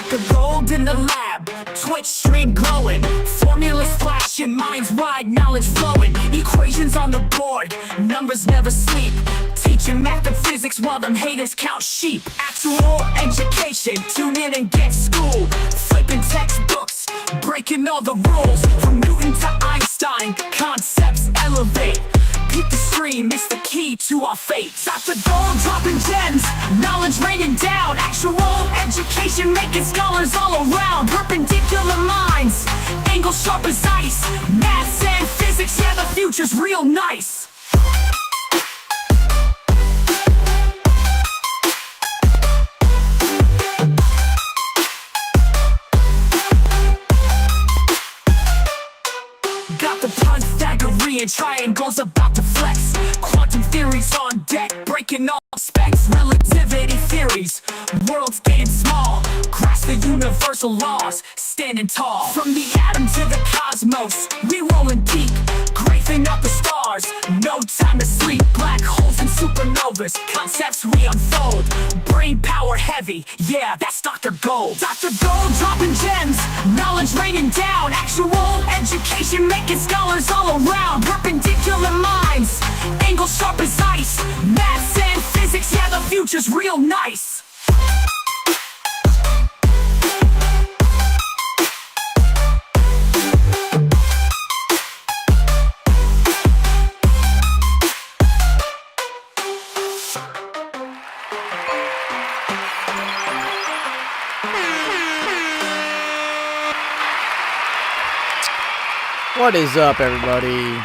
Dr. Gold in the lab, Twitch stream glowing, formulas flashing, minds wide, knowledge flowing, equations on the board, numbers never sleep, teaching math and physics while them haters count sheep. Actual education, tune in and get schooled, flipping textbooks, breaking all the rules, from Newton to Einstein, concepts elevate. Keep the stream, it's the key to our fate. Dr. Gold dropping gems, knowledge raining down, actual education making scholars all around. Perpendicular minds, angles sharp as ice, maths and physics, yeah, the future's real nice. Got the Pythagorean triangles about to flex, quantum theories on deck, breaking all specs, relativity theories, worlds getting small, grasp the universal laws, standing tall. From the atom to the cosmos, we rolling deep, grazing up the stars, no time to sleep. Black holes and supernovas, concepts we unfold, brain power heavy, yeah, that's Dr. Gold. Dr. Gold dropping gems, knowledge raining down, actual education making scholars all around. Perpendicular minds, angles sharp as ice, maths and physics, yeah, the future's real nice. What is up, everybody?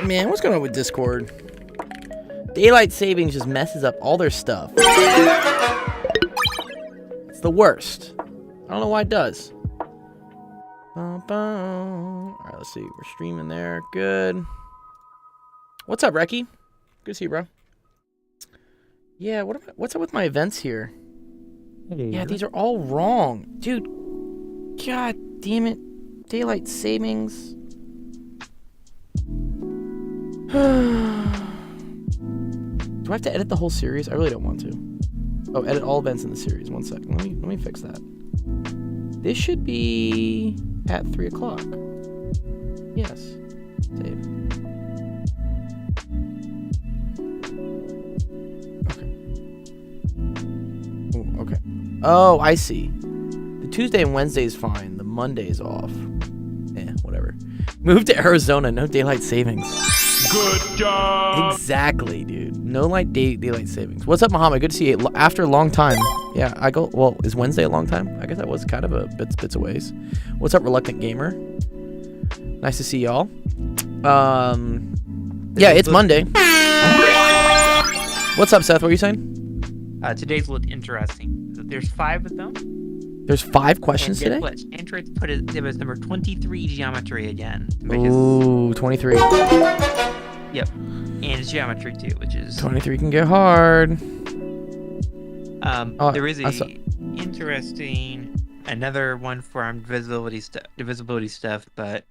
Man, what's going on with Discord? Daylight savings just messes up all their stuff. It's the worst. I don't know why it does. Alright, let's see. We're streaming there. Good. What's up, Reki? Good to see you, bro. Yeah, what's up with my events here? Yeah, these are all wrong. Dude, God damn it. Daylight savings. Do I have to edit the whole series? I really don't want to. Oh, edit all events in the series. One second. Let me fix that. This should be at 3 o'clock. Yes. Save. Okay. Ooh, okay. Oh, I see. The Tuesday and Wednesday is fine. The Monday is off. Whatever. Move to Arizona. No daylight savings. Good job. Exactly, dude. No daylight savings. What's up, Muhammad? Good to see you. After a long time. Yeah, I go. Well, is Wednesday a long time? I guess that was kind of a bits of ways. What's up, Reluctant Gamer? Nice to see y'all. Yeah, it's Monday. What's up, Seth? What are you saying? Today's looked interesting. There's 5 of them. There's 5 questions today? Android put it was number 23 geometry again. Ooh, 23. Yep. And it's geometry too, which is 23 can get hard. There is interesting another one for divisibility stuff, but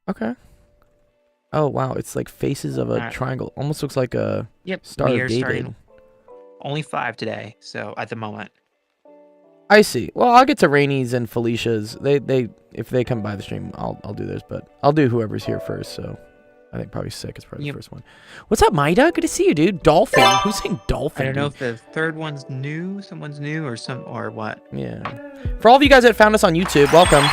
okay. Oh wow, it's like faces of a triangle. Almost looks like a Star of David. Only 5 today, so at the moment. I see. Well, I'll get to Rainey's and Felicia's. They if they come by the stream, I'll do theirs, but I'll do whoever's here first. So I think probably Sick is probably the first one. What's up, Maida? Good to see you, dude. Dolphin. Who's saying Dolphin? I don't know if the third one's new, someone's new, or what. Yeah. For all of you guys that found us on YouTube, welcome.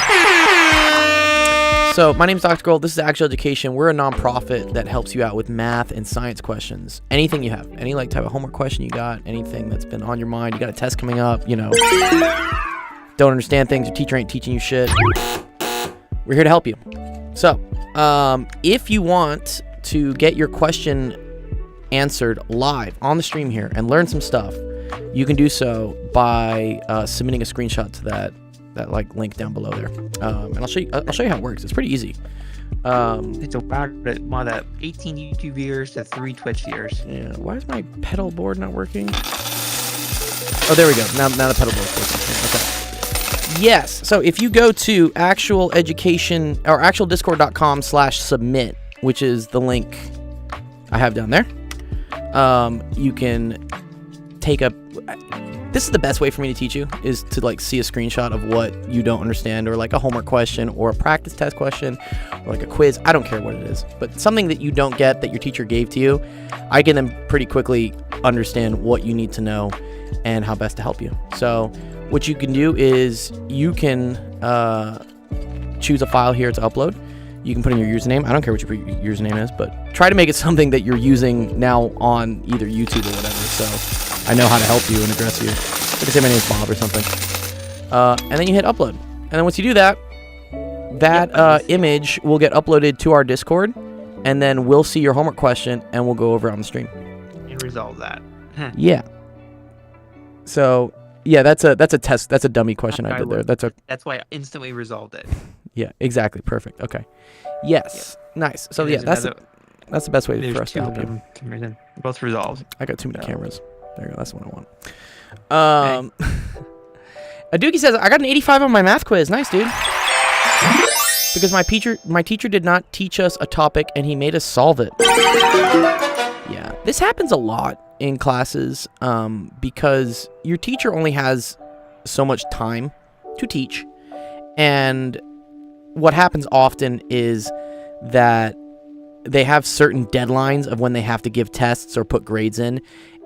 So my name's Dr. Gold. This is Actual Education. We're a nonprofit that helps you out with math and science questions. Anything you have, any type of homework question you got, anything that's been on your mind. You got a test coming up, don't understand things, your teacher ain't teaching you shit. We're here to help you. So, if you want to get your question answered live on the stream here and learn some stuff, you can do so by submitting a screenshot to that link down below there, and I'll show you how it works. It's pretty easy. It's about 18 YouTube viewers to 3 Twitch viewers. Yeah. Why is my pedal board not working? Oh, there we go. Now the pedal board is working. Okay. Yes. So if you go to actual education or actualdiscord.com/submit, which is the link I have down there, you can take a. This is the best way for me to teach you, is to like see a screenshot of what you don't understand, or like a homework question or a practice test question or like a quiz. I don't care what it is, but something that you don't get that your teacher gave to you, I can then pretty quickly understand what you need to know and how best to help you. So what you can do is you can choose a file here to upload. You can put in your username. I don't care what your username is, but try to make it something that you're using now on either YouTube or whatever, so I know how to help you and address you. Like I say my name is Bob or something. And then you hit upload. And then once you do that, image will get uploaded to our Discord, and then we'll see your homework question, and we'll go over it on the stream. And resolve that. Yeah. So, yeah, that's a test. That's a dummy question I did there. That's why I instantly resolved it. Yeah, exactly. Perfect. Okay. Yes. Yeah. Nice. So, yeah, that's the best way for us to help you. Both resolved. I got too many cameras. There you go. That's what I want. Aduki says, I got an 85 on my math quiz. Nice, dude. Because my teacher did not teach us a topic, and he made us solve it. Yeah. This happens a lot in classes because your teacher only has so much time to teach. And what happens often is that they have certain deadlines of when they have to give tests or put grades in,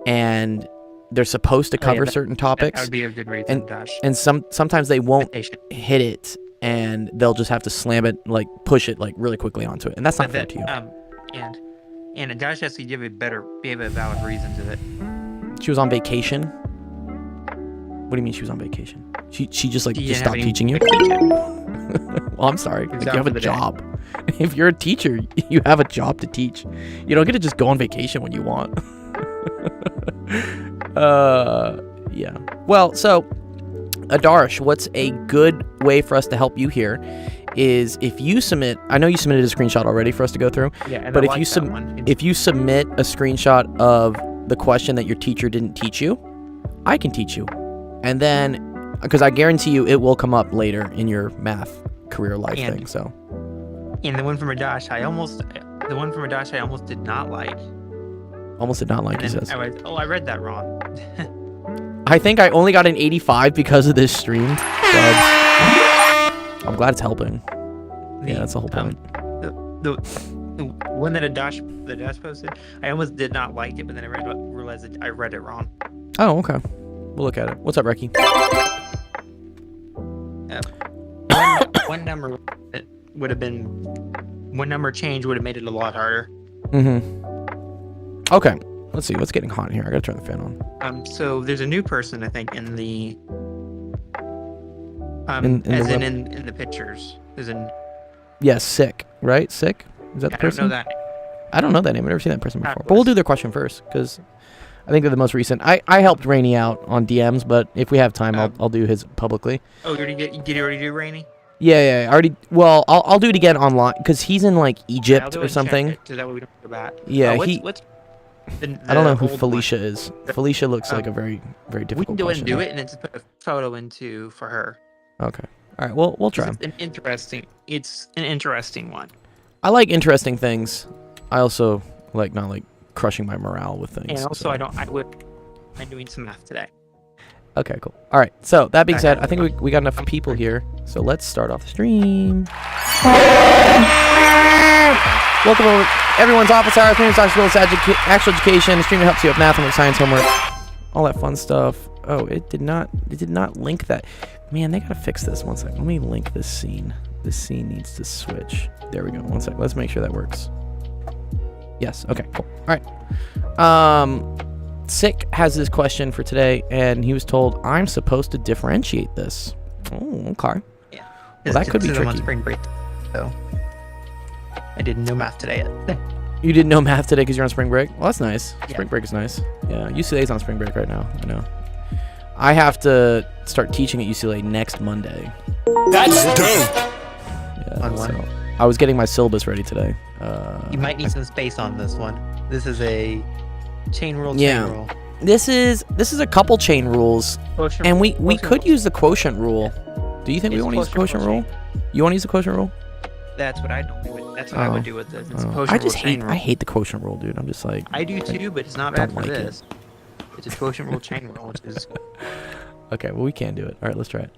and they're supposed to cover certain topics. That would be a good reason, Dash. And sometimes they won't hit it, and they'll just have to slam it, like push it like really quickly onto it, and that's not fair to you. And Dash has to give a valid reason to it. She was on vacation. What do you mean she was on vacation? She just stopped teaching you? Well, I'm sorry. Like, you have a job. If you're a teacher, you have a job to teach. You don't get to just go on vacation when you want. Yeah. Well, so Adarsh, what's a good way for us to help you here is if you submit, I know you submitted a screenshot already for us to go through. Yeah, and but if you submit a screenshot of the question that your teacher didn't teach you, I can teach you. And then, because I guarantee you it will come up later in your math career life thing. So. And the one from Adash, I almost did not like. Almost did not like, he says. I read that wrong. I think I only got an 85 because of this stream. So I'm glad it's helping. Yeah, that's the whole point. The one that Adash posted, I almost did not like it, but then I realized that I read it wrong. Oh, okay. We'll look at it. What's up, Recky? One number would have been, one number change would have made it a lot harder. Mm-hmm. Okay. Let's see. What's getting hot in here? I gotta turn the fan on. So there's a new person, I think, in the in the pictures. Yeah, Sick, right? Sick? Is that the person? I don't know that name. I've never seen that person before. But we'll do their question first, because I think they're the most recent. I helped Rainy out on DMs, but if we have time, I'll do his publicly. Oh, did you already do Rainy? Yeah, I already. Well, I'll do it again online, because he's in like Egypt or something. So that way we don't go back. Yeah, I don't know who Felicia is. Felicia looks like a very, very difficult. We can go and do it, and then just put a photo for her. Okay. All right. Well, we'll try. It's an interesting one. I like interesting things. I also like not like crushing my morale with things. And also, I'm doing some math today. Okay, cool. All right. So that being said, I think we got enough people here. So let's start off the stream. Welcome over everyone's office hours. My name is Dr. Willis, Actual Education. The stream that helps you with math, homework, science, homework, all that fun stuff. Oh, it did not link that. Man, they gotta fix this. One sec. Let me link this scene. This scene needs to switch. There we go. One sec. Let's make sure that works. Yes. Okay. Cool. All right. Sick has this question for today, and he was told I'm supposed to differentiate this. Oh, okay. Yeah. Well, that could be tricky. I'm on spring break, so I didn't know math today yet. You didn't know math today because you're on spring break? Well, that's nice. Yeah. Spring break is nice. Yeah, UCLA's on spring break right now. I know. I have to start teaching at UCLA next Monday. That's dope. Yeah, so I was getting my syllabus ready today. You might need some space on this one. This is a chain rule. This is a couple chain rules, and we could use the quotient rule. Do you think we want to use the quotient rule? You want to use the quotient rule? That's what I do. That's what I would do with this. It's I hate the quotient rule, dude. I'm just like, I do too, but it's not bad for this. It's a quotient rule chain rule, which is Okay, well, we can do it. All right, let's try it.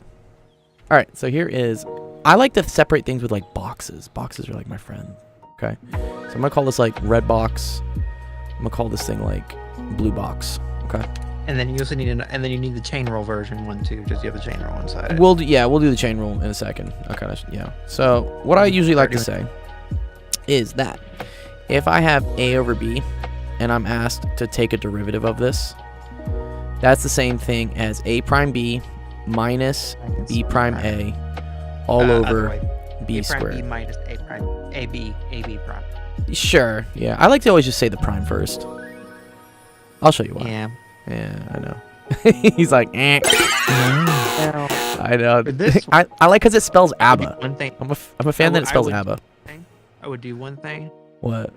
All right, so here is... I like to separate things with, like, boxes. Boxes are, like, my friend. Okay? So I'm going to call this, like, red box. I'm going to call this thing, like, blue box. Okay? and then you also need and then you need the chain rule version one too, just you have the chain rule inside it. We'll do the chain rule in a second. Okay, yeah. So what I usually like to say is that if I have a over b and I'm asked to take a derivative of this, that's the same thing as a prime b minus b prime a all over b a prime squared. b minus a prime a b prime. Sure, yeah. I like to always just say the prime first. I'll show you why. Yeah. Yeah, I know. He's like, eh. I know. For this I like because it spells ABBA. One thing I'm a fan that it spells ABBA. I would do one thing. What?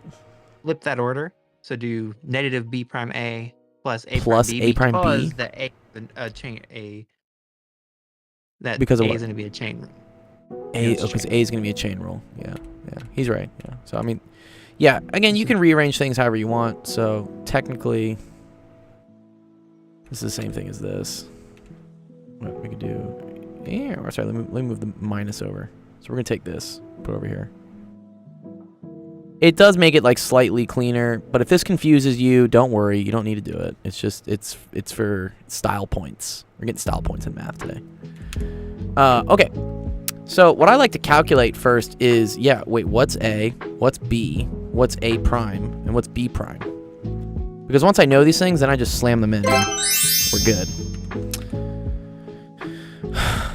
Flip that order. So do negative b prime a plus a Plus prime b A prime B? because the a chain a that Because of a what? is going to be a chain rule. Because A is going to be a chain rule. Yeah, he's right. Yeah. So I mean, yeah. Again, you can rearrange things however you want. So technically, this is the same thing as this. What we could do? Yeah. Or sorry, let me move the minus over. So we're gonna take this, put it over here. It does make it like slightly cleaner, but if this confuses you, don't worry. You don't need to do it. It's just it's for style points. We're getting style points in math today. Okay. So what I like to calculate first is, what's A, what's B, what's A prime, and what's B prime? Because once I know these things, then I just slam them in and we're good.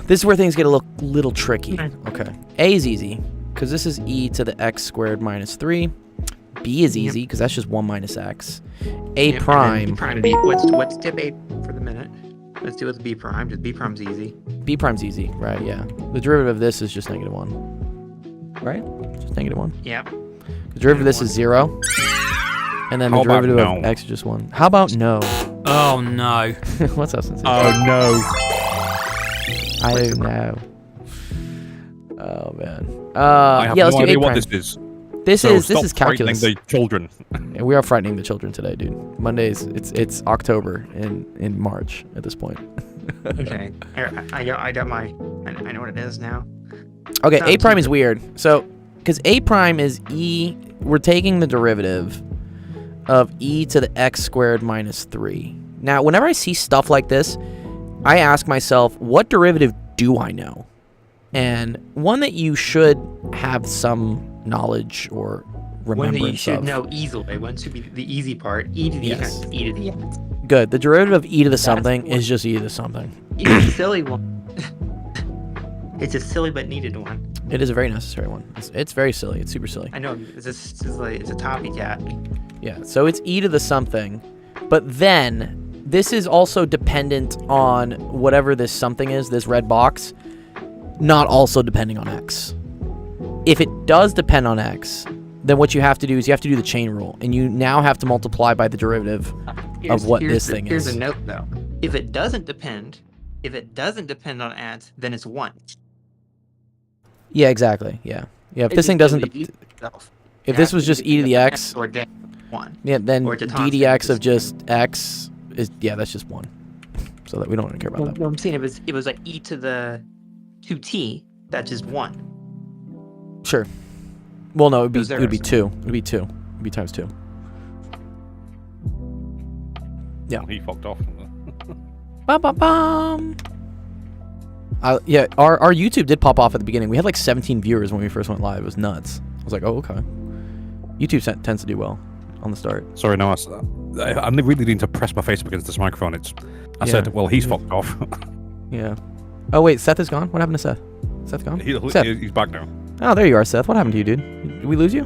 This is where things get a little tricky. Okay. A is easy, because this is e to the x squared minus 3. B is easy, because that's just 1 minus x. A prime... What's tip A for the minute? Let's do it with B prime. Just B prime's easy. B prime's easy, right, yeah. The derivative of this is just -1. Right? Just -1. Yeah. The derivative of this is 0. And then the derivative of x is just 1. How about no? Oh no. What's up, Sensei? Oh no. I don't know. Oh man. I have let's no do idea A what prime. this is. This So is stop calculus. frightening the children. Yeah, we are frightening the children today, dude. Mondays, it's October in March at this point. Okay. I got my. I know what it is now. Okay, Sounds A prime is easy. weird. So, because A prime is e, we're taking the derivative of e to the x squared minus 3. Now, whenever I see stuff like this, I ask myself, what derivative do I know? And one that you should have some knowledge or remembrance One that you should of. know easily. One should be the easy part. E to the Yes. x, E to the x. Good. The derivative of e to the That's something one. is just e to the something. It's a silly one. It's a silly but needed one. It is a very necessary one. It's very silly. It's super silly. I know. It's a copycat. Yeah, so it's e to the something, but then this is also dependent on whatever this something is, this red box, not also depending on x. If it does depend on x, then what you have to do is you have to do the chain rule, and you now have to multiply by the derivative of what this thing Here's is. a note though. If it doesn't depend on x, then it's 1. Yeah, exactly. Yeah. Yeah, if this thing doesn't... If this was just e to the x, or 1. yeah, then or it's a d constant, dx of it's- just x is... Yeah, that's just 1. So that we don't care about that. No, I'm saying it was like e to the 2t. That's just 1. Sure. Well, no, it would be Those 2. It would be zeros. 2. It would be times 2. Yeah. He fucked off. Bum, bum, bum. Yeah, our YouTube did pop off at the beginning. We had like 17 viewers when we first went live. It was nuts. I was like, oh, okay. YouTube tends to do well on the start. Sorry, no, I'm really needing to press my face up against this microphone. I said, well, he's fucked off. Yeah. Oh, wait, Seth is gone? What happened to Seth? Seth gone? Seth. He's back now. Oh, there you are, Seth. What happened to you, dude? Did we lose you?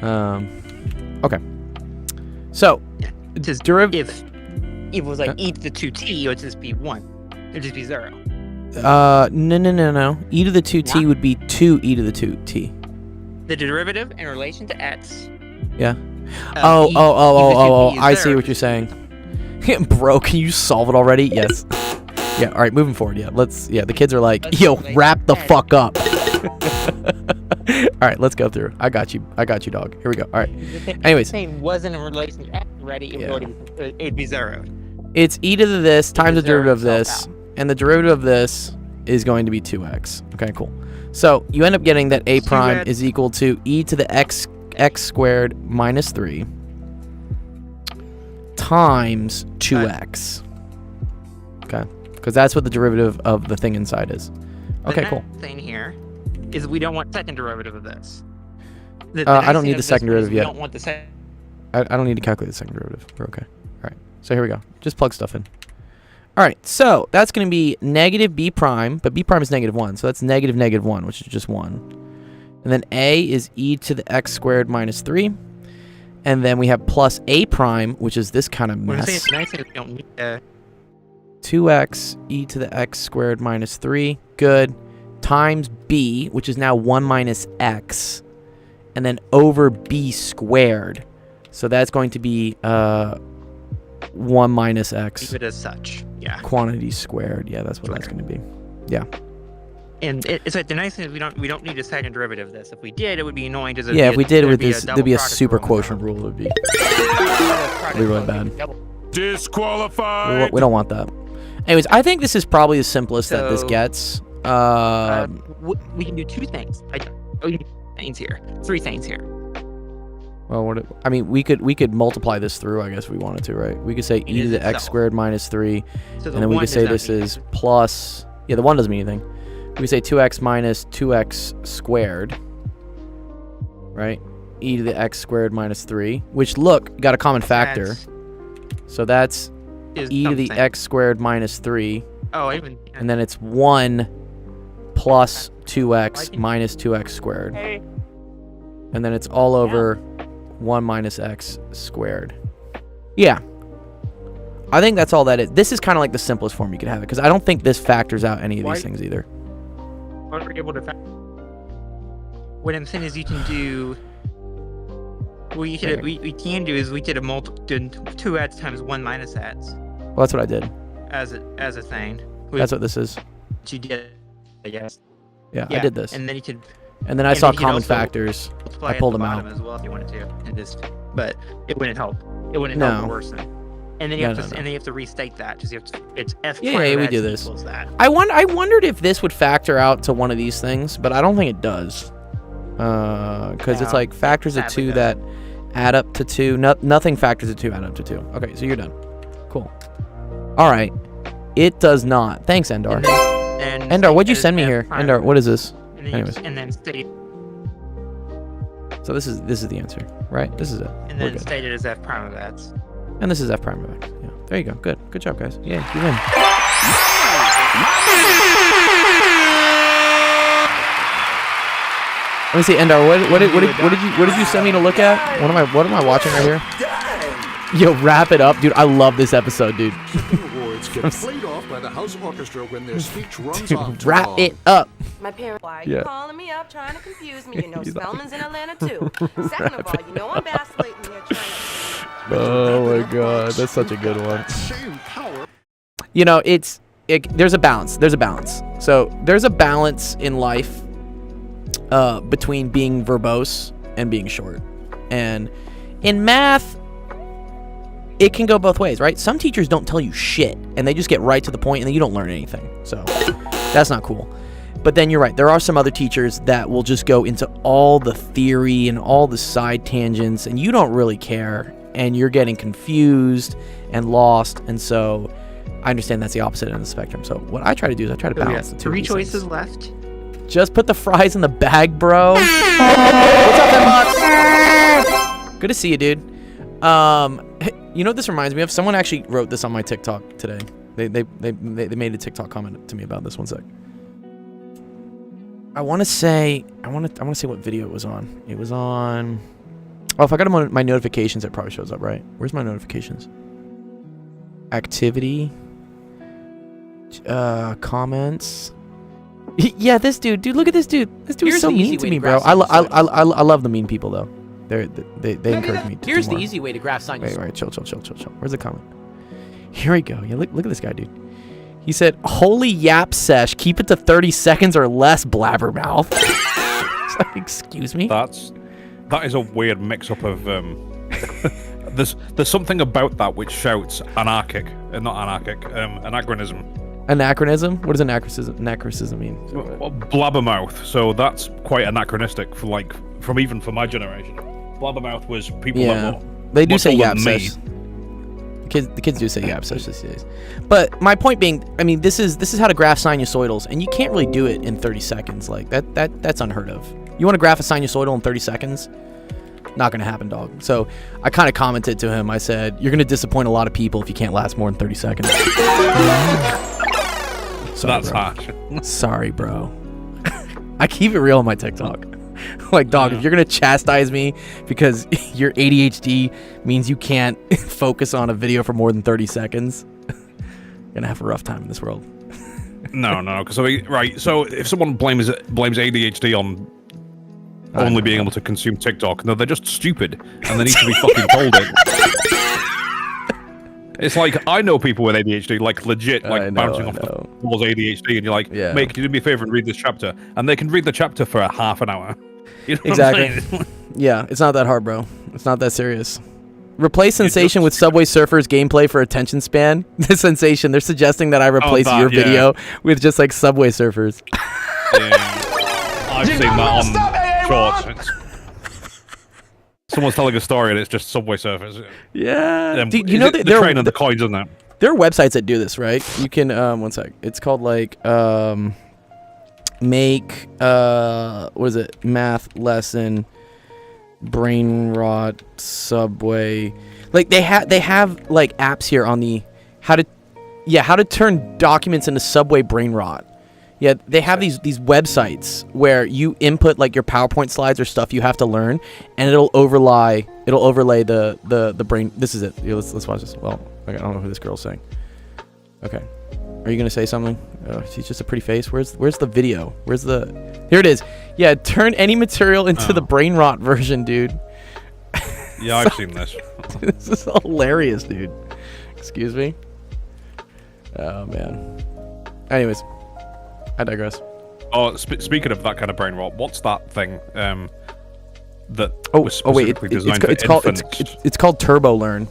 Okay. So, Just derivative... if it was like e to the 2t, it would just be 1. It would just be 0. No. E to the 2t What? would be 2 e to the 2t. The derivative in relation to x. Yeah. of e to Oh, the 2t is I see 0. what you're saying. Bro, can you solve it already? Yes. Yeah, all right, moving forward. Yeah, the kids are like, Let's yo, relate wrap the to fuck up. All right, let's go through. I got you, dog. Here we go. All right. Anyways. Saying wasn't in relation to x, ready, it Yeah. it'd be zeroed. It's e to the this times the zero derivative of itself this, and the derivative of this is going to be 2x. Okay, cool. So you end up getting that a prime 2x. is equal to e to the x squared minus 3 times 2x. Okay, because that's what the derivative of the thing inside is. Okay, The cool. next thing here is we don't want second derivative of this. I don't need the second derivative we yet. don't want the second. I don't need to calculate the second derivative. We're okay. All right. So here we go. Just plug stuff in. All right. So that's going to be negative b prime, but b prime is negative 1. So that's negative negative 1, which is just 1. And then a is e to the x squared minus 3. And then we have plus a prime, which is this kind of When I say mess. it's nice, we don't need 2x e to the x squared minus 3. Good. Times b, which is now 1 minus x. And then over b squared. So that's going to be 1 minus x. leave it as such. Yeah. Quantity squared. Yeah, that's what that's going to be. Yeah. And it's like the nice thing is we don't need a second derivative of this. If we did, it would be annoying. Yeah, if we did it with this, double there'd be a product super rule quotient instead. rule. It would be Product really rule, bad. it'd be double. Disqualified. we don't want that. Anyways, I think this is probably the simplest that this So, gets. We can do two things. We can do things here. Three things here. Well, I mean, we could multiply this through, I guess, if we wanted to, right? We could say e to is the x itself. squared minus 3, So and then we one could say does this not mean is plus. Yeah, the 1 doesn't mean anything. We could say 2x minus 2x squared, right? E to the x squared minus 3, which, look, got a common factor. That's- So that's is e to the something. x squared minus 3, Oh, even. and then it's 1 plus 2x I can- minus 2x squared. Hey. And then it's all over 1 minus x squared. Yeah. I think that's all that is. This is kind of like the simplest form you could have it, because I don't think this factors out any of Why- these things either. What are we able to? What I'm saying is you can do. What you could, we can do is we did a did 2x times 1 minus x Well, that's what I did. as a thing. That's what this is. What you did, I guess. Yeah, I did this. And then you could And then I and saw then you could common also factors. multiply I at pulled the them bottom out. as well if you wanted to, and just, but it wouldn't help. It wouldn't No. help or worsen. And then you No, have to, no, no. and then you have to restate that. Just you have to, it's f. Yeah, prime yeah, of we x do this. equals That. I wondered if this would factor out to one of these things, but I don't think it does. Because it's No, like factors of sadly 2 that add up to 2. Nothing factors of 2 add up to 2. Okay, so you're done. Cool. All right. It does not. Thanks, Endar. And Endar, what'd you state send me as here? f prime Endar, of what x. is this? And then, Anyways. and then state So this is the answer, right? This is it. and We're then good. state it as f prime of x. And this is f prime of x. Yeah. There you go. Good. Good job, guys. Yeah, you win. Let me see, Endar. What did you send me to look at? What am I watching right here? Yo, wrap it up, dude. I love this episode, dude. Awards get played off by the house orchestra when their speech runs off too Wrap long. it up. My parents, why are Yeah. you calling me up trying to confuse me? You know He's like- Spellman's in Atlanta too. Second of all, you know I'm vacillating here trying to... Oh my god, that's such a good one. That same power. You know, there's a balance. There's a balance. So there's a balance in life between being verbose and being short. And in math, it can go both ways, right? Some teachers don't tell you shit, and they just get right to the point, and then you don't learn anything. So that's not cool. But then you're right. There are some other teachers that will just go into all the theory and all the side tangents, and you don't really care, and you're getting confused and lost. And so I understand that's the opposite end of the spectrum. So what I try to do is I try to So we balance got the two. of 3 these choices things. left. Just put the fries in the bag, bro. What's up, Emma? Good to see you, dude. You know what this reminds me of? Someone actually wrote this on my TikTok today. They made a TikTok comment to me about this. One sec. I want to say what video it was on. It was on. Oh, if I go to my notifications, it probably shows up, right? Where's my notifications? Activity. Comments. Yeah, this dude. Dude, look at this dude. This dude is Here's so the easy mean to way me, to bro. grasp I love the mean people though. They encourage me to Here's do the more. easy way to graph sine. Wait, chill. Where's the comment? Here we go. Yeah, look at this guy, dude. He said, "Holy yap sesh, keep it to 30 seconds or less, blabbermouth." It's like, excuse me. That is a weird mix-up of there's something about that which shouts anarchic, not anarchic, anachronism. Anachronism? What does anachronism mean? Well, blabbermouth. So that's quite anachronistic for even for my generation. Blabbermouth was people that were they do much say older yap than me. sesh. The kids do say yap sesh these days. But my point being, I mean, this is how to graph sinusoidals, and you can't really do it in 30 seconds. Like that's unheard of. You want to graph a sinusoidal in 30 seconds? Not gonna happen, dog. So I kind of commented to him. I said, "You're gonna disappoint a lot of people if you can't last more than 30 seconds." So that's harsh. Sorry, bro. I keep it real on my TikTok. Like, dog, if you're gonna chastise me because your ADHD means you can't focus on a video for more than 30 seconds, you're gonna have a rough time in this world. No, because right. So if someone blames ADHD on only being able to consume TikTok, no, they're just stupid and they need to be fucking told it. It's like, I know people with ADHD, like legit, like bouncing off the walls ADHD, and you're like, mate, can you do me a favor and read this chapter? And they can read the chapter for a half an hour. You know Exactly. Yeah, it's not that hard, bro. It's not that serious. Replace Sensation with Subway Surfers gameplay for attention span. The Sensation, they're suggesting that I replace your video with just like Subway Surfers. Yeah. I've seen that on shorts. Someone's telling a story and it's just Subway Surfers. Yeah. Dude, you know the train and the coins, isn't it? There are websites that do this, right? You can one sec. It's called like make what is it? Math lesson brain rot Subway. Like they have like apps here on the how to turn documents into Subway brain rot. Yeah, they have these websites where you input like your PowerPoint slides or stuff you have to learn, and it'll overlay the brain. This is it. Yeah, let's watch this. Well, I don't know who this girl's saying. Okay, are you gonna say something? Oh, she's just a pretty face. Where's the video? Here it is. Yeah, turn any material into the brain rot version, dude. Yeah, I've seen this. This is hilarious, dude. Excuse me. Oh man. Anyways. I digress. Oh, speaking of that kind of brain rot, what's that thing that was specifically designed for infants? It's called Turbo Learn.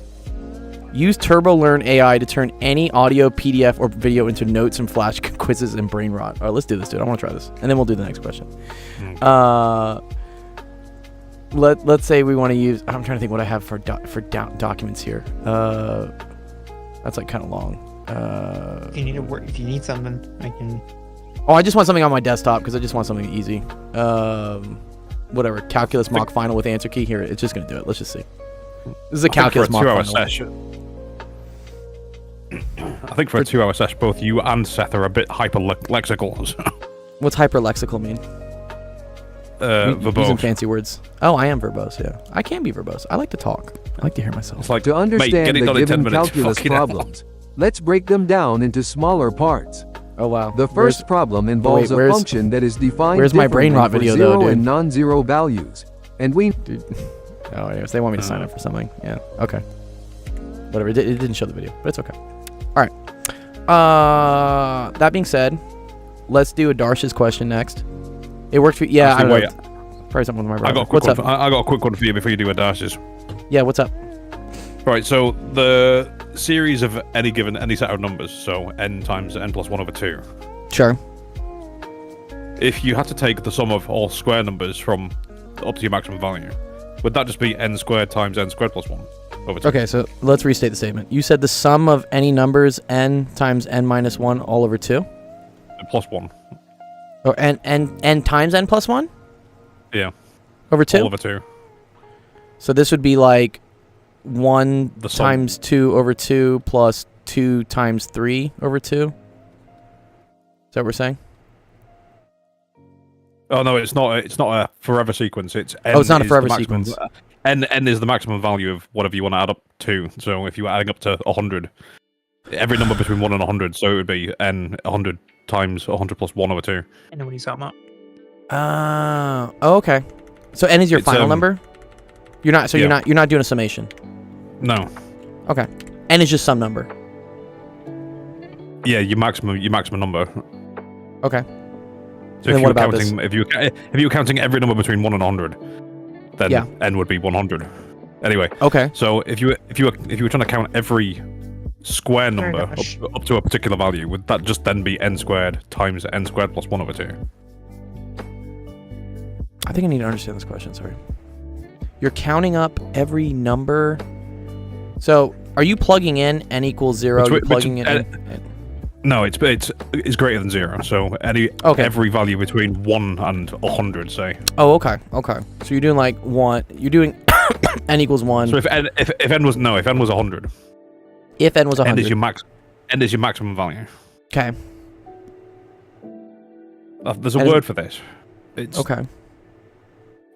Use Turbo Learn AI to turn any audio, PDF, or video into notes and flash quizzes and brain rot. All right, let's do this, dude. I want to try this, and then we'll do the next question. Let's say we want to use. I'm trying to think what I have for documents here. That's like kind of long. If you need something, I can. Oh, I just want something on my desktop because I just want something easy. Whatever. Calculus mock final with answer key. Here, it's just going to do it. Let's just see. This is a calculus mock final. I think for a 2-hour session, both you and Seth are a bit hyper-lexical. So. What's hyper-lexical mean? Verbose. Using fancy words. Oh, I am verbose, yeah. I can be verbose. I like to talk. I like to hear myself. It's like, to understand mate, the given calculus problems, let's break them down into smaller parts. Oh wow. The first problem involves a function that is defined where's my brain rot video, for zero though, dude? and non-zero values. And we Dude. Oh, yes, they want me to sign up for something. Yeah. Okay. Whatever. It didn't show the video, but it's okay. All right. That being said, let's do a Darsh's question next. It worked for yeah. Actually, I don't know. Probably something with my brother. What's up? I got a quick one for you before you do a Darsh's. Yeah. What's up? Right. So the series of any set of numbers, so n times n plus 1 over 2. Sure. If you had to take the sum of all square numbers from up to your maximum value, would that just be n squared times n squared plus 1 over 2? Okay, so let's restate the statement. You said the sum of any numbers n times n minus 1 all over 2? Plus 1. Or n times n plus 1? Yeah. Over 2? All over 2. So this would be like 1 The sum. times 2 over 2 plus 2 times 3 over 2? Is that what we're saying? Oh no, it's not a forever sequence. It's n. Oh, it's not a is forever the maximum- sequence. N is the maximum value of whatever you want to add up to. So if you were adding up to 100, every number between 1 and 100, so it would be n 100 times 100 plus 1 over 2. And then when you sum up. Oh, okay. So n is your It's, final number? You're not. So yeah. you're not doing a summation. No. Okay. N is just some number. Yeah, your maximum number. Okay. So then if what you were about counting, if you were counting every number between 1 and 100, then Yeah. n would be 100. Anyway, Okay. so if you were trying to count every square number up to a particular value, would that just then be n squared times n squared plus 1 over 2? I think I need to understand this question. Sorry. You're counting up every number. So are you plugging in n equals 0? You're plugging in. No, it's greater than 0. So every value between 1 and 100, say. Oh, okay. Okay. So you're doing like 1. You're doing n equals 1. So if n was 100. If n was 100. N is your maximum value. Okay. There's a word for this. It's okay.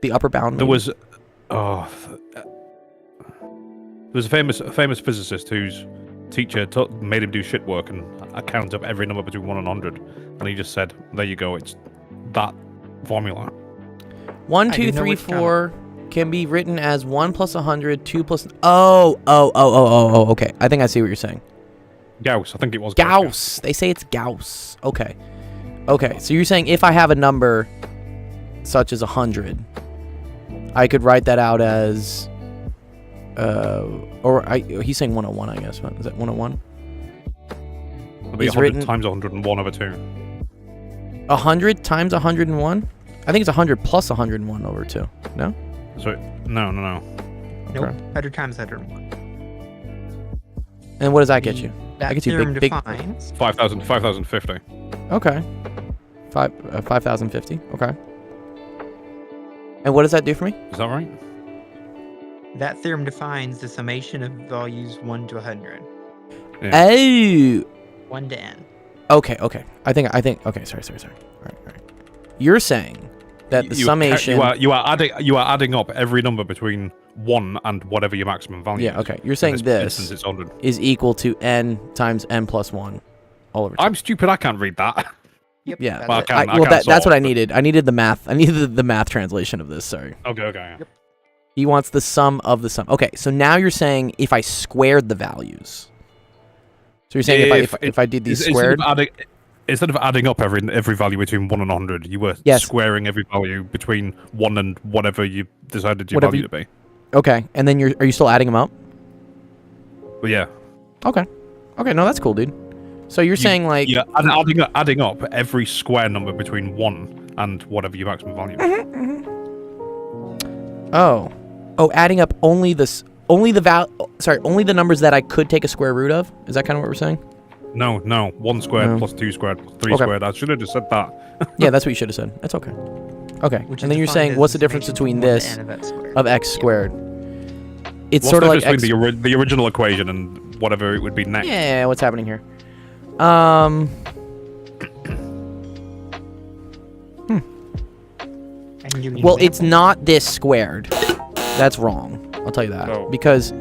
The upper bound. There maybe? was a famous physicist whose teacher made him do shit work and count up every number between 1 and 100, and he just said, "There you go. It's that formula." 1, 2, 3, 4 can be written as 1 plus 100, 2 plus. Oh. Okay. I think I see what you're saying. Gauss. I think it was Gauss. They say it's Gauss. Okay. Okay. So you're saying if I have a number such as 100, I could write that out as. He's saying 101, I guess. Is that 101? It'll be 100 times 101 over 2. 100 times 101? I think it's 100 plus 101 over 2. No? So no. Nope. Okay. 100 times 101. And what does that get you? That gets you theorem big. defines 5,050. Okay. 5,050. Okay. And what does that do for me? Is that right? that theorem defines the summation of values 1 to 100. Yeah. Oh. 1 to n. Okay. I think. Okay. Sorry. All right. You're saying that the summation. You are adding up every number between 1 and whatever your maximum value. Yeah. is. Okay. You're saying In this instance, it's 100. is equal to n times n plus 1 all over. I'm stupid. I can't read that. Yep. Yeah. Well, that's it. That's what I needed. I needed the math. I needed the math translation of this. Sorry. Okay. Yeah. Yep. He wants the sum of the sum. Okay. So now you're saying if I squared the values. So you're saying if I did these squared. Instead of adding up every value between 1 and 100, you were squaring every value between 1 and whatever you decided your value to be. Okay. And then are you still adding them up? But yeah. Okay. No, that's cool, dude. So you're saying like adding up every square number between 1 and whatever your maximum value is. Oh, adding up only the numbers that I could take a square root of. Is that kind of what we're saying? No. 1 squared plus 2 squared plus 3 squared. I should have just said that. Yeah, that's what you should have said. That's okay. Okay. Which And then you're saying what's the difference between this of x squared? It's What's sort of the like difference between the original equation and whatever it would be next? Yeah, what's happening here? Well, it's not this squared. That's wrong. I'll tell you that. Oh. Because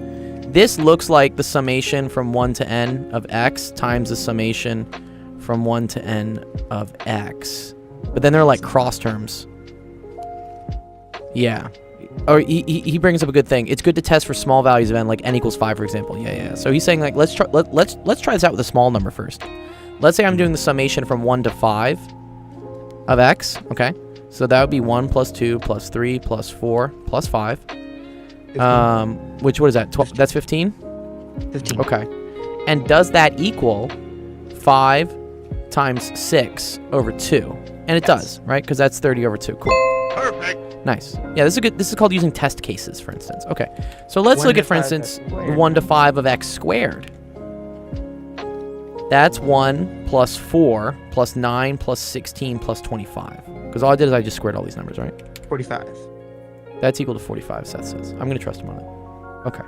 this looks like the summation from 1 to n of x times the summation from 1 to n of x. But then they're like cross terms. Yeah. Or he brings up a good thing. It's good to test for small values of n, like n equals 5, for example. Yeah. So he's saying like let's try this out with a small number first. Let's say I'm doing the summation from 1 to 5 of x. Okay. So that would be 1 plus 2 plus 3 plus 4 plus 5. 15. Which, what is that? 12? That's 15? 15. Okay. And does that equal 5 times 6 over 2? And it does, right? Because that's 30 over 2. Cool. Perfect. Nice. Yeah, this is good. This is called using test cases, for instance. Okay. So let's look at, for instance, 1 to 5 of x squared. That's 1 plus 4 plus 9 plus 16 plus 25. Because all I did is I just squared all these numbers, right? 45. That's equal to 45, Seth says. I'm going to trust him on it. Okay.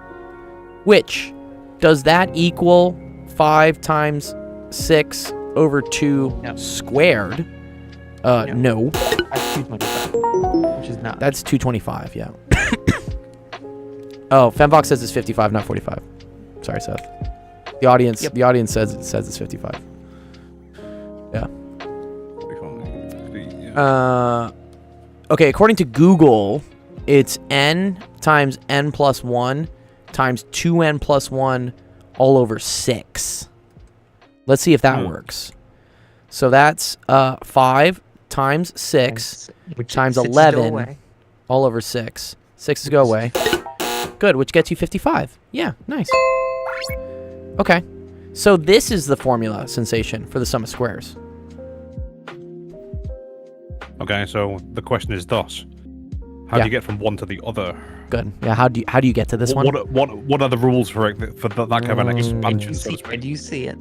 Which, does that equal 5 times 6 over 2 squared? No. That's 225, which is not. That's 225, yeah. Oh, Femvox says it's 55, not 45. Sorry, Seth. The audience says it's 55. Yeah. Okay, according to Google, it's n times n plus 1 times 2n plus 1 all over 6. Let's see if that works. So that's 5 times 6 Which times six is 11 go away. all over 6. 6's go away. Good, which gets you 55. Yeah, nice. Okay. So this is the formula sensation for the sum of squares. Okay, so the question is thus: how Yeah. do you get from one to the other? Good. Yeah, how do you get to this one? What are the rules for that kind of an expansion, so to I speak? do see it.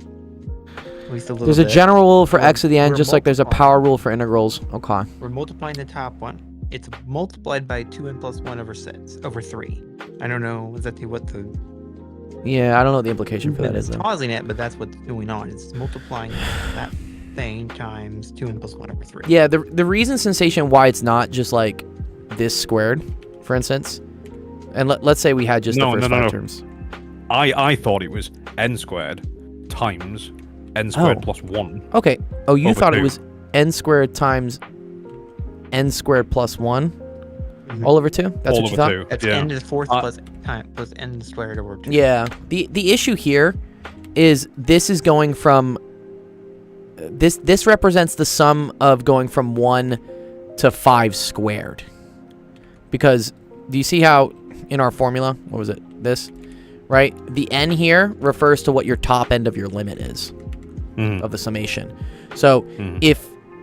At least a little There's a bit. general rule for x to the end, We're just like there's a multiplying. power rule for integrals. Okay. We're multiplying the top one. It's multiplied by 2n plus 1 over 3. I don't know exactly what the Yeah, I don't know what the implication for that it's is, though. causing it, but that's what's going on. It's multiplying that thing times 2n plus 1 over 3. Yeah, the reason sensation why it's not just like this squared, for instance, and let's say we had just the first five terms. I thought it was n squared times n squared Oh. plus 1. Okay. Oh, you Over thought it 2. was n squared times n squared plus 1 Mhm. all over 2? That's all what you over thought? 2. That's Yeah. n to the fourth Uh, plus n squared over 2. Yeah. The issue here is this is going from this represents the sum of going from 1 to 5 squared. Because do you see how in our formula, what was it? This, right? The n here refers to what your top end of your limit is Mhm. of the summation. So Mhm.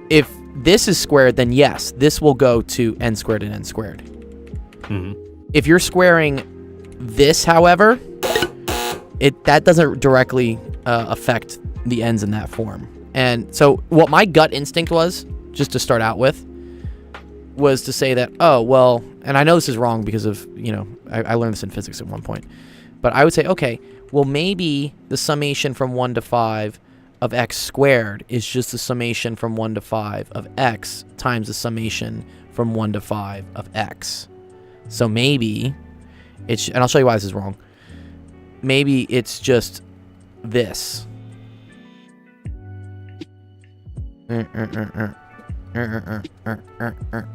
if this is squared, then yes, this will go to n squared and n squared. Mhm. If you're squaring this, however, that doesn't directly affect the ends in that form. And so what my gut instinct was, just to start out with, was to say that, oh, well, and I know this is wrong because of, I learned this in physics at one point, but I would say, okay, well, maybe the summation from 1 to 5 of x squared is just the summation from 1 to 5 of x times the summation from 1 to 5 of x. So maybe it's, and I'll show you why this is wrong. Maybe it's just this.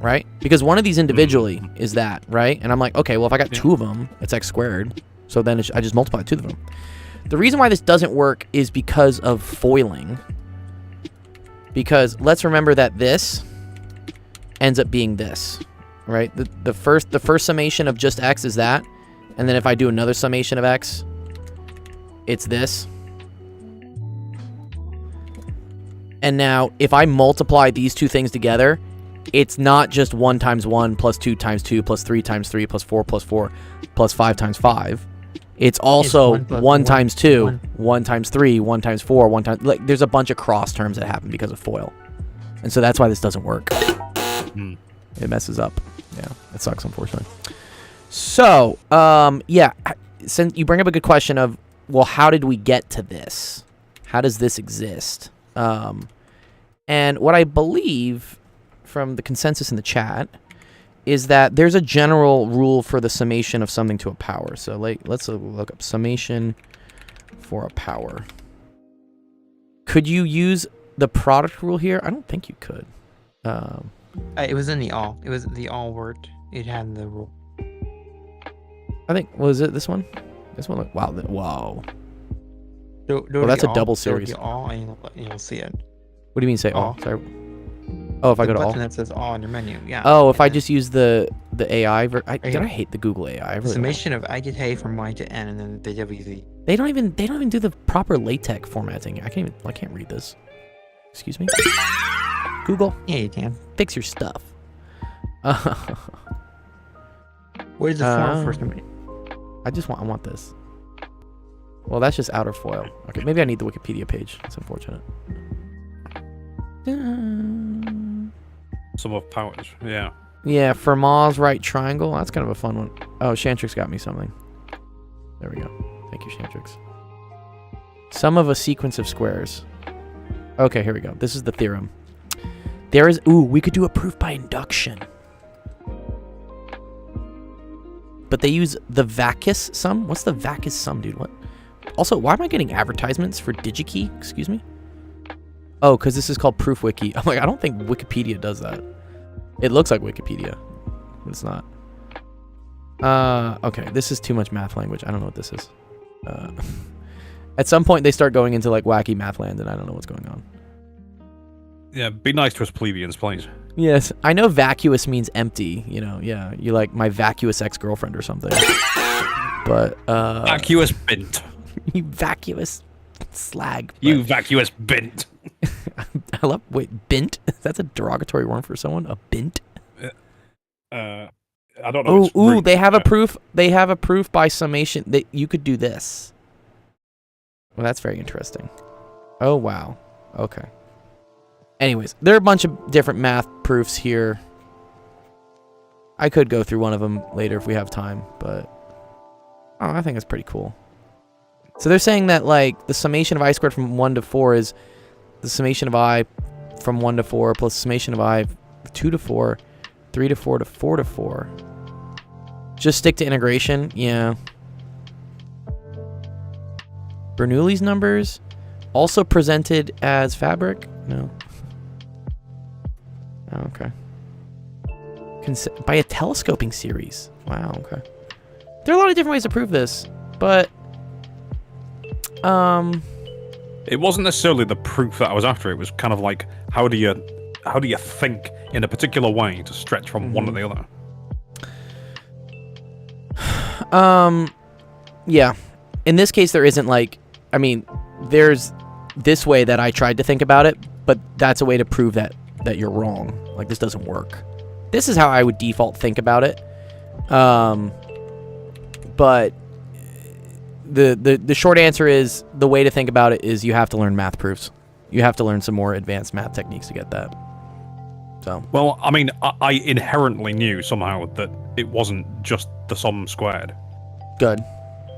Right? Because one of these individually is that, right? And I'm like, okay, well, if I got two of them, it's x squared. So then I just multiply two of them. The reason why this doesn't work is because of foiling. Because let's remember that this ends up being this, right? The first summation of just x is that. And then if I do another summation of x, it's this. And now, if I multiply these two things together, it's not just 1 times 1 plus 2 times 2 plus 3 times 3 plus 4 plus 4 plus 5 times 5. It's also 1 times 2, 1 times 3, 1 times 4, 1 times... Like, there's a bunch of cross terms that happen because of FOIL. And so that's why this doesn't work. It messes up. Yeah, it sucks, unfortunately. So, yeah, since you bring up a good question of, well, how did we get to this? How does this exist? And what I believe from the consensus in the chat is that there's a general rule for the summation of something to a power. So let's look up summation for a power. Could you use the product rule here? I don't think you could. It was in the all. It was the all word. It had the rule. I think, was it this one? This one, wow, whoa. Well, that's a double series. All, and you'll see it. What do you mean say all? Sorry. Oh, if I go to all? The button that says all on your menu, yeah. Oh, if I And just use the AI, I Yeah. hate the Google AI. I the really summation of I get hay from Y to N, and then the WZ. They don't even do the proper LaTeX formatting. I can't read this. Excuse me. Google, Yeah, you can. fix your stuff. What is the form for summation? I want this. Well, that's just outer foil. Okay, maybe I need the Wikipedia page. It's unfortunate. Sum of powers, yeah. Yeah, Fermat's right triangle. That's kind of a fun one. Oh, Shantrix got me something. There we go. Thank you, Shantrix. Sum of a sequence of squares. Okay, here we go. This is the theorem. There is... Ooh, we could do a proof by induction. But they use the vacuous sum? What's the vacuous sum, dude? What? Also, why am I getting advertisements for DigiKey? Excuse me? Oh, because this is called Proof Wiki. I'm like, I don't think Wikipedia does that. It looks like Wikipedia, but it's not. Okay, this is too much math language. I don't know what this is. At some point, they start going into like wacky math land, and I don't know what's going on. Yeah, be nice to us plebeians, please. Yes, I know vacuous means empty. Yeah, you're like my vacuous ex-girlfriend or something. But Vacuous bint. you vacuous slag. You vacuous bint. I love. Wait, bint? That's a derogatory word for someone. A bint. I don't know. Oh, they have a proof. They have a proof by summation that you could do this. Well, that's very interesting. Oh wow. Okay. Anyways, there are a bunch of different math proofs here. I could go through one of them later if we have time, but I think it's pretty cool. So they're saying that like the summation of I squared from 1 to 4 is the summation of I from 1 to 4 plus summation of I 2 to 4, 3 to 4 to 4 to 4. Just stick to integration. Yeah. Bernoulli's numbers also presented as fabric? No. Oh, okay. By a telescoping series. Wow, okay. There are a lot of different ways to prove this, but it wasn't necessarily the proof that I was after. It was kind of like how do you think in a particular way to stretch from one to the other? Yeah. In this case, there isn't like, I mean, there's this way that I tried to think about it, but that's a way to prove that you're wrong. Like, this doesn't work. This is how I would default think about it. But the short answer is the way to think about it is you have to learn math proofs. You have to learn some more advanced math techniques to get that. So. Well, I mean, I inherently knew somehow that it wasn't just the sum squared. Good.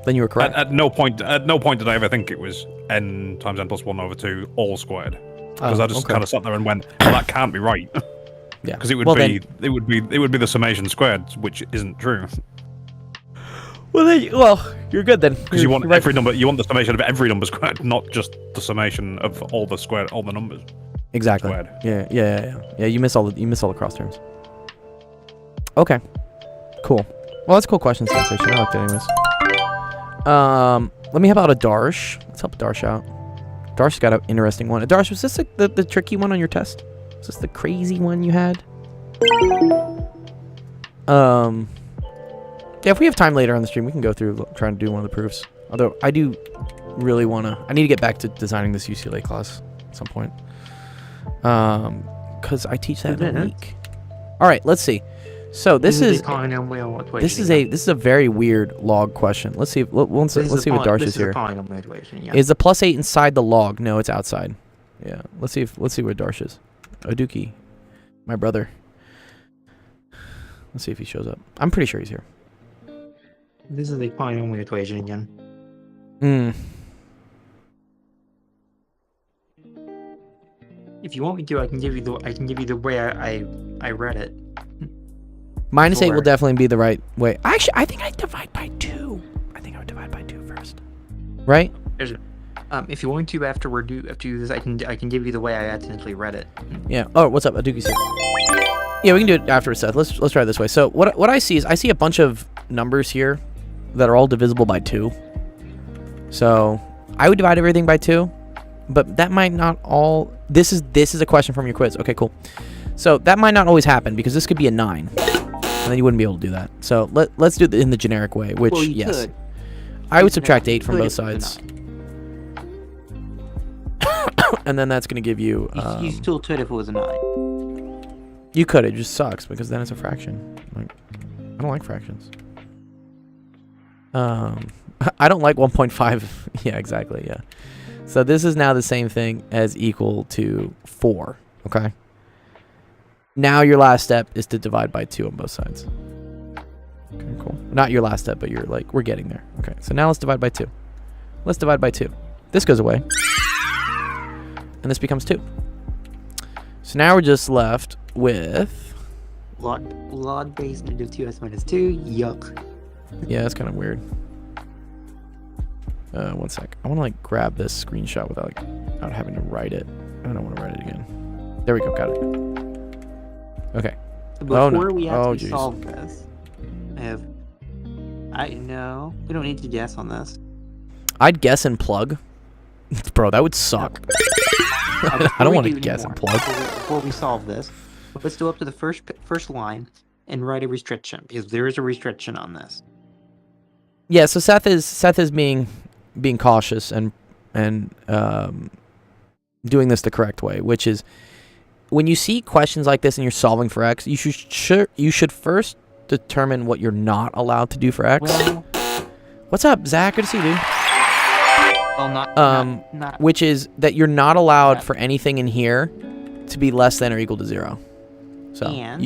Then you were correct. At no point did I ever think it was n times n plus 1 over 2 all squared. Because I just kind of sat there and went, well, that can't be right. Yeah. Because it would be the summation squared, which isn't true. Well, you're good then. Because you want every number, you want the summation of every number squared, not just the summation of all the numbers. Exactly. Squared. Yeah. You miss all the cross terms. Okay. Cool. Well, that's a cool question, Sensation. I liked it anyways. Let me help out a Darsh. Let's help Darsh out. Darsh's got an interesting one. Darsh, was this the tricky one on your test? Was this the crazy one you had? Yeah, if we have time later on the stream, we can go through trying to do one of the proofs. Although I do really I need to get back to designing this UCLA class at some point. Because I teach that in a week. All right, let's see. So this is a very weird log question. Let's see. Let's see what Darsh is here. Is the +8 inside the log? No, it's outside. Yeah. Let's see where Darsh is. Oduki, my brother. Let's see if he shows up. I'm pretty sure he's here. This is a polynomial equation again. If you want me to, I can give you the way I read it. -8 will definitely be the right way. Actually, I think I divide by 2. I think I would divide by 2 first. Right? If you want to after do this, I can give you the way I accidentally read it. Yeah. Oh, what's up, Aduki's here. Yeah, we can do it after Seth. Let's try it this way. So what I see is I see a bunch of numbers here that are all divisible by 2. So I would divide everything by 2, but that might not all. This is a question from your quiz. Okay, cool. So that might not always happen because this could be a 9, and then you wouldn't be able to do that. So let's do it in the generic way, which yes, I would subtract 8 from both sides. And then that's going to give you... you still could if it was a 9. You could. It just sucks because then it's a fraction. Like, I don't like fractions. I don't like 1.5. Yeah, exactly. Yeah. So this is now the same thing as equal to 4. Okay. Now your last step is to divide by 2 on both sides. Okay, cool. Not your last step, but you're like, we're getting there. Okay. So now let's divide by 2. Let's divide by 2. This goes away. And this becomes 2. So now we're just left with... Log base negative 2s minus 2. Yuck. Yeah, that's kind of weird. One sec. I want to like grab this screenshot without having to write it. I don't want to write it again. There we go. Got it. Okay. Before we actually solve this, no, we don't need to guess on this. I'd guess and plug. Bro, that would suck. I don't want to guess and plug. Before we solve this, let's go up to the first line and write a restriction, because there is a restriction on this. Yeah, so Seth is being cautious and doing this the correct way, which is when you see questions like this and you're solving for x, you should first determine what you're not allowed to do for x. Well, What's up, Zach? Good to see you, dude. well, not Which is that you're not allowed for anything in here to be less than or equal to 0. So and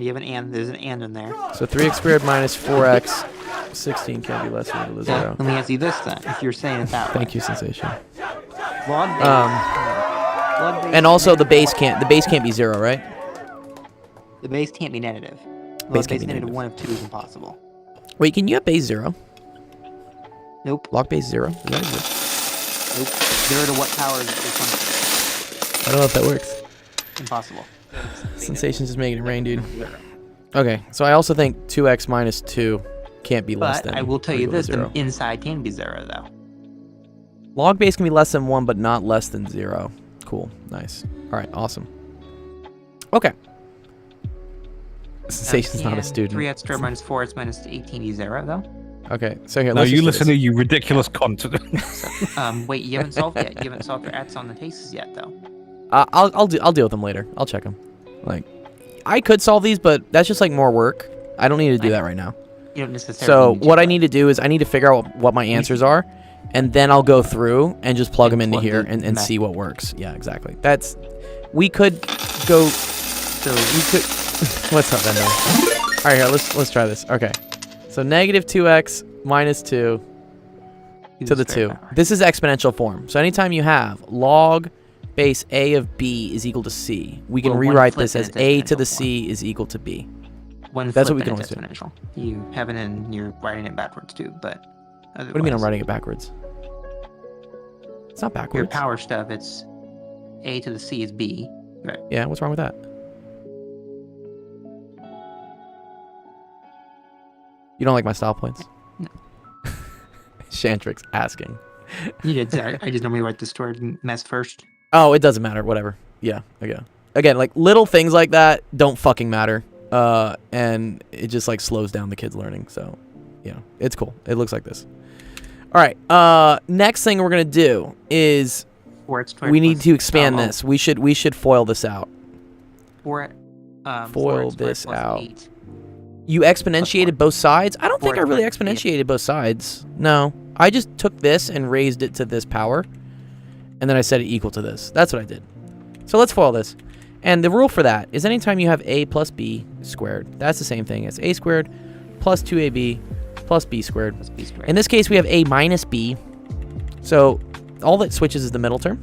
you have an and. There's an and in there. so 3x squared minus 4x 16 can't be less than or equal to So 0. let me ask you this then. If you're saying it that way. Thank you, sensation. Log base. Log base And also the base can't be 0, right? the base can't be negative. Log Base base can't be negative negative. 1 of 2 is impossible. Wait, can you have base 0? Nope. Log base 0? Does that exist? Nope. 0 to what power is something? I don't know if that works. Impossible. Sensation's just making it rain, dude. Okay, so I also think 2x minus 2 can't be less But than I will tell or you equal to this: 0. the inside can be 0 though. Log base can be less than 1, but not less than 0. Cool. Nice. All right, awesome. Okay. Sensation's not a student. 3x squared minus 4x minus 18 is 0 though. Okay, so here, No, let's you just do listen this. to you ridiculous cunt. Wait, you haven't solved yet. You haven't solved your ats on the cases yet though. I'll deal with them later. I'll check them. Like, I could solve these, but that's just like more work. I don't need to do that right now. You don't necessarily. So need to, what I but need to do is I need to figure out what my answers are, and then I'll go through and just plug them into plug here the and see method. what works. Yeah, exactly. We could go. So We could. What's up, Endo? All right, here. Let's try this. Okay. So negative 2x minus 2 use to the square 2. power. This is exponential form. So anytime you have log base a of b is equal to c, we can Well, one rewrite flip this as and it's a to the exponential c is equal to b. One That's what flip we and can it's always exponential. You have it in. You're writing it backwards too, but. What do you mean I'm writing it backwards? It's not Your backwards. power stuff, it's a to the c is b. Right. Yeah, what's wrong with that? You don't like my style points? No. Shantrix asking. You did. I just normally write the stored mess first. Oh, it doesn't matter. Whatever. Yeah. Okay. Again, like little things like that don't fucking matter. And it just like slows down the kids' learning. So, yeah, it's cool. It looks like this. All right. Next thing we're gonna do is we need to expand this. We should foil this out. Foil this out. 8. You exponentiated both sides? I don't think I 4x really plus 8. exponentiated both sides. No. I just took this and raised it to this power. And then I set it equal to this. That's what I did. So let's foil this. And the rule for that is anytime you have a plus b squared, that's the same thing as a squared plus 2ab plus b squared. Plus b squared. In this case, we have a minus b. So all that switches is the middle term.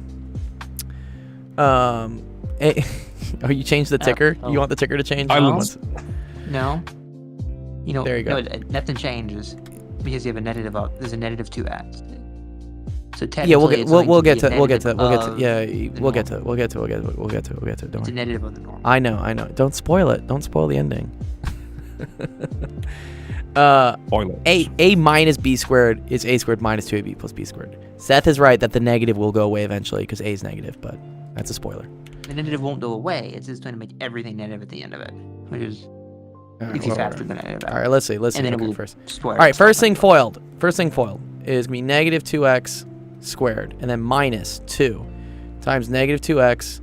Oh, you changed the ticker? oh. You want the ticker to change? Silence. No. You know, There you go. No, nothing changes because you have a negative of. There's a negative 2 at. So technically, Yeah, we'll it's get going we'll be a get to negative yeah, of we'll the get to we'll get to we'll get to we'll get to we'll get to. Don't It's a worry. negative of the normal. I know. Don't spoil it. Don't spoil the ending. Spoilers. A minus b squared is a squared minus 2ab plus b squared. Seth is right that the negative will go away eventually because a is negative, but that's a spoiler. The negative won't go away. It's just going to make everything negative at the end of it, which is All right, easy well, factor than negative. all right, let's see. and then it Okay, will first. square. All right, first thing foiled is me negative 2x squared and then minus 2 times negative 2x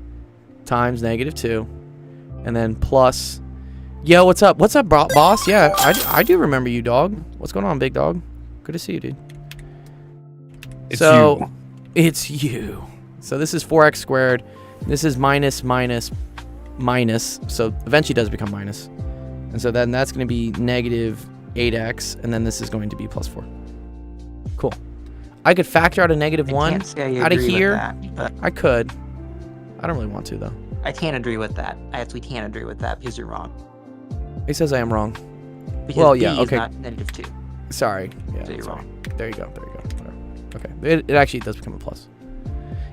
times negative 2 and then plus. Yo, what's up? What's up, boss? Yeah, I do remember you, dog. What's going on, big dog? Good to see you, dude. It's so you. it's you. So this is 4x squared. This is minus minus minus. So eventually it does become minus. And so then that's going to be negative 8x. And then this is going to be plus 4. Cool. I could factor out a negative 1 out out of here. that, but I could. I don't really want to, though. I can't agree with that. I actually can't agree with that because you're wrong. He says I am wrong. Because Well, b yeah, is okay. not negative 2. Sorry. Yeah, So you're sorry. wrong. There you go. Whatever. Okay. It actually does become a plus.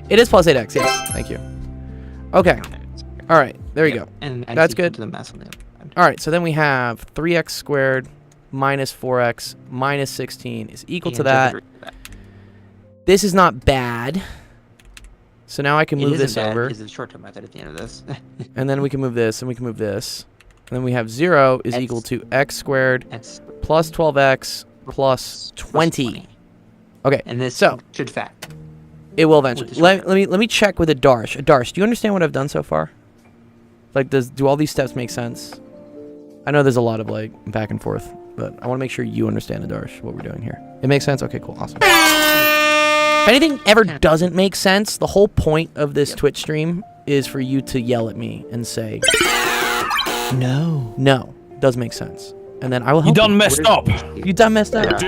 It is plus 8x. Yes. Thank you. Okay. All right. There you go. And That's good. To the mess on the other side. All right, so then we have 3x squared minus 4x minus 16 is equal to And Jeff that. agreed with that. This is not bad. So now I can It move isn't this bad over. because it's a short-term method at the end of this. And then we can move this, and we can move this. And then we have 0 is X. equal to x squared That's plus 12x plus 20. Okay, And this so should fact. it will eventually. this Let me check with Adarsh. Adarsh, do you understand what I've done so far? Like, do all these steps make sense? I know there's a lot of like back and forth, but I want to make sure you understand, Adarsh, what we're doing here. It makes sense? Okay, cool, awesome. If anything ever doesn't make sense, the whole point of this Twitch stream is for you to yell at me and say, no, does make sense. And then I will help You done messed up. You done messed up.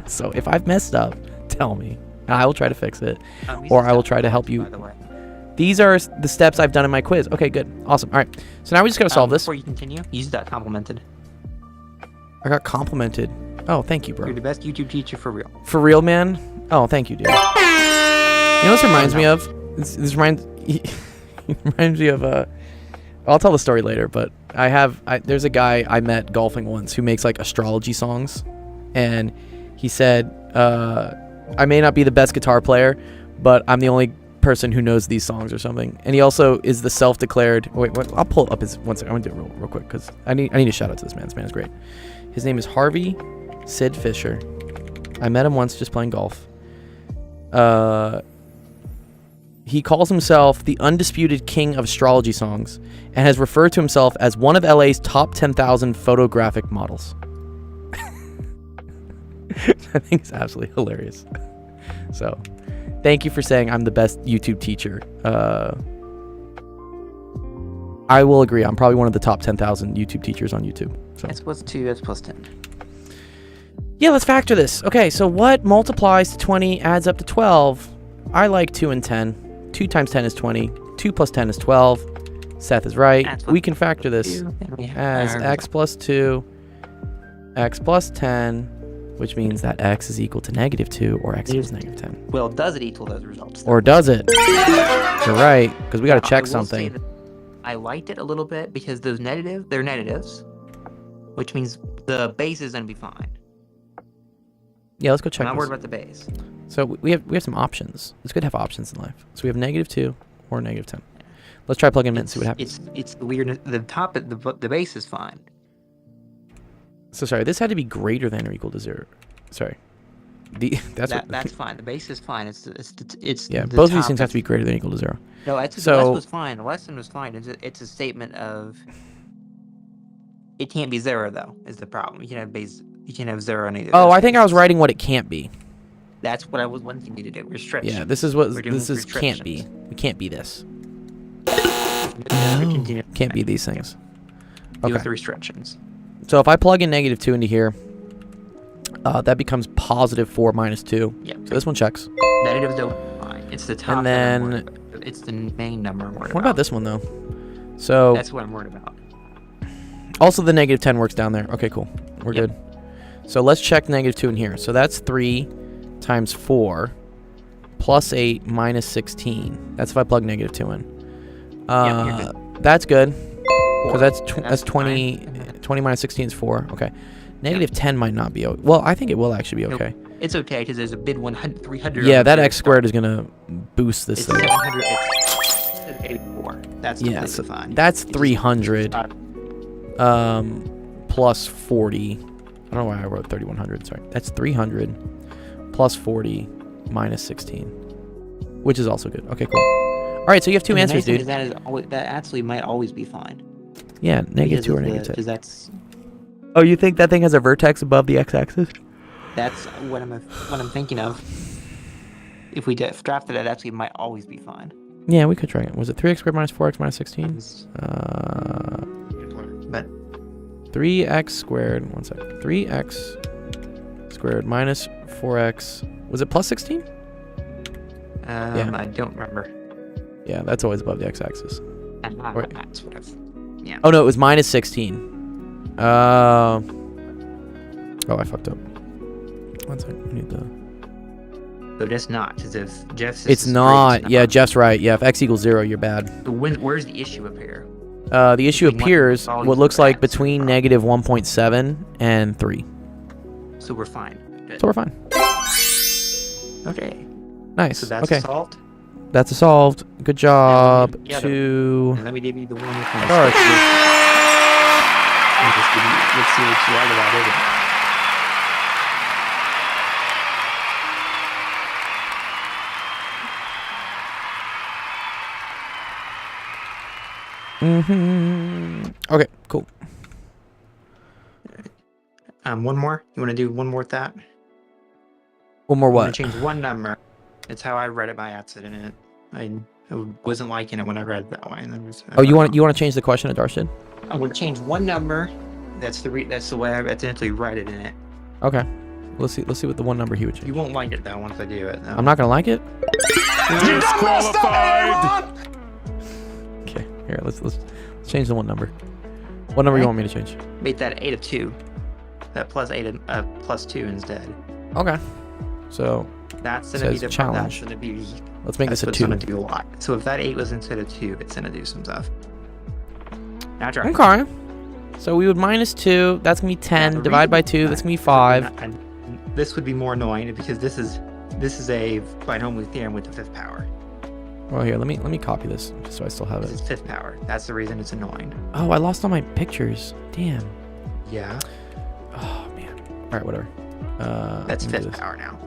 So if I've messed up, tell me. And I will try to fix it. Or I will try to help you. By the way. These are the steps I've done in my quiz. Okay, good. Awesome. All right. So now we just got to solve this. Before you continue, you just got complimented. I got complimented. Oh, thank you, bro. You're the best YouTube teacher for real. For real, man? Oh, thank you, dude. You know what this reminds me of? This reminds me of I'll tell the story later, but there's a guy I met golfing once who makes like astrology songs, and he said, I may not be the best guitar player, but I'm the only person who knows these songs or something. And he also is the self-declared. Wait, I'll pull up his one second. I'm gonna do it real quick because I need to shout out to this man. This man is great. His name is Harvey Sid Fisher. I met him once just playing golf. He calls himself the undisputed king of astrology songs and has referred to himself as one of LA's top 10,000 photographic models. I think it's absolutely hilarious. So, thank you for saying I'm the best YouTube teacher. I will agree. I'm probably one of the top 10,000 YouTube teachers on YouTube. So. X plus 2, X plus 10. Yeah, let's factor this. Okay, so what multiplies to 20 adds up to 12? I like 2 and 10. 2 times 10 is 20. 2 plus 10 is 12. Seth is right. We can factor this as x plus 2, x plus 10, which means that x is equal to -2 or x equals -10. Well, does it equal those results? Or does it? You're right, because we got to check something. I liked it a little bit because they're negatives, which means the base is going to be fine. Yeah, let's go check. I'm not this. worried about the base. So we have some options. It's good to have options in life. So we have -2 or -10. Let's try plugging them in and see what happens. It's weird. The base is fine. So sorry, this had to be greater than or equal to 0. Sorry. That's fine. The base is fine. It's yeah. the Both of these top things have is- to be greater than or equal to 0. No, the lesson was fine. The lesson was fine. It's a statement of. It can't be 0 though. Is the problem? You can have base. You can't have 0 on either. Oh, I think I was writing what it can't be. That's what I was wanting you to do. Restriction. Yeah, this is what We're doing this is can't be. restrictions. We can't be this. Continue. Can't be these things. Deal Okay. with the restrictions. So if I plug in -2 into here, that becomes +4 minus 2. Yep. So this one checks. Negatives don't fine. It's the top. And that I'm then- worried about. It's the main number I'm worried What about this one though? So That's what I'm worried about. also the -10 works down there. Okay, cool. We're Yep. good. So let's check -2 in here. So that's 3 times 4 plus 8 minus 16. That's if I plug -2 in. Yep, you're good. That's good. Because that's That's 20. fine. 20 minus 16 is 4. Okay. -10 might not be. Well, I think it will actually be Nope. okay. It's okay because there's a bid 100, 300. Yeah, on that the x squared is gonna boost this It's thing. 700. It's 84. That's Yeah, completely so fine. that's It's just- 300. Plus 40. I don't know why I wrote 3100. Sorry. That's 300 plus 40 minus 16, which is also good. Okay, cool. All right, so you have 2 And the answers, nice thing dude. is that actually might always be fine. Yeah, -2 or Because -10. that's Oh, you think that thing has a vertex above the x-axis? that's what I'm thinking of. If we drafted it, actually, it might always be fine. Yeah, we could try it. Was it 3x squared minus 4x minus 16? But 3x squared. 1 sec. 3x squared minus 4x. Was it plus 16? Yeah. I don't remember. Yeah, that's always above the x-axis. Wait. That's what I've. Yeah. Oh no, it was minus 16. Oh, I fucked up. 1 sec. I need the. But it's not, because if Jeff's. It's not. Yeah, Jeff's right. Yeah, if x equals 0, you're bad. Where's the issue appear? The issue Between appears what- what looks like x. between -1.7 and 3. So we're fine. Good. So we're fine. Okay. Nice. So that's okay. solved. That's solved. Good job Yeah, to. And let me give you the one with Dark. Let's see what you write about it. Okay, cool. One more. You want to do one more with that? One more I'm gonna what? change one number. It's how I read it by accident. I wasn't liking it when I read it that way. And then Oh, you want to change the question at Darshid? I'm gonna change one number. That's the way I accidentally write it in it. Okay. Let's see what the one number he would change. You won't like it though once I do it. Though. I'm not gonna like it. Disqualified. Okay. Here, let's change the one number. What number you want me to change? Make that 8 of 2. That plus 8 of plus 2 instead. Okay. So That's gonna be Says the challenge. That's gonna be. let's make this a That's 2. gonna do a lot. So if that 8 was instead of 2, it's gonna do some stuff. Now try. Okay. So we would minus 2. That's gonna be 10. The Divide by reason- 2. That's gonna be 5. This would be more annoying because this is a binomial theorem with the 5th power. Well, here, let me copy this just so I still have This it. is 5th power. That's the reason it's annoying. Oh, I lost all my pictures. Damn. Yeah. Oh man. All right, whatever. That's let me do 5th this. power now.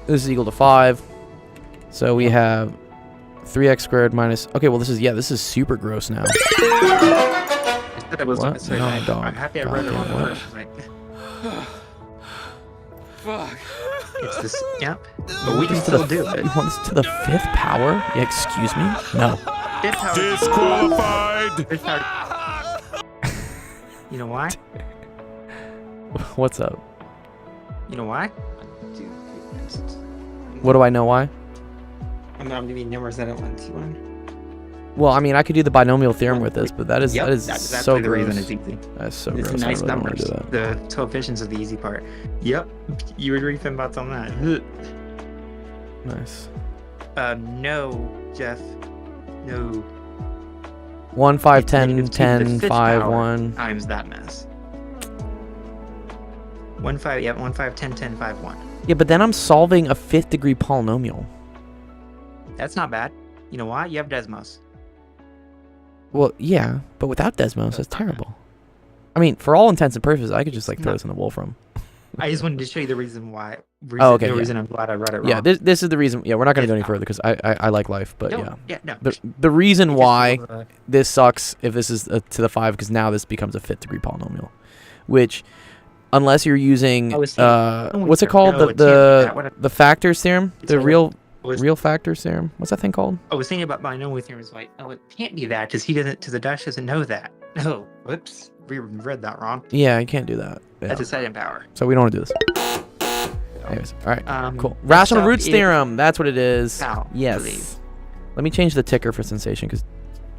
This is equal to 5. So we have 3x squared minus. Okay, well this is super gross now. I said it was What? sorry, No, I'm dog. happy I read it Goddamn, on what? first. Like, Fuck. it's this. Yep. But we can This to still the- do it. You want this to the 5th power? Yeah, excuse me? No. 5th power. Disqualified. 5th power. You know why? What's up? You know why? Dude, What do I know why? I'm giving you numbers I don't want to. Well, I mean, I could do the binomial theorem with this, but that is Yep, that is that's so the gross. reason it's easy. That's so It's gross. nice I really don't want numbers. to do that. The coefficients are the easy part. Yep. You would read some thoughts on that. Nice. No, Jeff. No. 1, 5, It's 10, negative 2 to 10, the 5th 5, power 1. times that mess. 1, 5, yeah, 1, 5, 10, 10, 5, 1. Yeah, but then I'm solving a 5th degree polynomial. That's not bad. You know why? You have Desmos. Well, yeah, but without Desmos, that's terrible. I mean, for all intents and purposes, I could just like throw this in the Wolfram. I just wanted to show you the reason why. okay, The yeah. reason I'm glad I read it wrong. Yeah, this is the reason. Yeah, we're not going to go any 5th further because I like life, but No, yeah. Yeah, no. The reason It's just why more of a- this sucks if this is to the 5 because now this becomes a 5th degree polynomial, which unless you're using I was saying- what's it called, No, it can't be that. What- the factors theorem, It's the all- was- real factors theorem. What's that thing called? I was thinking about binomial theorem. It's like, oh, it can't be that because he doesn't. Because the Dutch doesn't know that. Oh, whoops, we read that wrong. Yeah, you can't do that. Yeah. That's a second power. So we don't want to do this. Anyways, all right, cool. this Rational stuff roots is- theorem. That's what it is. How, Yes. please. Let me change the ticker for sensation because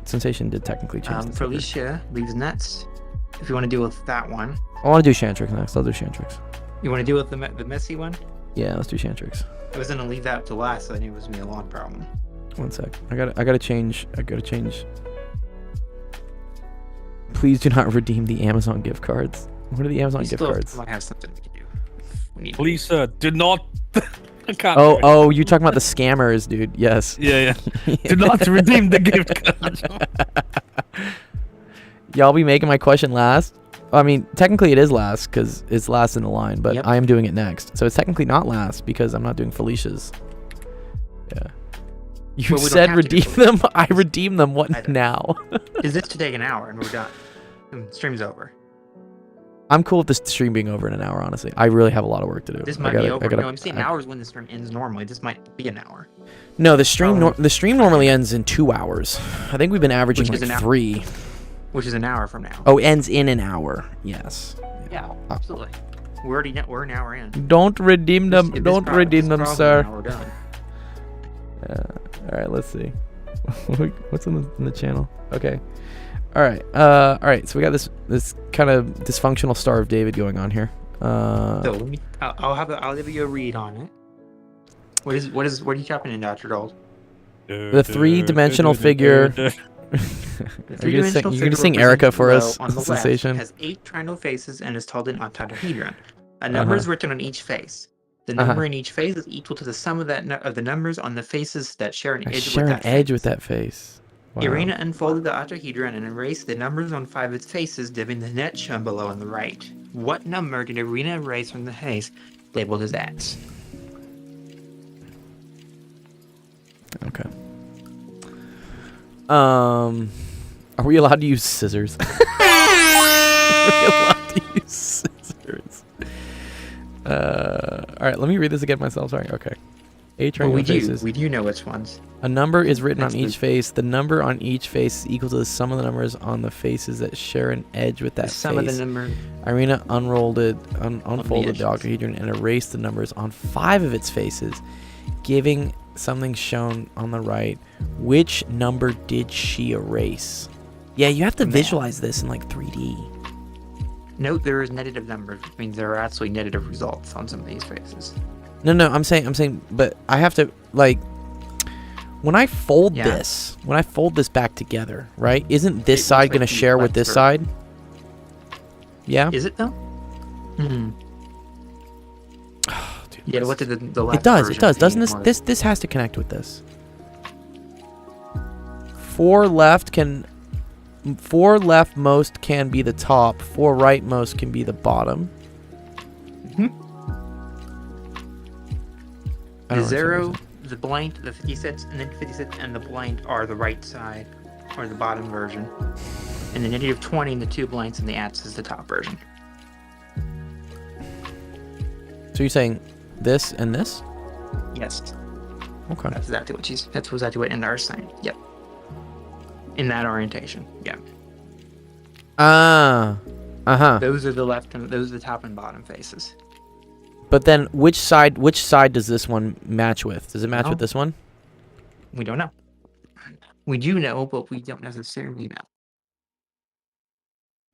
sensation did technically change. The ticker. Felicia leaves nuts. If you want to deal with that one, I want to do Shantrix next. I'll do Shantrix. you want to deal with the messy one. Yeah, let's do Shantrix. I was gonna leave that to last, so I knew it was gonna be a long problem. One sec. I gotta change. Please do not redeem the Amazon gift cards. What are the Amazon We gift still cards? might have something we can do. We need. Please, sir, do not. I can't. Oh, you're talking about the scammers, dude. Yes. Yeah. Do not redeem the gift card. Y'all be making my question last. I mean, technically it is last because it's last in the line, but Yep. I am doing it next. So it's technically not last because I'm not doing Felicia's. Yeah. You Well, we don't said have to do redeem them. I redeem them. I What don't. now? Is this to take an hour and we're done? Stream's over. I'm cool with this stream being over in an hour, honestly. I really have a lot of work to do. This I might gotta- be I over. gotta- No, I'm saying hours when the stream ends normally. This might be an hour. No, the stream Oh. the stream normally ends in 2 hours. I think we've been averaging Which is like an hour. 3. Which is an hour from now. Oh, ends in an hour. Yes. Yeah, absolutely. We're an hour in. Don't redeem them. If this Don't problem- redeem this them, problem, sir. now we're done. All right, let's see. What's in the channel? Okay. All right. So we got this kind of dysfunctional Star of David going on here. So let me. I'll give you a read on it. What are you chopping in, Dr. Dold? the 3-dimensional figure. You're gonna sing Erica for us, On the Sensation. left has 8 triangle faces and is called an octahedron. A number is written on each face. The number in each face is equal to the sum of of the numbers on the faces that share an I edge share with an that edge face. with that face. Wow. Irina unfolded the octahedron and erased the numbers on 5 of its faces, leaving the net shown below on the right. What number did Irina erase from the face labeled as X? Okay. Are we allowed to use scissors? Are we allowed to use scissors? All right, let me read this again myself. Sorry. Okay. A triangle faces. We do know which ones. A number is written That's on each face. The number on each face is equal to the sum of the numbers on the faces that share an edge with that The sum of the face. number. Irina unfolded the edges. octahedron and erased the numbers on 5 of its faces, giving something shown on the right. Which number did she erase? Yeah, you have to visualize this in like 3D. Note there is negative numbers, which means there are actually negative results on some of these faces. No, I'm saying, but I have to, like, when I fold Yeah. this back together, right? Isn't this It side looks going to like the share with this left side? Yeah? Is it though? Hmm. Dude, Yeah, what did the left it does, version doesn't seem this, more- this has to connect with this. 4 left most can be the top, 4 right most can be the bottom. I The don't 0, understand the blank, the 56, and then 56 and the blank are the right side, or the bottom version. And the negative 20 and the 2 blanks and the ats is the top version. So you're saying this and this? Yes. Okay. That's exactly what Endar's saying. Yep. In that orientation. Yeah. Uh-huh. Those are the left and those are the top and bottom faces. But then which side does this one match with? Does it match with this one? We don't know. We do know, but we don't necessarily know.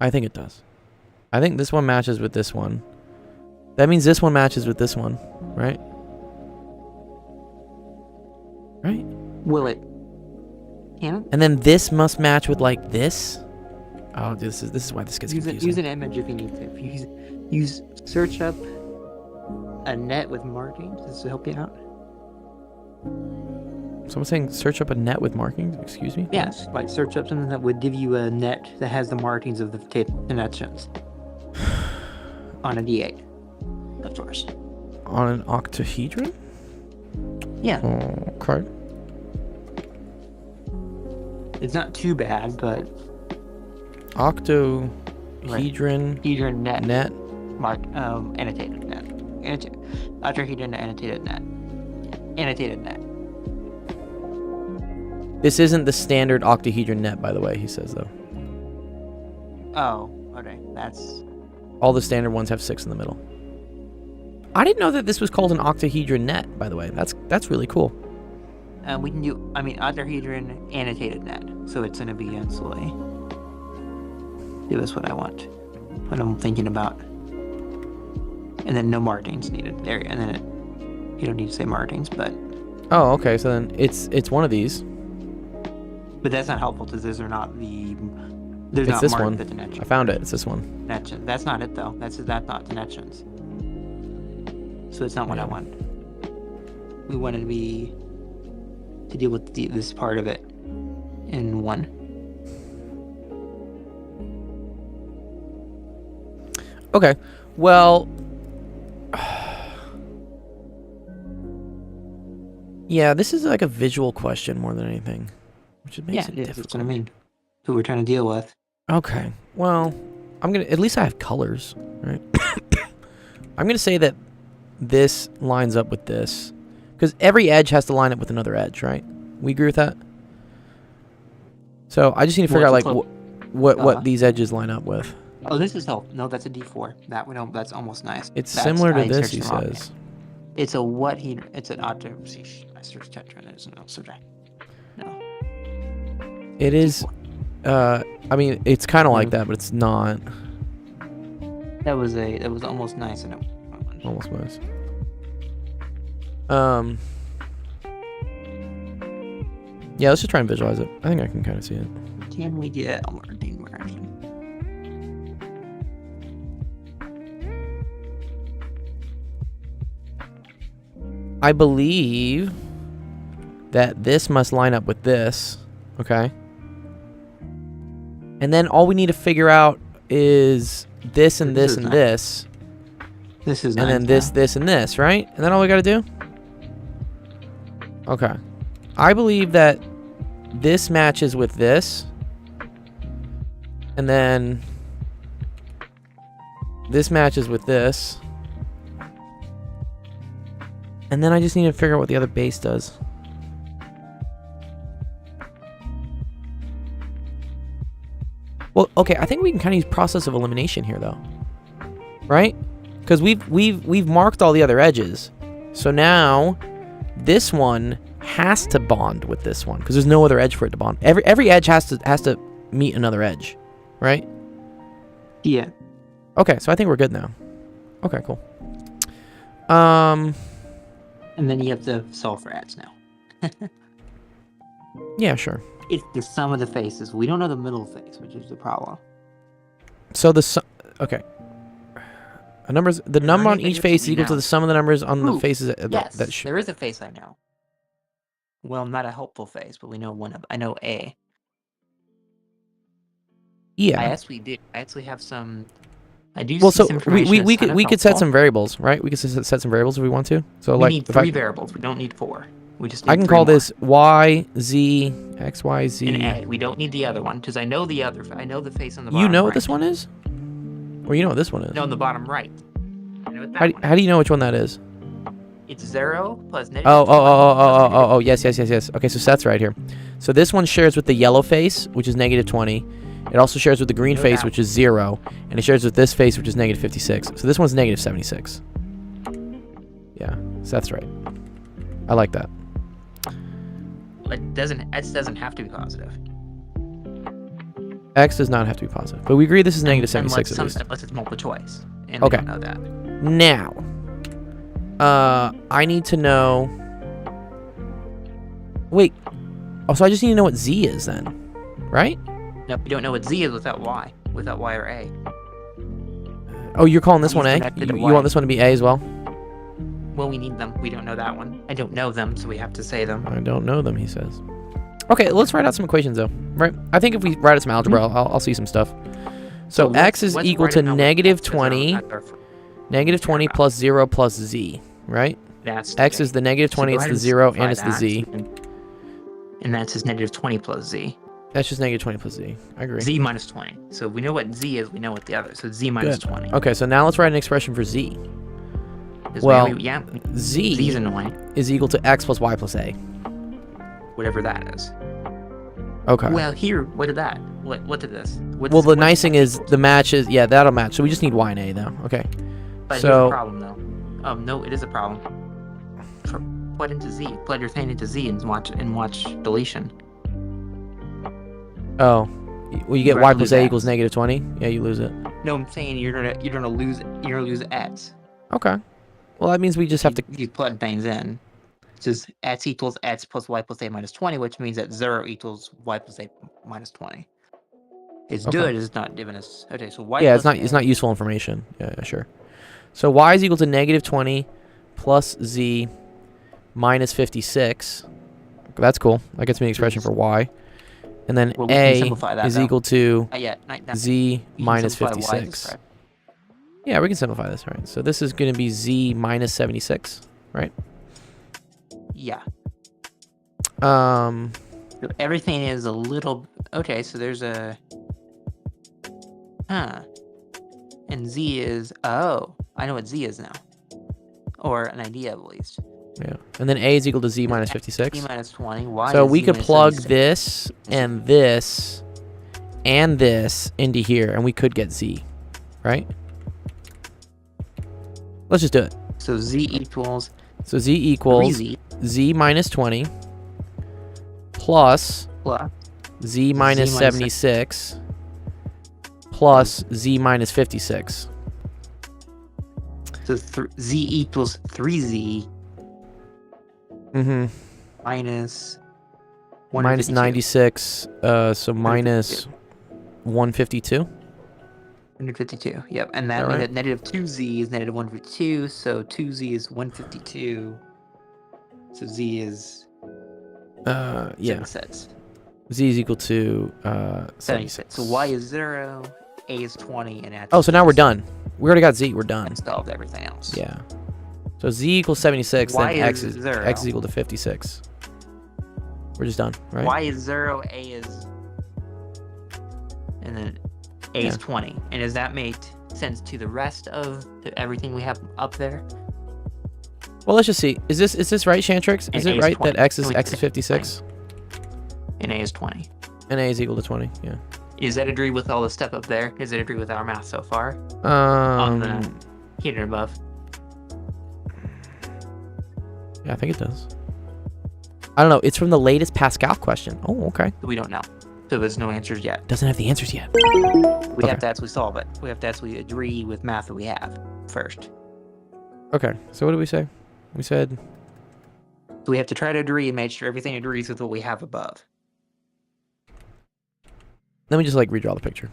I think it does. I think this one matches with this one. That means this one matches with this one, right? Right? Will it? Can it? And then this must match with like this. Oh, this is why this gets confusing. Use an image if you need to. If you use search up a net with markings. Does this help you out? Someone's saying search up a net with markings. Excuse me. Yes, like search up something that would give you a net that has the markings of the connections on a D8. Of course. On an octahedron. Yeah. Okay. It's not too bad, but Octahedron Octahedron net. net. Annotated net. Octahedron annotated net. Annotated net. This isn't the standard octahedron net, by the way. He says though. Oh, okay. That's All the standard ones have 6 in the middle. I didn't know that this was called an octahedron net, by the way. That's really cool. we can do. I mean, octahedron annotated net. So it's gonna be actually. Do this what I want. What I'm thinking about. And then no markings needed. There, and then you don't need to say markings, but Oh, okay. So then it's one of these. that's not helpful because those are not the. There's It's not this marked one. the dimension. I found it. It's this one. Connection. That's not it though. That's not connections. So it's not what I Yeah. want. We wanted to deal with this part of it in one. Okay. Well. Yeah, this is like a visual question more than anything, which makes it That's difficult. what I mean. Who we're trying to deal with. Okay. Well, at least I have colors, right? I'm gonna say that this lines up with this, because every edge has to line up with another edge, right? We agree with that. So I just need to figure out like what these edges line up with. Oh, this is help. No, that's a D4. That we don't. That's almost nice. It's That's- similar to I this, searched he the wrong says. name. It's a what he. It's an auto. I searched Tetra. There's no subject. No. It is. I mean, it's kind of like that, but it's not. That was almost nice. And Almost was. Yeah, let's just try and visualize it. I think I can kind of see it. Can we get a marking version? I believe that this must line up with this. Okay. And then all we need to figure out is this and this and this. This is And then this, this, and this, right? And then all we got to do? Okay. I believe that this matches with this. And then this matches with this. And then I just need to figure out what the other base does. Well, okay, I think we can kind of use process of elimination here, though. Right? Because we've marked all the other edges. So now this one has to bond with this one because there's no other edge for it to bond. Every edge has to meet another edge, right? Yeah. Okay, so I think we're good now. Okay, cool. And then you have to solve for adds now. Yeah, sure. It's the sum of the faces. We don't know the middle face, which is the problem. So okay. The number on each face is equal to the sum of the numbers on the faces Yes, that there is a face I know. Well, not a helpful face, but we know one of. I know A. Yeah. I actually do. I actually have some. I do. Well, see so some information we that's kind could of set helpful. some variables, right? We could set some variables if we want to. So We like need if 3 variables. We don't need 4. We just need I can 3 call more. this y, z, x, y, z. And A. We don't need the other one because I know the other. I know the face on the bottom. You know right. what this one is? Or you know what this one is? No, on the bottom right. I know what that one. How do you know which one that is? It's 0 plus negative. Oh, yes. Okay, so Seth's right here. So this one shares with the yellow face, which is negative 20. It also shares with the green face, which is 0. And it shares with this face, which is negative 56. So this one's negative 76. Yeah, Seth's right. I like that. It doesn't. X doesn't have to be positive. X does not have to be positive. But we agree this is negative 76 at least. Unless it's multiple choice. And Okay. we don't know that. Now, I need to know... Wait. Oh, so I just need to know what Z is then, right? No, we don't know what Z is without Y. Without Y or A. Oh, you're calling this He's one A? connected to You Y. want this one to be A as well? Well, we need them. We don't know that one. I don't know them, so we have to say them. I don't know them, he says. Okay, let's write out some equations, though. Right? I think if we write out some algebra, I'll see some stuff. So x is let's equal write to it down with negative X as our- 20, that's our fir- negative 20 plus 0 plus z, right? That's X is the negative 20, go it's ahead the and 0, and simplify it's the that, z. And that's his negative 20 plus Z. That's just negative 20 plus z. I agree. Z minus 20. So we know what Z is, we know what the other. So Z minus Good. 20. Okay, so now let's write an expression for z. 'Cause Well, yeah, Z Z's annoying. is equal to x plus y plus a. Whatever that is. Okay. Well, here, what did that? What did this? Well, the nice thing is the match is, yeah, that'll match. So we just need y and a now. Okay. But here's So- the problem, though. No, it is a problem. Plug into Z. Plug your thing into Z and watch deletion. Oh. Well, you get You're y gonna plus lose a X. equals negative 20? Yeah, you lose it. No, I'm saying you're gonna lose X. Okay. Well, that means we just have to... You plug things in. It's just X equals X plus Y plus A minus 20, which means that 0 equals Y plus A minus 20. It's Okay. good, it's not giving us... Okay, so Y Yeah, plus it's not useful information. Yeah, sure. So y is equal to negative 20 plus z minus 56. That's cool. That gets me an expression for y. And then Well, we can a simplify that, is though. equal to Yeah, z we can minus simplify Y as 56. described. Yeah, we can simplify this, right? So this is going to be z minus 76, right? Yeah. Um, So everything is a little... Okay, so there's a... Huh. And Z is... Oh, I know what Z is now. Or an idea, at least. yeah. And then a is equal to z minus Z 56. minus 20. Y So is we Z could minus plug 76. this and this and this into here, and we could get z, right? Let's just do it. So Z equals... So z equals 3Z z minus 20 plus plus... z minus minus 76 plus z minus 56. So Z equals 3Z Mm-hmm. minus... Minus 152. 96, so minus 152. 152, yep. And that Is that means right? that negative 2Z is negative 152, so 2Z is 152 So Z is Yeah. 76. Z is equal to 76. So Y is 0, A is 20, and X Oh, so now we're is- done. We already got Z. We're done. and solved everything else. Yeah. So Z equals 76, Y then X is is 0. X is equal to 56. We're just done, right? Y is 0, A is, and then A is Yeah. 20. And does that make sense to the rest of everything we have up there? Well, let's just see. Is this right, Shantrix? Is And A it is right 20. that X is Wait, X is 56 And A is 20. and A is equal to 20? Yeah. Does that agree with all the stuff up there? Does it agree with our math so far? On the here and above. Yeah, I think it does. I don't know. It's from the latest Pascal question. Oh, okay. We don't know. So there's no answers yet. Doesn't have the answers yet. We have to actually solve it. We have to actually agree with math that we have first. Okay. So what did we say? We said So we have to try to agree and make sure everything agrees with what we have above. let me just like redraw the picture.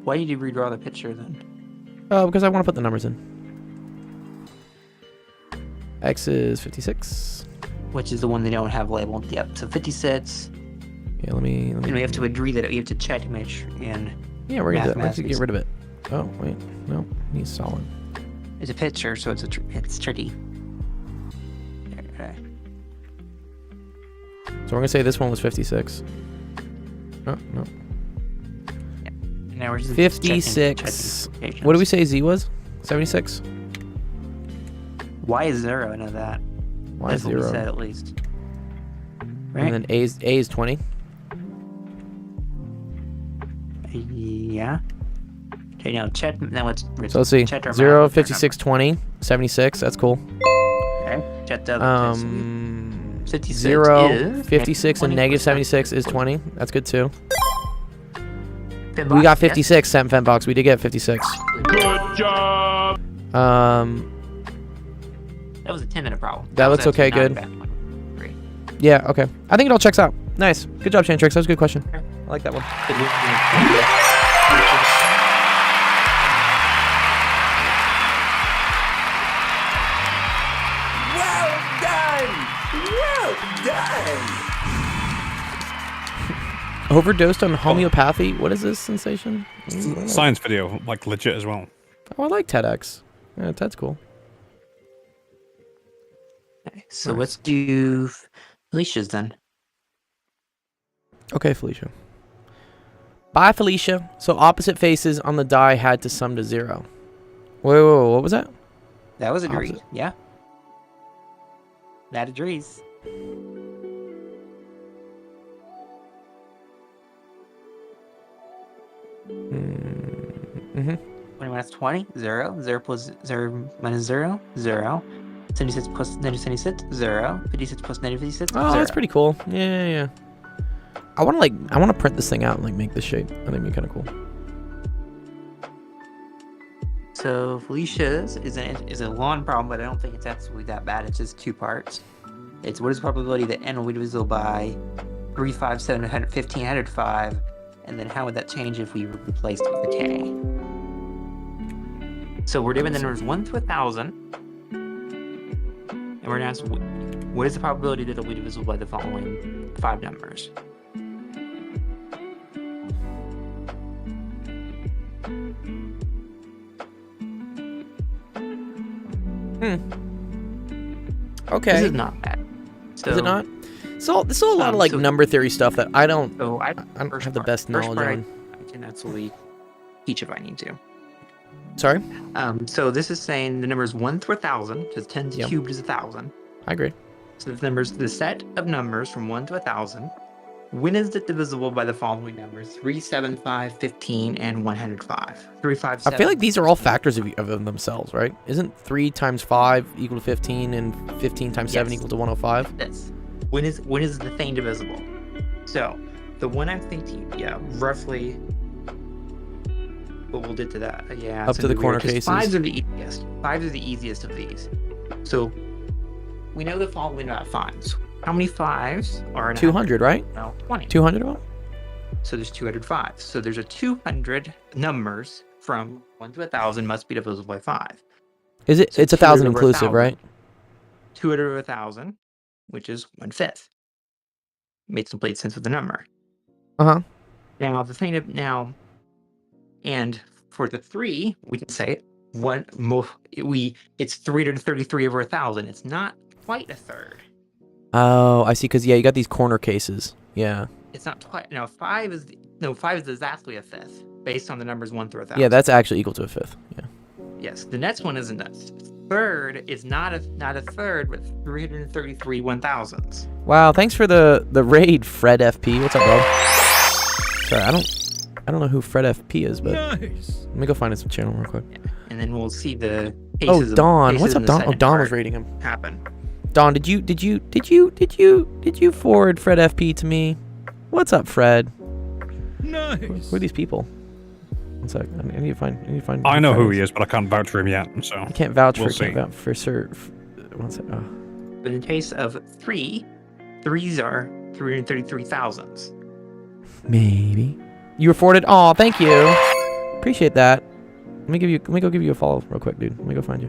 Why did you redraw the picture then? Because I want to put the numbers in. X is 56. Which is the one they don't have labeled. Yep. So 56. Yeah, let me. And we have to agree that we have to check and make sure. And Yeah, we're gonna do that. We're gonna mathematics. get rid of it. Oh wait, no, he's solid. it's a picture, so it's it's tricky. Okay. So we're gonna say this one was 56. Oh no, Now we're just 56. checking What did we say Z was? 76. Y is 0. I know that. Y is That's what we 0. said at least. Right? And then A is 20. Yeah. Okay, now check. Now let's So let's see. check our 0, math with our 56, 20, 76. That's cool. number. Okay. Check the other test. 56 0, is 56, and negative 20%. 76 is 20. That's good too. Finn We got box, yes. 56, Sam Fenbox. We did get 56. Good job. That was a 10-minute problem. That was looks okay, actually not good. a bad one. Great. Yeah, okay. I think it all checks out. Nice. Good job, Shantrix. That was a good question. I like that one. Well done! Well done! Overdosed on homeopathy? What is this sensation? Science video, like legit as well. Oh, I like TEDx. Yeah, TED's cool. Okay, so let's do Felicia's then. Okay, Felicia. Bye, Felicia. So opposite faces on the die had to sum to 0. Wait, what was that? That was agreed. Opposite. Yeah. That agrees. Mm-hmm. 20 minus 20, 0. 0 plus 0 minus 0, 0. 76 plus negative 76, 0. 56 plus negative 56, Oh, 0. that's pretty cool. Yeah. I want to print this thing out and like make this shape. I think it'd be kind of cool. So Felicia's is a long problem, but I don't think it's absolutely that bad. It's just 2 parts. It's what is the probability that n will be divisible by 3, 5, 7, 1505, and then how would that change if we replaced it with a k? So we're given the numbers 1 to 1,000, and we're gonna ask what is the probability that it'll be divisible by the following 5 numbers? Okay. This is not bad. So, Is it not? So this is a lot of like so- number theory stuff that I don't So I have the best first knowledge part on. I can absolutely teach if I need to. Sorry? So this is saying the numbers 1 to 1,000, because 10 Yep. cubed is 1,000. I agree. So the set of numbers from 1 to 1,000. When is it divisible by the following numbers? 3, 7, 5, 15, and 105. 3, 5, 7. I feel like these are all factors of themselves, right? Isn't 3 times 5 equal to 15 and 15 times 7 Yes. equal to 105? This. When is the thing divisible? So the one I'm thinking, yeah, roughly. But we'll get to that. Yeah. Up it's to the gonna be corner weird, 'cause cases. Fives are the easiest. Fives are the easiest of these. So we know the following about fives. How many fives are in 200, right? No, 20. 200 of them? So there's 205. So there's a 200 numbers from 1 to 1,000 must be divisible by 5. Is it? So It's 1,000 200 over inclusive, 1,000. right? 200 over 1,000, which is 1/5. Makes complete sense with the number. Uh-huh. Now the thing now, and for the 3, we can say it's 333 over 1,000. It's not quite a third. Oh, I see. Because, yeah, you got these corner cases. Yeah. It's not quite. No, 5 is exactly a fifth based on the numbers 1 through 1,000. Yeah, that's actually equal to a fifth. Yeah. Yes, the next one isn't a third. Is not a third, but 333 1,000ths. Wow, thanks for the raid, Fred FP. What's up, bro? Sorry, I don't know who Fred FP is, but Nice. let me go find his channel real quick. And then we'll see the Oh, cases Don. of, What's up, in the Don? Oh, second Don was part raiding him. happen. Don, did you forward Fred FP to me? What's up, Fred? Nice. Who are these people? One sec. I need to find. I know who he is, but I can't vouch for him yet. So I can't vouch We'll for. see. Can't vouch for Sir. One sec. Oh. But in case of 3, 3s are 333,000ths. Maybe. You were forwarded. Oh, thank you. Appreciate that. Let me go give you a follow real quick, dude. Let me go find you.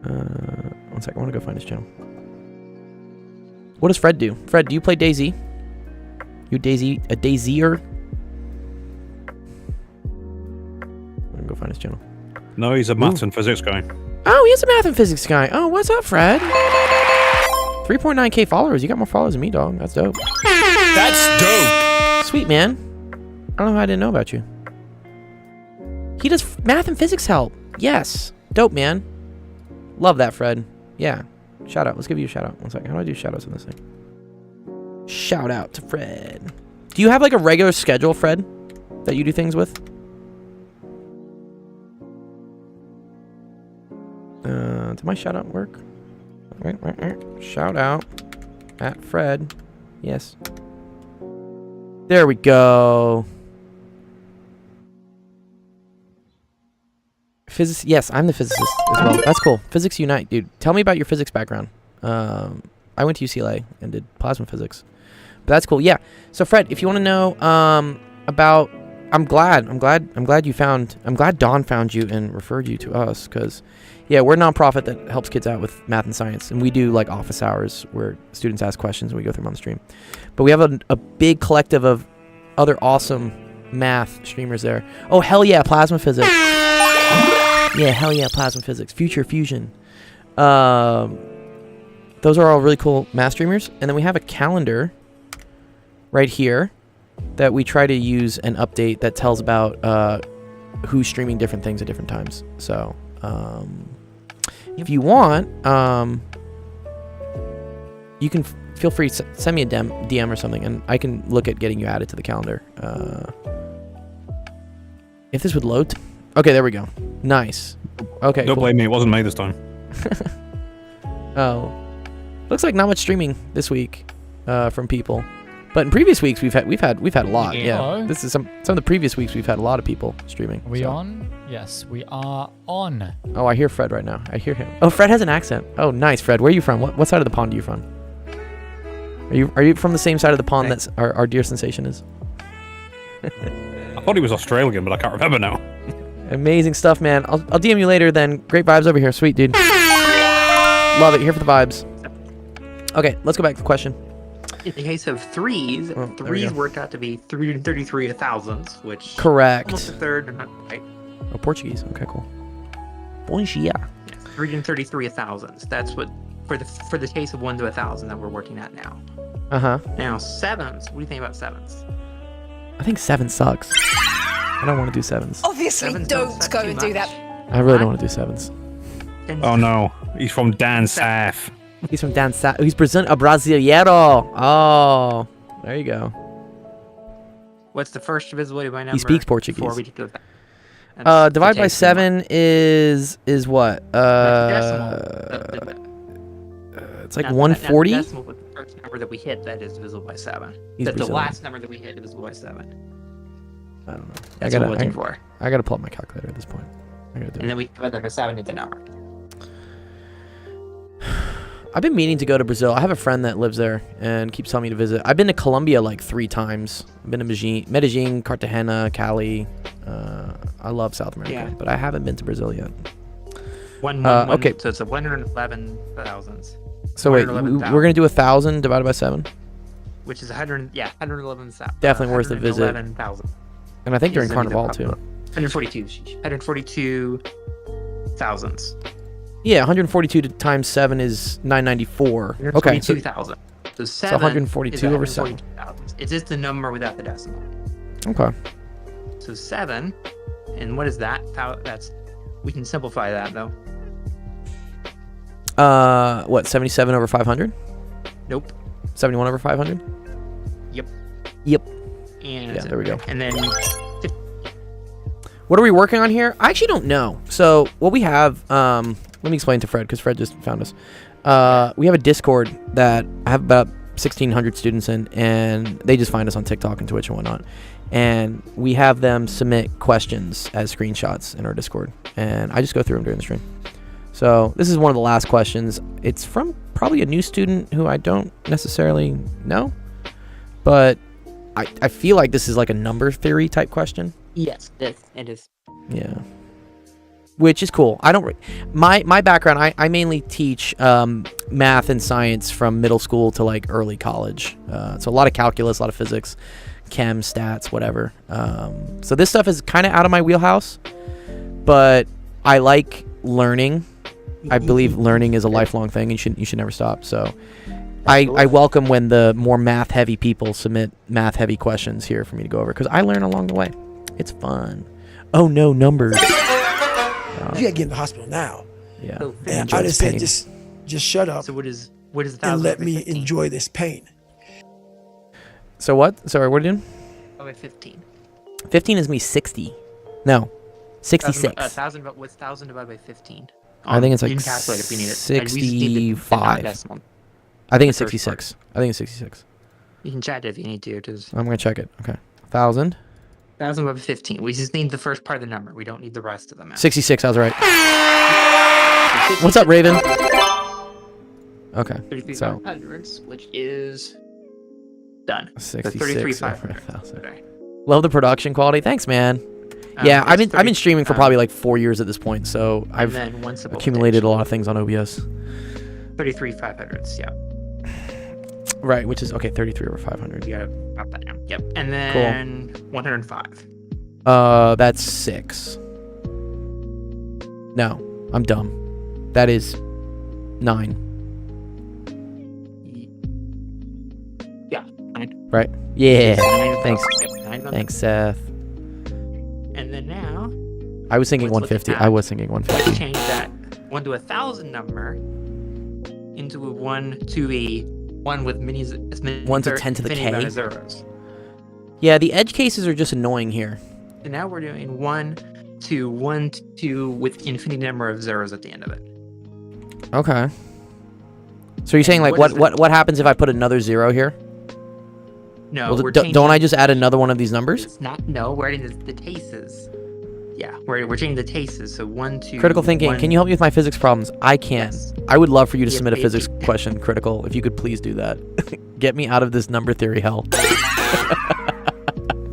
One sec. I want to go find his channel. What does Fred do? Fred, do you play DayZ? You a DayZer? I'm gonna go find his channel. no, he's a maths and physics guy. Oh, he is a math and physics guy. Oh, what's up, Fred? 3.9k followers. You got more followers than me, dog. That's dope. That's dope. Sweet, man. I don't know how I didn't know about you. He does math and physics help. Yes. Dope, man. Love that, Fred. Yeah. Shout out. Let's give you a shout out. One second. How do I do shout outs on this thing? Shout out to Fred. Do you have like a regular schedule, Fred, that you do things with? Did my shout out work? Right. Shout out at Fred. Yes. There we go. Physics. Yes, I'm the physicist as well. That's cool. Physics Unite, dude. Tell me about your physics background. I went to UCLA and did plasma physics. But that's cool. Yeah. So Fred, if you want to know about, I'm glad Don found you and referred you to us, because yeah, we're a nonprofit that helps kids out with math and science, and we do like office hours where students ask questions and we go through them on the stream. But we have a big collective of other awesome math streamers there. Oh hell yeah, plasma physics. Yeah, hell yeah, plasma physics. Future fusion. Those are all really cool math streamers. And then we have a calendar right here that we try to use and update that tells about who's streaming different things at different times. So if you want, you can feel free to send me a DM or something, and I can look at getting you added to the calendar. If this would load. Okay, there we go. Nice. Okay, Don't cool. blame me, it wasn't me this time. Oh, looks like not much streaming this week from people, but in previous weeks we've had a lot. Yeah, Hello? this is some of the previous weeks we've had a lot of people streaming. Are we so. on? Yes, we are on. Oh, I hear Fred right now. I hear him. Oh, Fred has an accent. Oh, nice, Fred. Where are you from? What side of the pond are you from? Are you from the same side of the pond that our dear sensation is? I thought he was Australian, but I can't remember now. Amazing stuff, man. I'll DM you later then. Great vibes over here. Sweet, dude. Love it. Here for the vibes. Okay, let's go back to the question. In the case of 3s, Oh, there we 3s go. worked out to be 333 1,000ths, which Correct. almost a third, but not quite. Oh, Portuguese. Okay, cool. Bom dia. 333 1,000ths. That's what for the case of 1 to 1,000 that we're working at now. Uh-huh. Now 7s. What do you think about 7s? I think 7 sucks. I don't want to do 7s. Obviously, 7s don't suck go too and do much. that. I really don't want to do 7s. Oh no, he's from Dan South. He's from down south. He's a Brasileiro. Oh, there you go. What's the first divisibility by number? speaks Portuguese. Before we do that. Divide by 7 is what? It's like 140. Decimal with the first number that we hit that is divisible by 7. He's That the Brazilian. last number that we hit divisible by 7. I don't know. That's what we're looking for. I gotta pull up my calculator at this point. I gotta do And it. then we divide that by 7 into the number. I've been meaning to go to Brazil. I have a friend that lives there and keeps telling me to visit. I've been to Colombia like 3 times. I've been to Medellin, Cartagena, Cali. I love South America, Yeah. but I haven't been to Brazil yet. Okay. Okay. So it's a 111,000, So wait, we're 111,000. gonna do 1,000 divided by 7, which is 111,000. Definitely worth a visit. 111,000. and I think during Is Carnival too. 142. 142,000. Yeah, 142 times 7 is 994. Okay, so 142,000. So 7 142 is over 7. 142,000. It's just the number without the decimal. okay. So 7, and what is that? That's we can simplify that though. What? 77 over 500? Nope. 71 over 500? Yep. Yep. And Yeah, there we go. And then What are we working on here? I actually don't know. So what we have, let me explain to Fred because Fred just found us. We have a Discord that I have about 1,600 students in, and they just find us on TikTok and Twitch and whatnot. And we have them submit questions as screenshots in our Discord, and I just go through them during the stream. So this is one of the last questions. It's from probably a new student who I don't necessarily know, but I feel like this is like a number theory type question. Yes, it is. Yeah. Which is cool. I don't. My background. I mainly teach math and science from middle school to like early college. So a lot of calculus, a lot of physics, chem, stats, whatever. So this stuff is kind of out of my wheelhouse, but I like learning. I believe learning is a lifelong thing, and you should never stop. So I welcome when the more math heavy people submit math heavy questions here for me to go over because I learn along the way. It's fun. Oh no, numbers. You gotta get in the hospital now. Yeah. So And Enjoy I this just said, pain. just shut up So what is 1,000 and let over me 15? enjoy this pain. So what? Sorry, what are you doing? Over 15. 15 is me 60. No, 66. 1,000, but what's 1,000 divided by 15? I think it's You like can calculate if you need it. And we just need the 65. non-decimal. I think it's the first 66. I think it's 66. You can chat it if you need to. Just I'm gonna check it. Okay, 1,000. 1,000 divided by 15. We just need the first part of the number. We don't need the rest of the math. 66. I was right. What's up, Raven? Okay, so 33,500, which is done. 66 So 33,500. over 1,000. Okay. Love the production quality. Thanks, man. Yeah, I've it's been streaming for 30, probably like 4 years at this point, so and I've then one simple accumulated a lot of things on OBS. 33,500. Yeah. Right, which is okay. 33 over 500. You gotta pop that down. Yep. And then 105. That's 6. No, I'm dumb. That is 9. Yeah. 9. Right? Yeah. 9. Thanks. Yep, 9 on Thanks, Seth. And then now, I was thinking Let's look 150. at- I was thinking let's 150. change that 1 to 1,000 number into a 1 to a 1 with many, as many 1 to 10 to the infinity amount K? of zeros. Yeah, the edge cases are just annoying here. And now we're doing 1 to 1 to 2 with infinite number of zeros at the end of it. Okay. So you're saying like What is what happens if I put another 0 here? No, Well, we're don't I changing- just add another one of these numbers? It's not. No, we're adding the tases. Yeah, we're changing the tases. So 1 to Critical thinking. 1. Can you help me with my physics problems? I can. Yes. I would love for you to Yes, submit a baby. physics question, Critical. If you could please do that. Get me out of this number theory hell.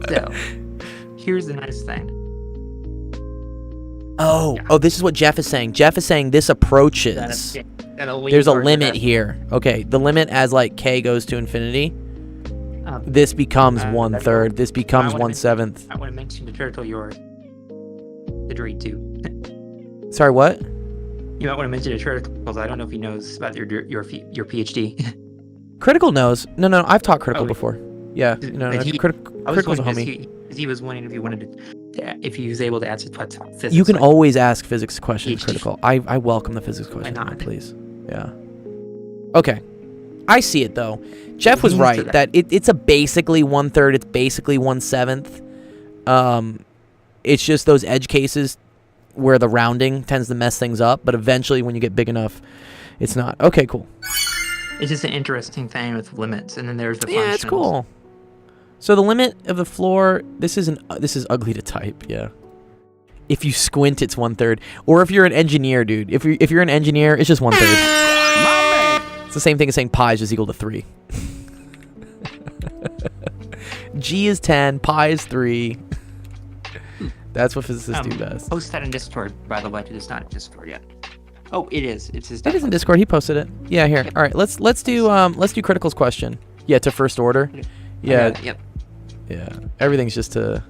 So here's the nice thing. Oh, Yeah. oh, this is what Jeff is saying. Jeff is saying this approaches. There's a limit here. Okay, the limit as like k goes to infinity. This becomes 1/3. This becomes 1/7. I want to mention the turtle yours. The dream too. Sorry, what? You might want to mention the turtles. I don't know if he knows about your PhD. Critical knows. No, I've taught Critical Oh, before. Yeah, no, but he- Critical's a wondering homie. if he was wondering if he wanted to, if he was able to answer physics. You can like- always ask physics questions, PhD. Critical. I welcome the physics questions, not? please. Yeah. Okay. I see it though. Jeff was Means to right that it's a basically 1/3. It's basically 1/7. It's just those edge cases where the rounding tends to mess things up, but eventually when you get big enough, it's not. Okay, cool. It's just an interesting thing with limits, and then there's the Yeah, it's functionals. cool. So the limit of the floor. This is ugly to type. Yeah. If you squint, it's 1/3. Or if you're an engineer, dude. If you're an engineer, it's just 1/3. the same thing as saying pi is just equal to 3. G is 10, pi is 3. That's what physicists do best. Post that in Discord, by the way. It's not in Discord yet. Oh, it is. It's his. It is in Discord. He posted it. Yeah, here. All right, let's do Critical's question. Yeah, to first order. Yeah. Yep. Yeah. Everything's just to.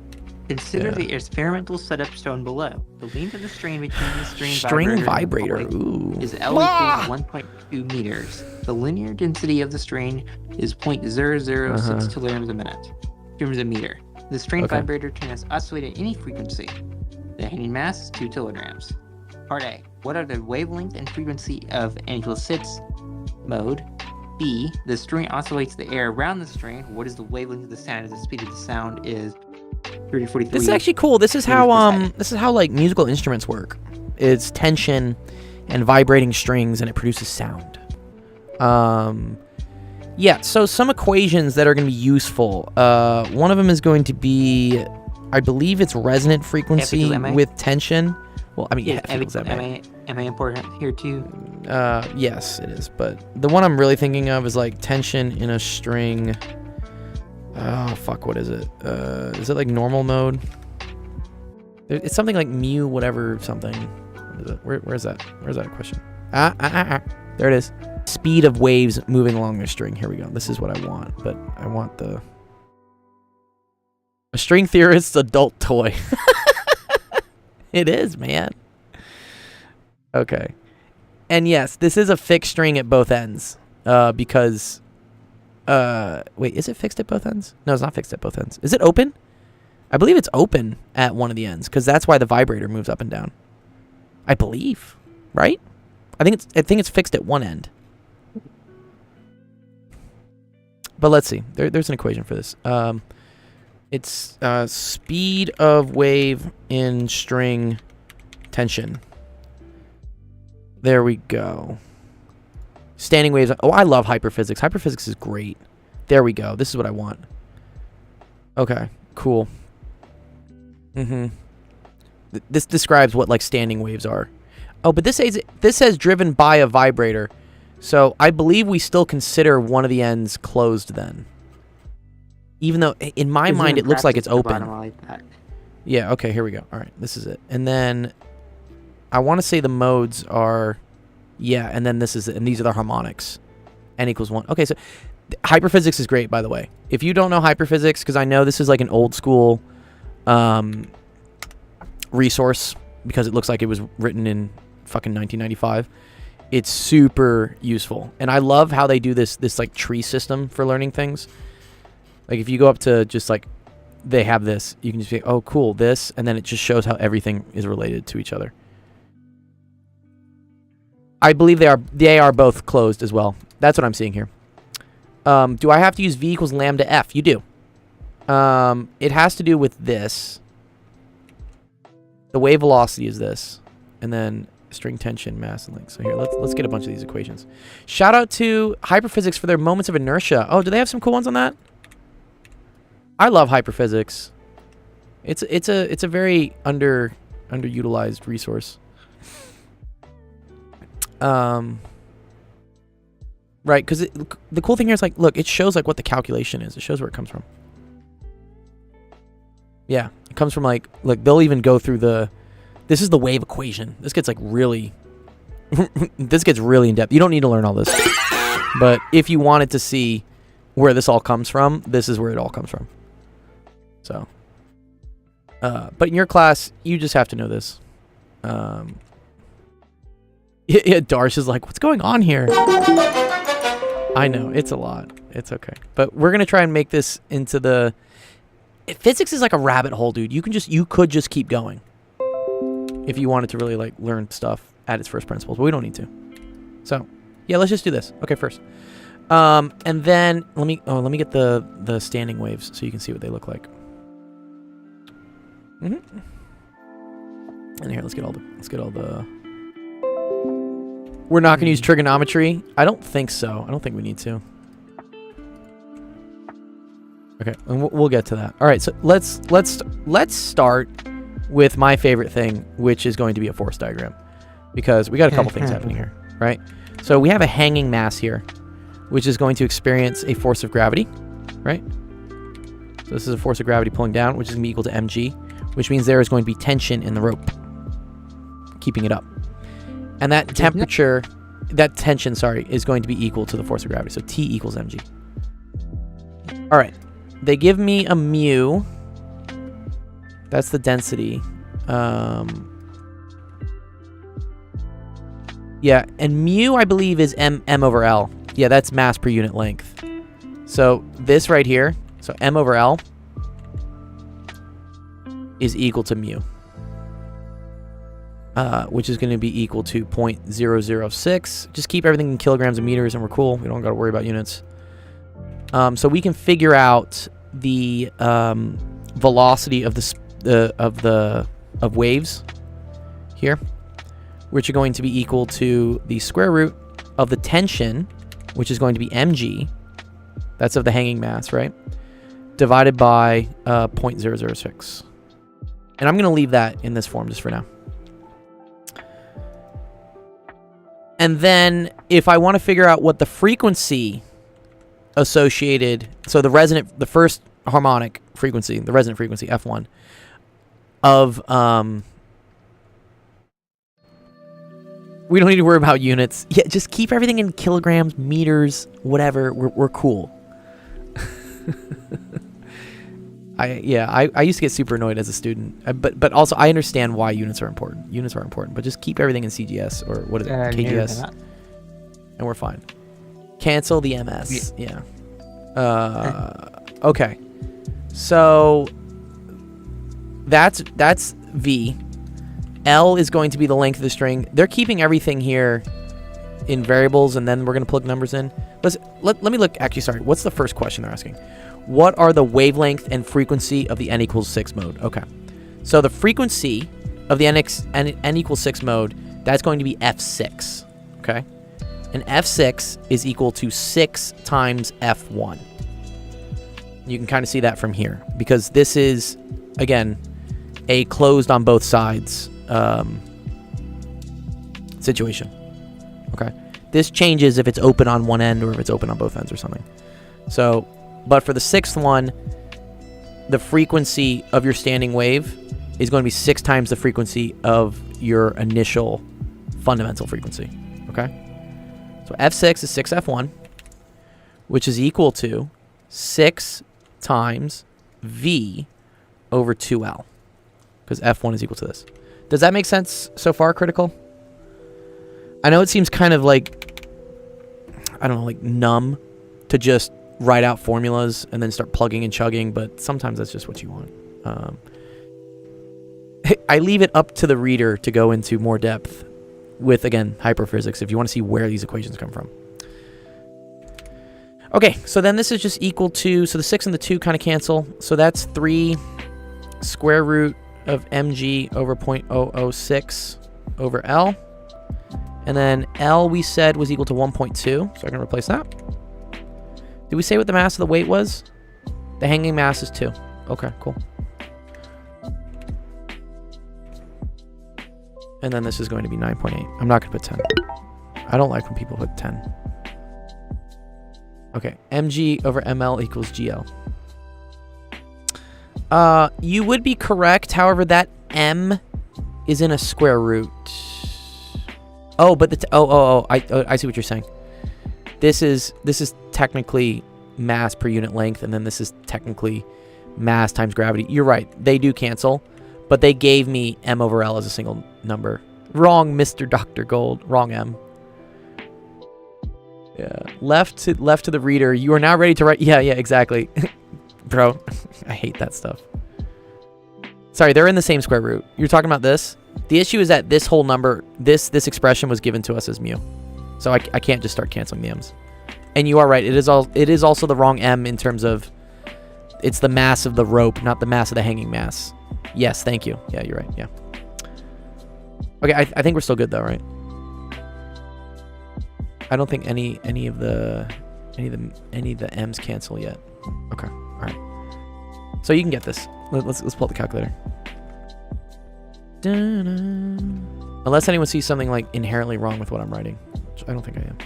Consider the experimental setup shown below. The length of the string between the string vibrator. Ooh. Is L equals 1.2 meters. The linear density of the string is 0.006 kilograms a minute. Kilograms a meter. The string vibrator can oscillate at any frequency. The hanging mass is 2 kilograms. Part A. What are the wavelength and frequency of N equals 6 mode? B. The string oscillates the air around the string. What is the wavelength of the sound as the speed of the sound is 3043? This is actually cool. This is how like musical instruments work. It's tension and vibrating strings, and it produces sound. Yeah, so some equations that are going to be useful. One of them is going to be, I believe it's resonant frequency with tension. Well, I mean, yeah, MA important here too? Yes, it is. But the one I'm really thinking of is like tension in a string. Oh, fuck, what is it? Is it like normal mode? It's something like mu whatever something. What is it? Where's that? Where's that question? There it is. Speed of waves moving along the string. Here we go. This is what I want, but I want a string theorist's adult toy. It is, man. Okay. And yes, this is a fixed string at both ends. Because wait, is it fixed at both ends? No, it's not fixed at both ends. Is it open? I believe it's open at one of the ends, because that's why the vibrator moves up and down. I believe, right? I think it's fixed at one end. But let's see. There's an equation for this. It's speed of wave in string tension. There we go. Standing waves. Oh, I love hyperphysics. Hyperphysics is great. There we go. This is what I want. Okay, cool. This describes what like standing waves are. Oh, but this says driven by a vibrator. So I believe we still consider one of the ends closed then. Even though in my mind it looks like it's open. Yeah, okay, here we go. All right, this is it. And then I want to say the modes are, yeah, and then this is it, and these are the harmonics. N equals 1. Okay, so hyperphysics is great, by the way. If you don't know hyperphysics, because I know this is like an old school resource, because it looks like it was written in fucking 1995. It's super useful, and I love how they do this like tree system for learning things. Like if you go up to just like, they have this, you can just be, oh cool, this, and then it just shows how everything is related to each other. I believe they are both closed as well. That's what I'm seeing here. Do I have to use V equals lambda F? You do. It has to do with this. The wave velocity is this, and then string tension, mass, and length. So here, let's get a bunch of these equations. Shout out to hyperphysics for their moments of inertia. Oh, do they have some cool ones on that? I love hyperphysics. It's a very underutilized resource. Right, because the cool thing here is like, look, it shows like what the calculation is. It shows where it comes from. Yeah, it comes from like they'll even go through this is the wave equation. This gets like really, this gets really in depth. You don't need to learn all this, but if you wanted to see where this all comes from, this is where it all comes from. So, but in your class, you just have to know this. Yeah, Darsh is like, what's going on here? I know, it's a lot. It's okay. But we're going to try and make this into physics is like a rabbit hole, dude. You could just keep going if you wanted to really like learn stuff at its first principles, but we don't need to. So, yeah, let's just do this. Okay, first. And then let me get the standing waves so you can see what they look like. And here, let's get all the We're not going to use trigonometry. I don't think so. I don't think we need to. Okay, and we'll get to that. All right, so let's start with my favorite thing, which is going to be a force diagram, because we got a couple things happening here, right? So we have a hanging mass here, which is going to experience a force of gravity, right? So this is a force of gravity pulling down, which is going to be equal to mg, which means there is going to be tension in the rope, keeping it up. And that temperature, that tension, sorry, is going to be equal to the force of gravity. So T equals mg. All right. They give me a mu. That's the density. Yeah, and mu, I believe, is m over L. Yeah, that's mass per unit length. So this right here, so m over L is equal to mu, which is going to be equal to 0.006. Just keep everything in kilograms and meters, and we're cool. We don't got to worry about units. So we can figure out the velocity of waves here, which are going to be equal to the square root of the tension, which is going to be mg, that's of the hanging mass, right, divided by 0.006. And I'm going to leave that in this form just for now. And then if I want to figure out what the frequency associated, so the first harmonic frequency, the resonant frequency, F1, of, we don't need to worry about units. Yeah, just keep everything in kilograms, meters, whatever. We're cool. I used to get super annoyed as a student, but also I understand why units are important. Units are important, but just keep everything in CGS or what is it, KGS, and we're fine. Cancel the MS. Yeah. Okay. So that's V. L is going to be the length of the string. They're keeping everything here in variables, and then we're going to plug numbers in. Let me look. Actually, sorry. What's the first question they're asking? What are the wavelength and frequency of the n equals 6 mode? Okay. So the frequency of the n equals 6 mode, that's going to be F6. Okay. And F6 is equal to 6 times F1. You can kind of see that from here, because this is, again, a closed on both sides situation. Okay. This changes if it's open on one end or if it's open on both ends or something. So, but for the sixth one, the frequency of your standing wave is going to be 6 times the frequency of your initial fundamental frequency. Okay. So F6 is 6F1, which is equal to 6 times V over 2L, because F1 is equal to this. Does that make sense so far, Critical? I know it seems kind of like, I don't know, like numb to just write out formulas and then start plugging and chugging, but sometimes that's just what you want. I leave it up to the reader to go into more depth with, again, hyperphysics if you want to see where these equations come from. Okay, so then this is just equal to, so the 6 and the 2 kind of cancel. So that's 3 square root of mg over 0.006 over L. And then L we said was equal to 1.2, so I can replace that. Did we say what the mass of the weight was? The hanging mass is 2. Okay, cool. And then this is going to be 9.8. I'm not going to put 10. I don't like when people put 10. Okay, mg over ml equals gl. You would be correct. However, that m is in a square root. Oh, but I see what you're saying. This is technically mass per unit length, and then this is technically mass times gravity. You're right. They do cancel, but they gave me m over l as a single number. Wrong, Mr. Dr. Gold. Wrong m. Yeah. Left to the reader. You are now ready to write. Yeah, exactly. Bro, I hate that stuff. Sorry, they're in the same square root. You're talking about this? The issue is that this whole number, this expression was given to us as mu. So I can't just start canceling the m's. And you are right. It is also the wrong m in terms of it's the mass of the rope, not the mass of the hanging mass. Yes, thank you. Yeah, you're right. Yeah. Okay, I think we're still good though, right? I don't think any of the m's cancel yet. Okay. All right. So you can get this. Let's pull up the calculator. Unless anyone sees something like inherently wrong with what I'm writing. I don't think I am.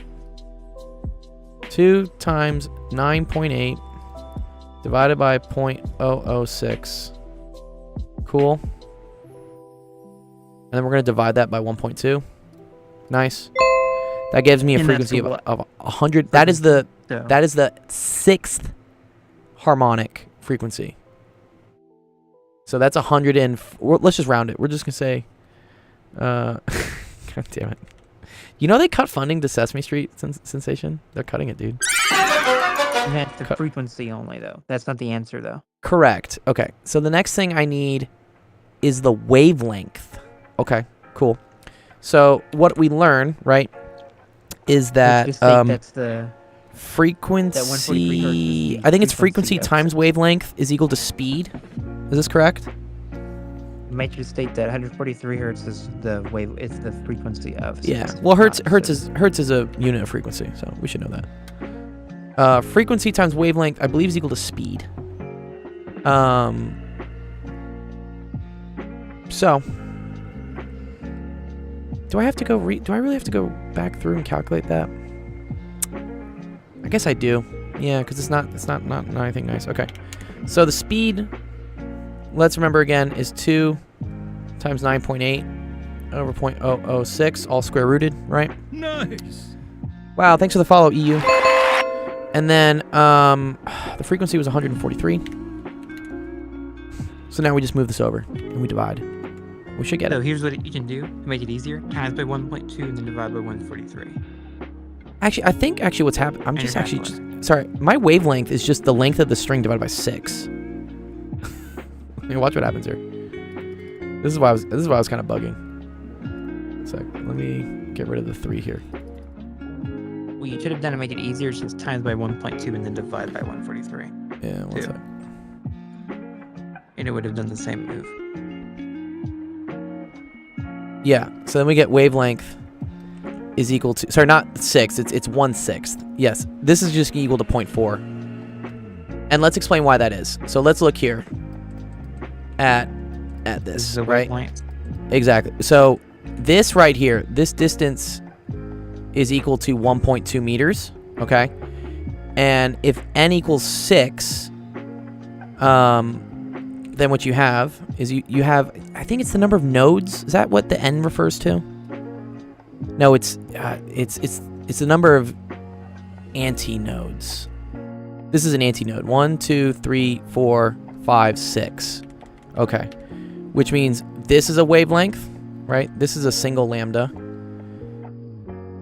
2 times 9.8 divided by 0.006. Cool. And then we're going to divide that by 1.2. Nice. That gives me a And that's frequency the of 100. That is the So, that is the 6th harmonic frequency. So that's 100 and let's just round it. We're just going to say God damn it. You know they cut funding to Sesame Street Sensation? They're cutting it, dude. and that's the frequency only, though. That's not the answer, though. Correct. Okay. So the next thing I need is the wavelength. Okay, cool. So what we learn, right, is that Just think that's the frequency. Hz is the I think it's frequency frequency of times wavelength is equal to speed. Is this correct? Might just state that 143 hertz is the wave. It's the frequency of. Yeah. sound, Well, hertz not is a unit of frequency, so we should know that. Frequency times wavelength, I believe, is equal to speed. So, do I have to go? Do I really have to go back through and calculate that? I guess I do. Yeah, because it's not anything nice. Okay. So the speed, let's remember again, is 2 times 9.8 over 0.006, all square rooted, right? Nice. Wow, thanks for the follow, EU. And then the frequency was 143. So now we just move this over and we divide. We should get So it. here's what you can do to make it easier: times by 1.2 and then divide by 143. Actually, I think what's happening, I'm And just your actually, half-life. sorry, my wavelength is just the length of the string divided by 6. Watch what happens here. This is why I was kind of bugging. So let me get rid of the 3 here. What you should have done to make it easier is just times by 1.2 and then divide by 143. Yeah, one Two. sec. And it would have done the same move. Yeah, so then we get wavelength is equal to, sorry, not 6, it's 1/6. Yes, this is just equal to 0.4. And let's explain why that is. So let's look here at this, is a right? wavelength. Exactly. So this right here, this distance is equal to 1.2 meters, okay? And if n equals 6, then what you have is you have, I think it's the number of nodes. Is that what the n refers to? No, it's the number of antinodes. This is an antinode. 1, 2, 3, 4, 5, 6. Okay. Which means this is a wavelength, right? This is a single lambda.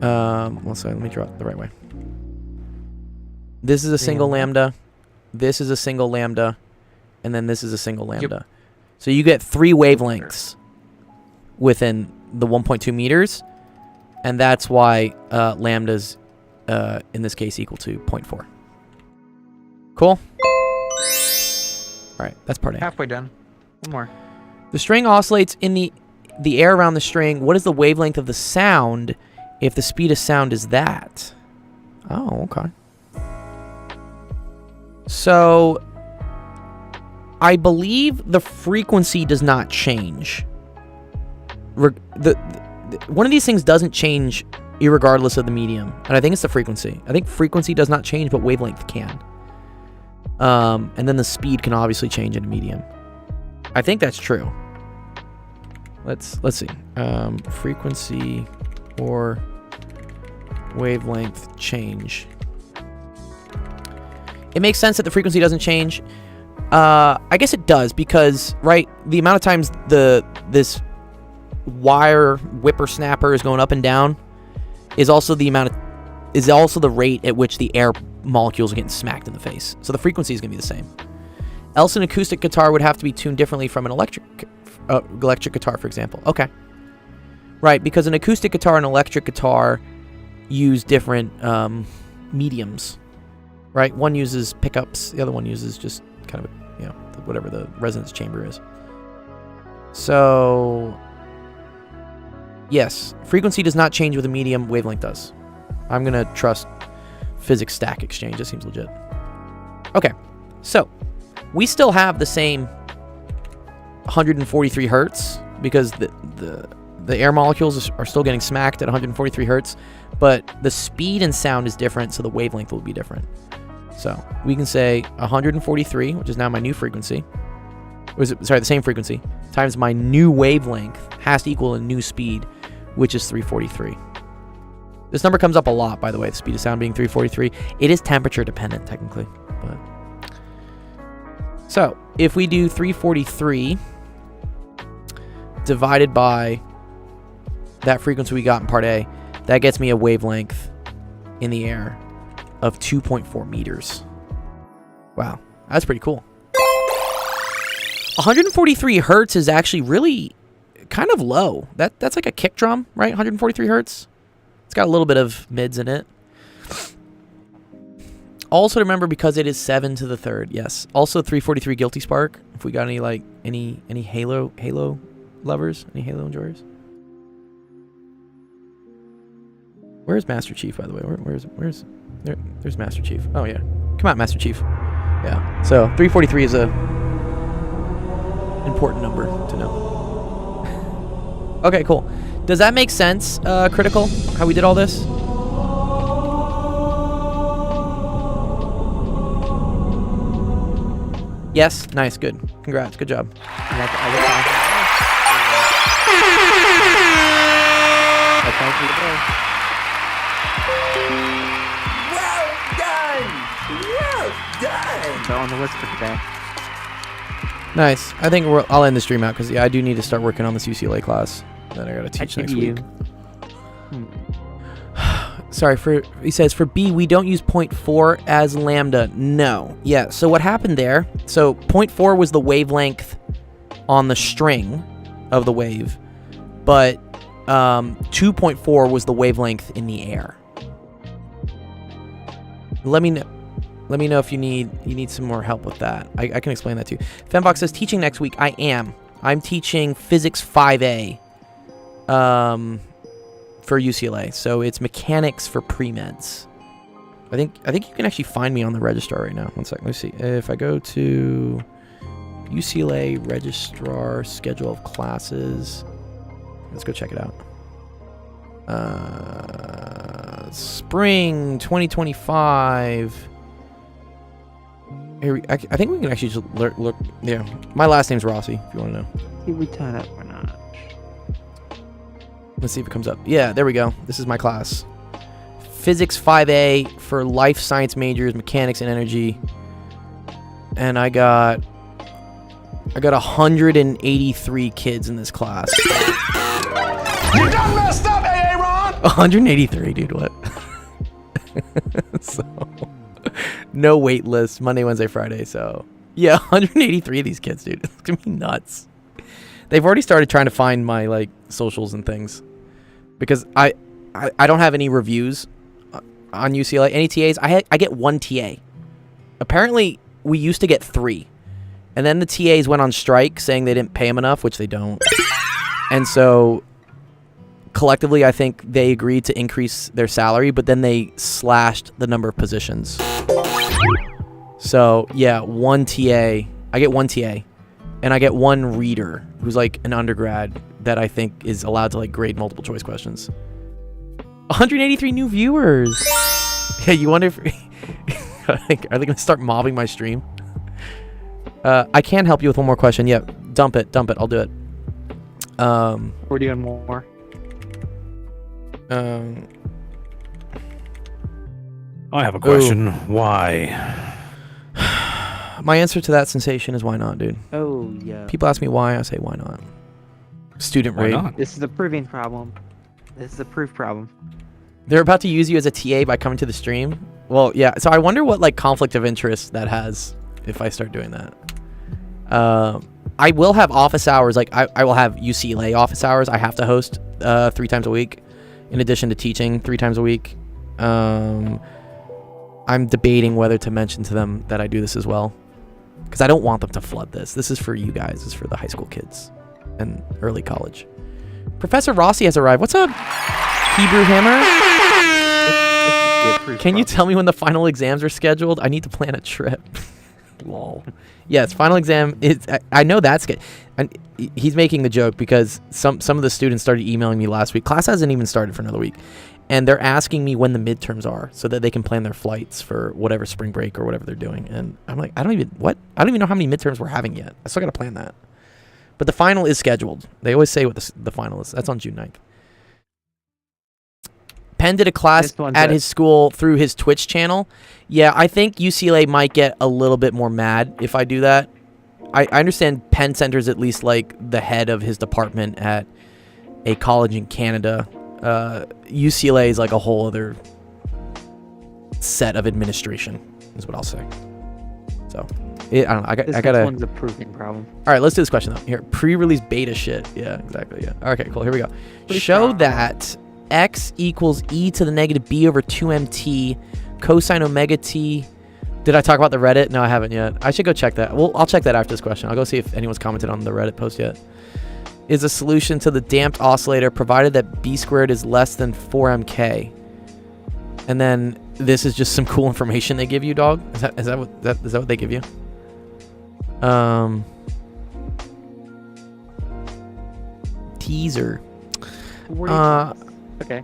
Well, sorry, let me draw it the right way. This is a single lambda. This is a single lambda. And then this is a single lambda. So you get 3 wavelengths within the 1.2 meters. And that's why lambdas, in this case, equal to 0.4. Cool? All right, that's part A. Halfway done. One more. The string oscillates in the air around the string. What is the wavelength of the sound if the speed of sound is that? Oh, okay. So I believe the frequency does not change. One of these things doesn't change irregardless of the medium, and I think it's the frequency. I think frequency does not change, but wavelength can. And then the speed can obviously change in a medium. I think that's true. Let's see. Frequency or wavelength change. It makes sense that the frequency doesn't change. I guess it does because, right, the amount of times this wire whippersnapper is going up and down is also the rate at which the air molecules are getting smacked in the face. So the frequency is going to be the same. Else an acoustic guitar would have to be tuned differently from an electric guitar, for example. Okay. Right, because an acoustic guitar and electric guitar use different mediums. Right? One uses pickups, the other one uses just kind of, whatever the resonance chamber is. So yes, frequency does not change with a medium, wavelength does. I'm going to trust physics stack exchange. That seems legit. Okay, so we still have the same 143 hertz because the air molecules are still getting smacked at 143 hertz, but the speed and sound is different, so the wavelength will be different. So we can say 143, which is now my new frequency. The same frequency, times my new wavelength has to equal a new speed, which is 343. This number comes up a lot, by the way, the speed of sound being 343. It is temperature dependent, technically. But so, if we do 343 divided by that frequency we got in part A, that gets me a wavelength in the air of 2.4 meters. Wow, that's pretty cool. 143 hertz is actually really kind of low. That's like a kick drum, right? 143 hertz. It's got a little bit of mids in it. Also remember, because it is 7 to the third. Yes. Also 343 guilty spark. If we got any like any Halo lovers, any Halo enjoyers. Where's Master Chief, by the way? There's Master Chief. Oh yeah. Come out, Master Chief. Yeah. So 343 is a important number to know. Okay, cool. Does that make sense, Critical? How we did all this? Yes? Nice, good. Congrats, good job. Well done! Well done! So on the list for today. Nice. I think I'll end the stream out because I do need to start working on this UCLA class that I gotta teach next week. Sorry, he says for B we don't use 0.4 as lambda. No. Yeah, so what happened there, so 0.4 was the wavelength on the string of the wave, but 2.4 was the wavelength in the air. Let me know if you need some more help with that. I can explain that too. Fembox says teaching next week. I am. I'm teaching physics 5A for UCLA. So it's mechanics for pre-meds. I think you can actually find me on the registrar right now. One second. Let's see. If I go to UCLA registrar schedule of classes, let's go check it out. Spring 2025. Here, I think we can actually just look. Yeah, my last name's Rossi. If you want to know. Did we tie that or not? Let's see if it comes up. Yeah, there we go. This is my class. Physics 5A for life science majors, mechanics and energy. And I got 183 kids in this class. You done messed up, Aaron! 183, dude. What? So. No wait list, Monday, Wednesday, Friday. So yeah, 183 of these kids, dude. It's gonna be nuts. They've already started trying to find my like socials and things because I don't have any reviews on UCLA. Any TAs? I get one TA. Apparently, we used to get 3, and then the TAs went on strike saying they didn't pay them enough, which they don't. And so collectively, I think they agreed to increase their salary, but then they slashed the number of positions. So yeah, one TA. I get one TA, and I get one reader who's like an undergrad that I think is allowed to like grade multiple choice questions. 183 new viewers. Yeah, you wonder if are they gonna start mobbing my stream? I can help you with one more question. Yeah, dump it. I'll do it. We're doing more. I have a question. Why? My answer to that sensation is why not, dude. Oh, yeah. People ask me why, I say why not. Student raid. Why not? This is a proving problem. This is a proof problem. They're about to use you as a TA by coming to the stream. Well, yeah. So I wonder what like conflict of interest that has if I start doing that. I will have office hours. Like I will have UCLA office hours. I have to host 3 times a week, in addition to teaching 3 times a week. I'm debating whether to mention to them that I do this as well, because I don't want them to flood this. This is for you guys. This is for the high school kids and early college. Professor Rossi has arrived. What's up, Hebrew Hammer? Can you tell me when the final exams are scheduled? I need to plan a trip. Lol. Yes, final exam. I know that's good. And he's making the joke because some of the students started emailing me last week. Class hasn't even started for another week. And they're asking me when the midterms are so that they can plan their flights for whatever spring break or whatever they're doing. And I'm like, I don't even know how many midterms we're having yet. I still got to plan that. But the final is scheduled. They always say what the final is. That's on June 9th. Penn did a class at his school through his Twitch channel. Yeah, I think UCLA might get a little bit more mad if I do that. I understand Penn Center's at least like the head of his department at a college in Canada. UCLA is like a whole other set of administration, is what I'll say. So, I don't know. I gotta. This one's a proving problem. All right, let's do this question though. Here, pre-release beta shit. Yeah, exactly. Yeah. Okay, cool. Here we go. Show that x equals e to the negative b over 2mt cosine omega t. Did I talk about the Reddit? No, I haven't yet. I should go check that. Well, I'll check that after this question. I'll go see if anyone's commented on the Reddit post yet. Is a solution to the damped oscillator provided that b squared is less than 4mk. And then this is just some cool information they give you, dog. Is that what they give you? Teaser. Okay.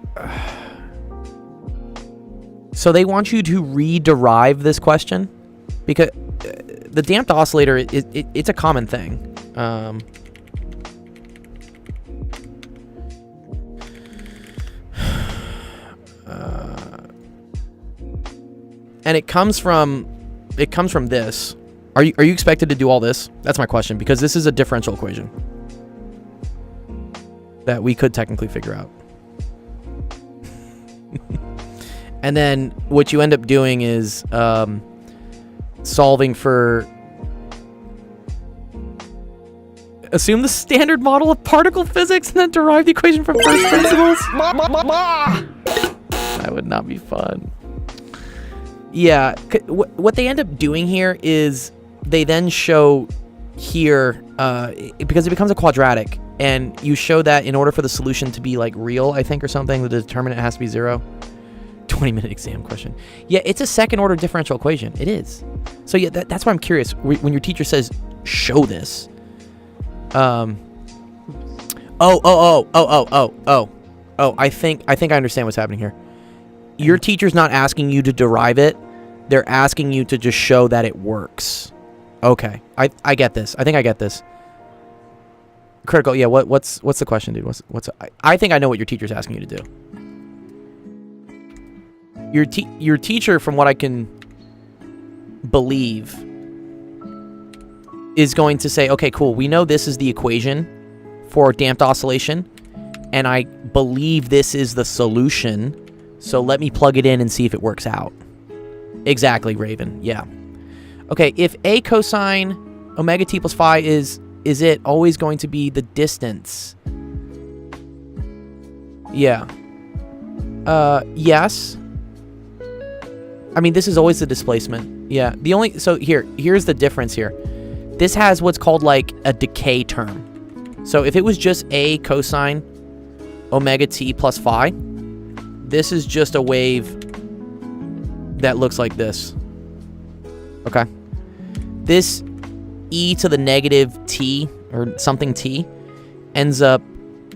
So they want you to rederive this question because the damped oscillator it's a common thing. And it comes from this. Are you expected to do all this? That's my question, because this is a differential equation that we could technically figure out. And then what you end up doing is solving for, assume the standard model of particle physics and then derive the equation from first principles. That would not be fun. Yeah, what they end up doing here is they then show here, because it becomes a quadratic, and you show that in order for the solution to be like real, I think, or something, the determinant has to be 0. 20-minute exam question. Yeah, it's a second order differential equation. It is. So yeah, that's why I'm curious. When your teacher says, show this. I think I understand what's happening here. Your teacher's not asking you to derive it. They're asking you to just show that it works. Okay. I get this. I think I get this. Critical. Yeah, what's the question, dude? I think I know what your teacher's asking you to do. Your teacher, from what I can believe, is going to say, okay, cool, we know this is the equation for damped oscillation, and I believe this is the solution, so let me plug it in and see if it works out. Exactly, Raven. Yeah. Okay, if a cosine omega t plus phi is it always going to be the distance? Yeah. Yes. I mean, this is always the displacement. Yeah. So here's the difference here. This has what's called like a decay term. So if it was just a cosine omega t plus phi, this is just a wave that looks like this. Okay. This e to the negative t or something t ends up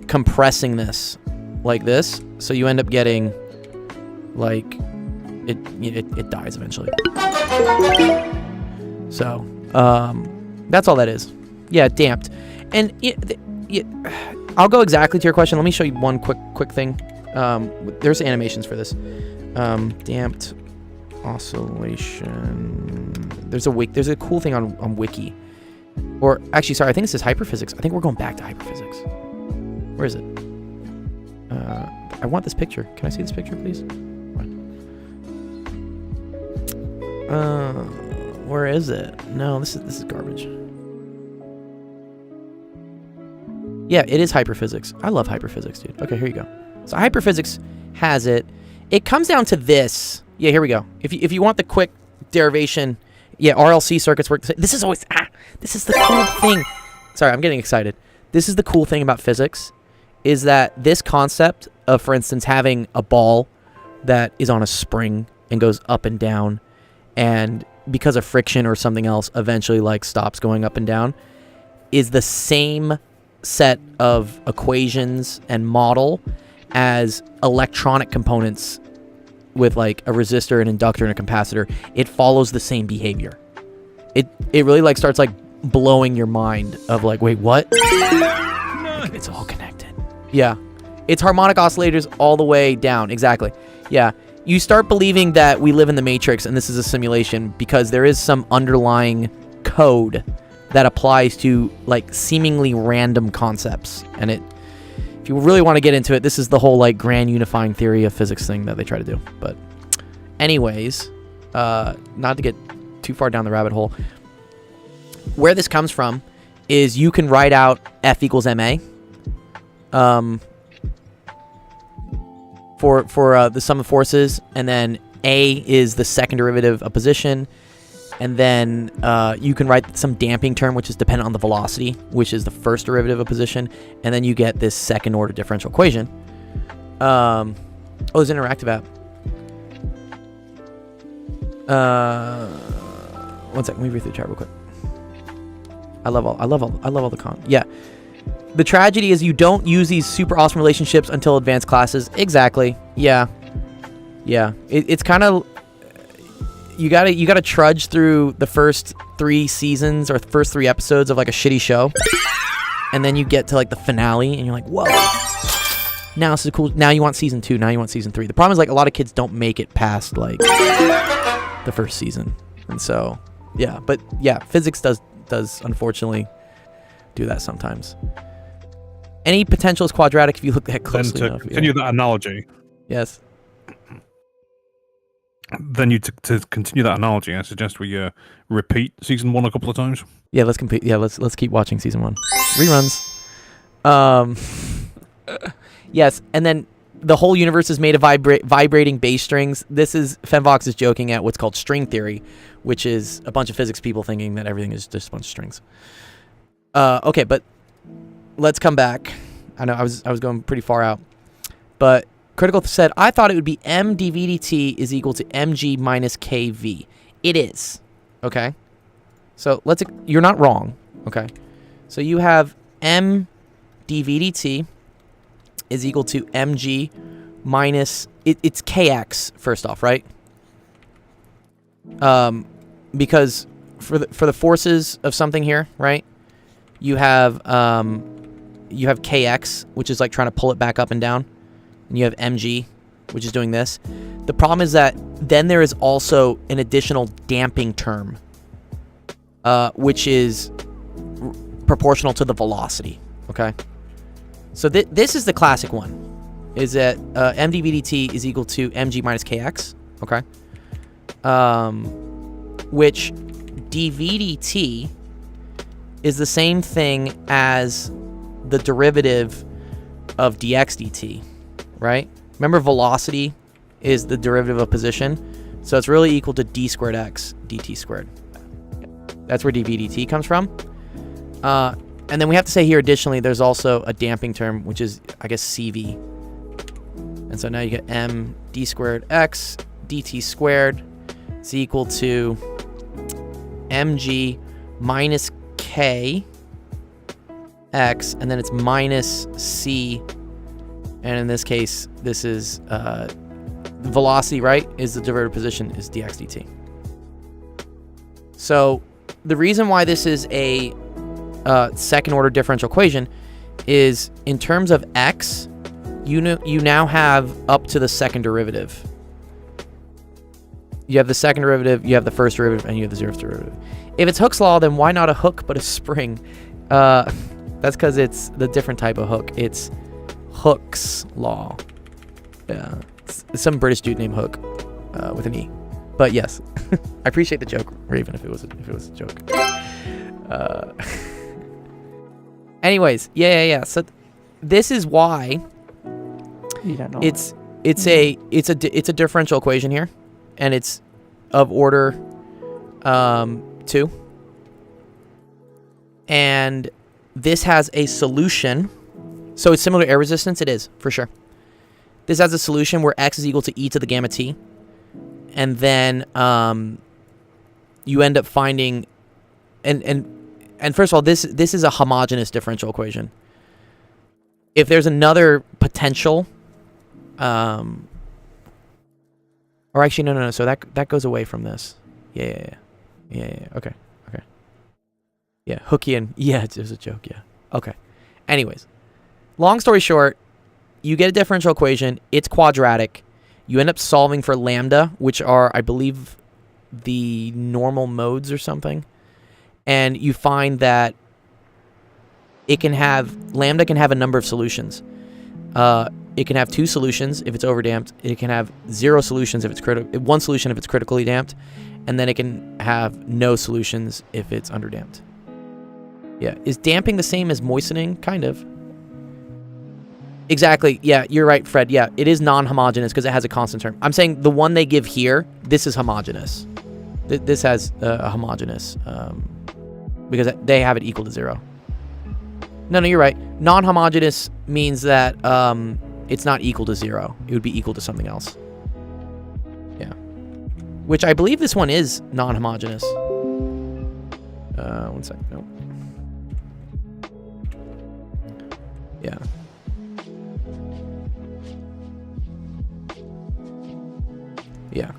compressing this like this. So you end up getting like it dies eventually. So that's all that is. Yeah, damped. And I'll go exactly to your question. Let me show you one quick thing. There's animations for this. Damped oscillation. There's a cool thing on Wiki. Or actually, sorry, I think this is hyperphysics. I think we're going back to hyperphysics. Where is it? I want this picture. Can I see this picture, please? Where is it? No, this is garbage. Yeah, it is hyperphysics. I love hyperphysics, dude. Okay, here you go. So hyperphysics has it. It comes down to this. Yeah, here we go. If you want the quick derivation, yeah, RLC circuits work. This is always this is the cool thing. Sorry, I'm getting excited. This is the cool thing about physics, is that this concept of, for instance, having a ball that is on a spring and goes up and down, and because of friction or something else, eventually like stops going up and down, is the same set of equations and model as electronic components with like a resistor, an inductor, and a capacitor. It follows the same behavior. It really like starts like blowing your mind of like, wait, what? It's all connected. Yeah. It's harmonic oscillators all the way down. Exactly. Yeah. You start believing that we live in the Matrix and this is a simulation because there is some underlying code that applies to like seemingly random concepts. And if you really want to get into it, this is the whole like grand unifying theory of physics thing that they try to do. But anyways, not to get too far down the rabbit hole, where this comes from is you can write out F equals ma for the sum of forces, and then A is the second derivative of position, and then you can write some damping term which is dependent on the velocity, which is the first derivative of position, and then you get this second order differential equation. Oh, there's an interactive app. One second, let me read through the chat real quick. I love all the con. Yeah. The tragedy is you don't use these super awesome relationships until advanced classes. Exactly. Yeah. Yeah. It's kind of, you gotta trudge through the first 3 seasons or the first 3 episodes of like a shitty show, and then you get to like the finale and you're like, whoa, now this is cool. Now you want season 2, now you want season 3. The problem is like a lot of kids don't make it past like the first season. And so yeah, but yeah, physics does unfortunately do that sometimes. Any potential is quadratic if you look at closely enough. Continue that analogy. Yes. Then to continue that analogy, I suggest we repeat season 1 a couple of times. Yeah, let's complete. Yeah, let's keep watching season 1. Reruns. Yes, and then the whole universe is made of vibrating bass strings. This is Femvox is joking at what's called string theory, which is a bunch of physics people thinking that everything is just a bunch of strings. Okay, but let's come back. I know I was going pretty far out, but Critical said, I thought it would be m dv dt is equal to mg minus kv. It is. Okay. So you're not wrong. Okay. So you have m dv dt is equal to mg minus, it's kx first off, right? Because for the forces of something here, right? You have kx, which is like trying to pull it back up and down. And you have mg, which is doing this. The problem is that then there is also an additional damping term, which is proportional to the velocity. Okay. So this is the classic one, is that m dv dt is equal to mg minus kx. Okay. Which dv dt is the same thing as the derivative of dx dt. Right? Remember, velocity is the derivative of position. So it's really equal to d squared x dt squared. That's where dv dt comes from. And then we have to say here, additionally, there's also a damping term, which is, I guess, cv. And so now you get m d squared x dt squared is equal to mg minus k x, and then it's minus c. And in this case, this is velocity, right? Is the derivative position is dx dt. So the reason why this is a second order differential equation is in terms of x, you now have up to the second derivative. You have the second derivative, you have the first derivative, and you have the zeroth derivative. If it's Hooke's law, then why not a hook but a spring? That's because it's the different type of hook. It's Hooke's law. Yeah, it's some British dude named Hook with an E. But yes, I appreciate the joke, Raven. If it was a joke. Anyways, yeah. So this is why it's a differential equation here, and it's of order 2, and this has a solution. So it's similar to air resistance. It is, for sure. This has a solution where x is equal to e to the gamma t. And then you end up finding, and first of all, this is a homogeneous differential equation. If there's another potential, or actually no, so that goes away from this. Yeah. Okay. Yeah, Hookean. Yeah, it was a joke. Yeah. Okay. Anyways, long story short, you get a differential equation. It's quadratic. You end up solving for lambda, which are, I believe, the normal modes or something. And you find that lambda can have a number of solutions. It can have 2 solutions if it's overdamped. It can have 0 solutions if it's one solution if it's critically damped, and then it can have no solutions if it's underdamped. Yeah, is damping the same as moistening? Kind of. Exactly. Yeah, you're right, Fred. Yeah, it is non-homogeneous because it has a constant term. I'm saying the one they give here, this is homogeneous. This has a homogeneous because they have it equal to 0. No, you're right. Non-homogeneous means that it's not equal to 0. It would be equal to something else. Yeah. Which I believe this one is non-homogeneous. One sec. Nope. Yeah. Yeah.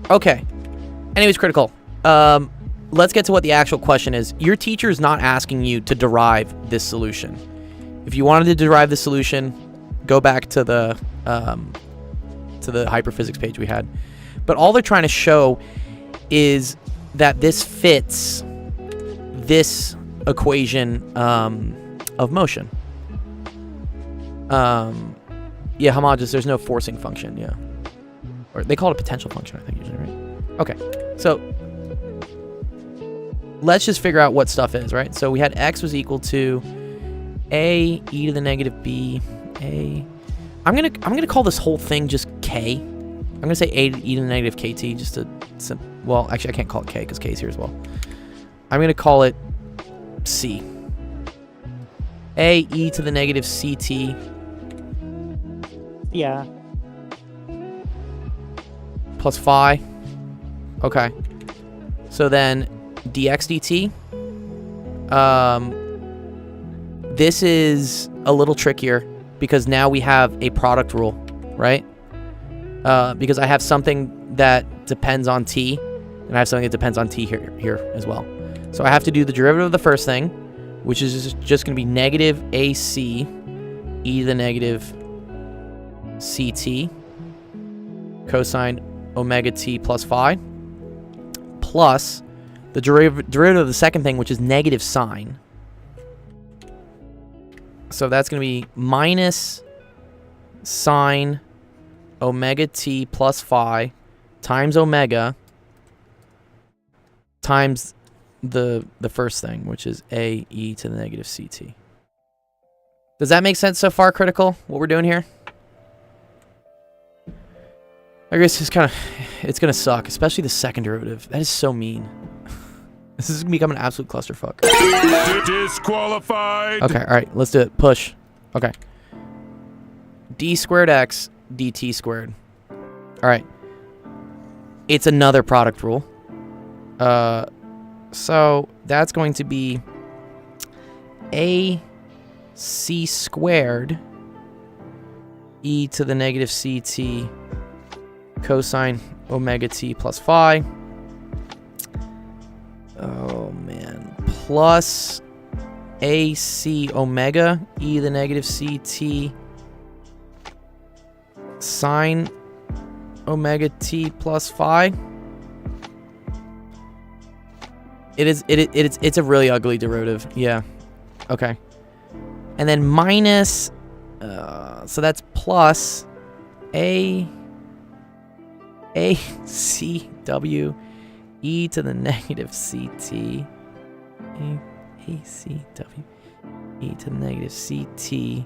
Okay. Anyways, critical. Let's get to what the actual question is. Your teacher is not asking you to derive this solution. If you wanted to derive the solution, go back to the hyperphysics page we had. But all they're trying to show is that this fits this equation of motion. Yeah, homogeneous. There's no forcing function. Yeah, or they call it a potential function, I think, usually, right? Okay, so let's just figure out what stuff is, right? So we had x was equal to a e to the negative b a. I'm gonna call this whole thing just k. I'm gonna say a to e to the negative kt just to well, actually I can't call it k because k is here as well. I'm gonna call it c. A e to the negative ct. Yeah. Plus phi. Okay. So then dx dt. This is a little trickier because now we have a product rule, right? Because I have something that depends on t, and I have something that depends on t here as well. So I have to do the derivative of the first thing, which is just going to be negative ac e to the negative ct cosine omega t plus phi, plus the derivative of the second thing, which is negative sine. So that's going to be minus sine omega t plus phi times omega times the first thing, which is a e to the negative ct. Does that make sense so far, critical, what we're doing here? I guess it's it's gonna suck, especially the second derivative. That is so mean. This is gonna become an absolute clusterfuck. Disqualified. Okay, all right, let's do it. Push. Okay. D squared x dt squared. All right. It's another product rule. So that's going to be ac squared e to the negative ct cosine omega t plus phi. Oh man. Plus ac omega e to the negative ct sine omega t plus phi. It's a really ugly derivative. Yeah. Okay. And then minus so that's plus acw e to the negative ct acw e to the negative ct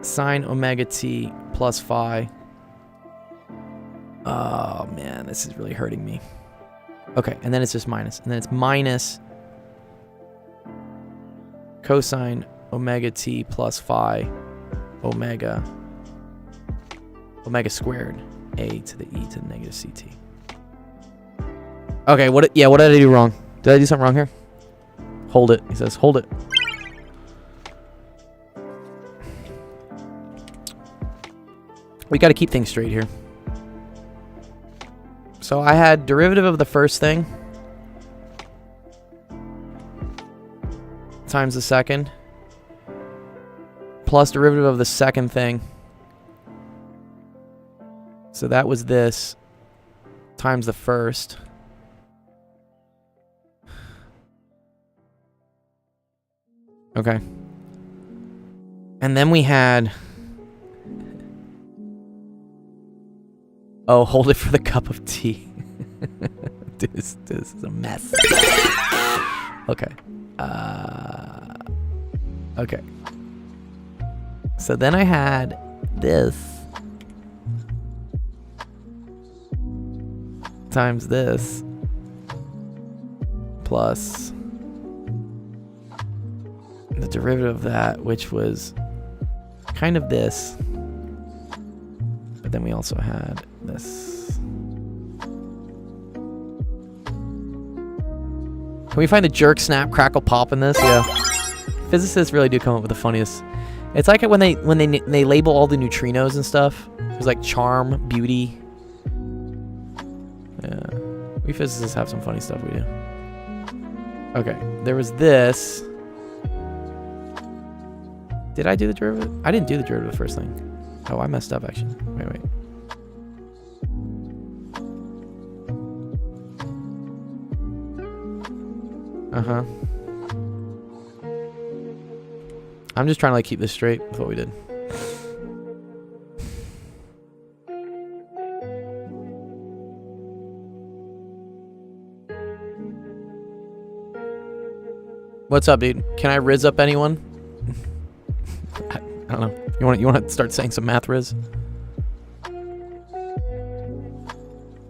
sine omega t plus phi. Oh man, this is really hurting me. Okay, and then it's just minus, and then it's minus cosine omega t plus phi omega squared a to the e to the negative ct. Okay, what did I do wrong? Did I do something wrong here? Hold it. He says, hold it. We got to keep things straight here. So I had derivative of the first thing times the second plus derivative of the second thing. So that was this times the first. Okay. And then we had... Oh, hold it for the cup of tea. This is a mess. Okay. Okay. So then I had this times this plus the derivative of that, which was kind of this. But then we also had this. Can we find the jerk, snap, crackle, pop in this? Yeah. Physicists really do come up with the funniest. It's like when they label all the neutrinos and stuff. It's like charm, beauty. Yeah. We physicists have some funny stuff we do. Okay. There was this. Did I do the derivative? I didn't do the derivative of the first thing. Oh, I messed up actually. Wait. Uh-huh. I'm just trying to like keep this straight with what we did. What's up, dude? Can I riz up anyone? I don't know. You want to start saying some math riz?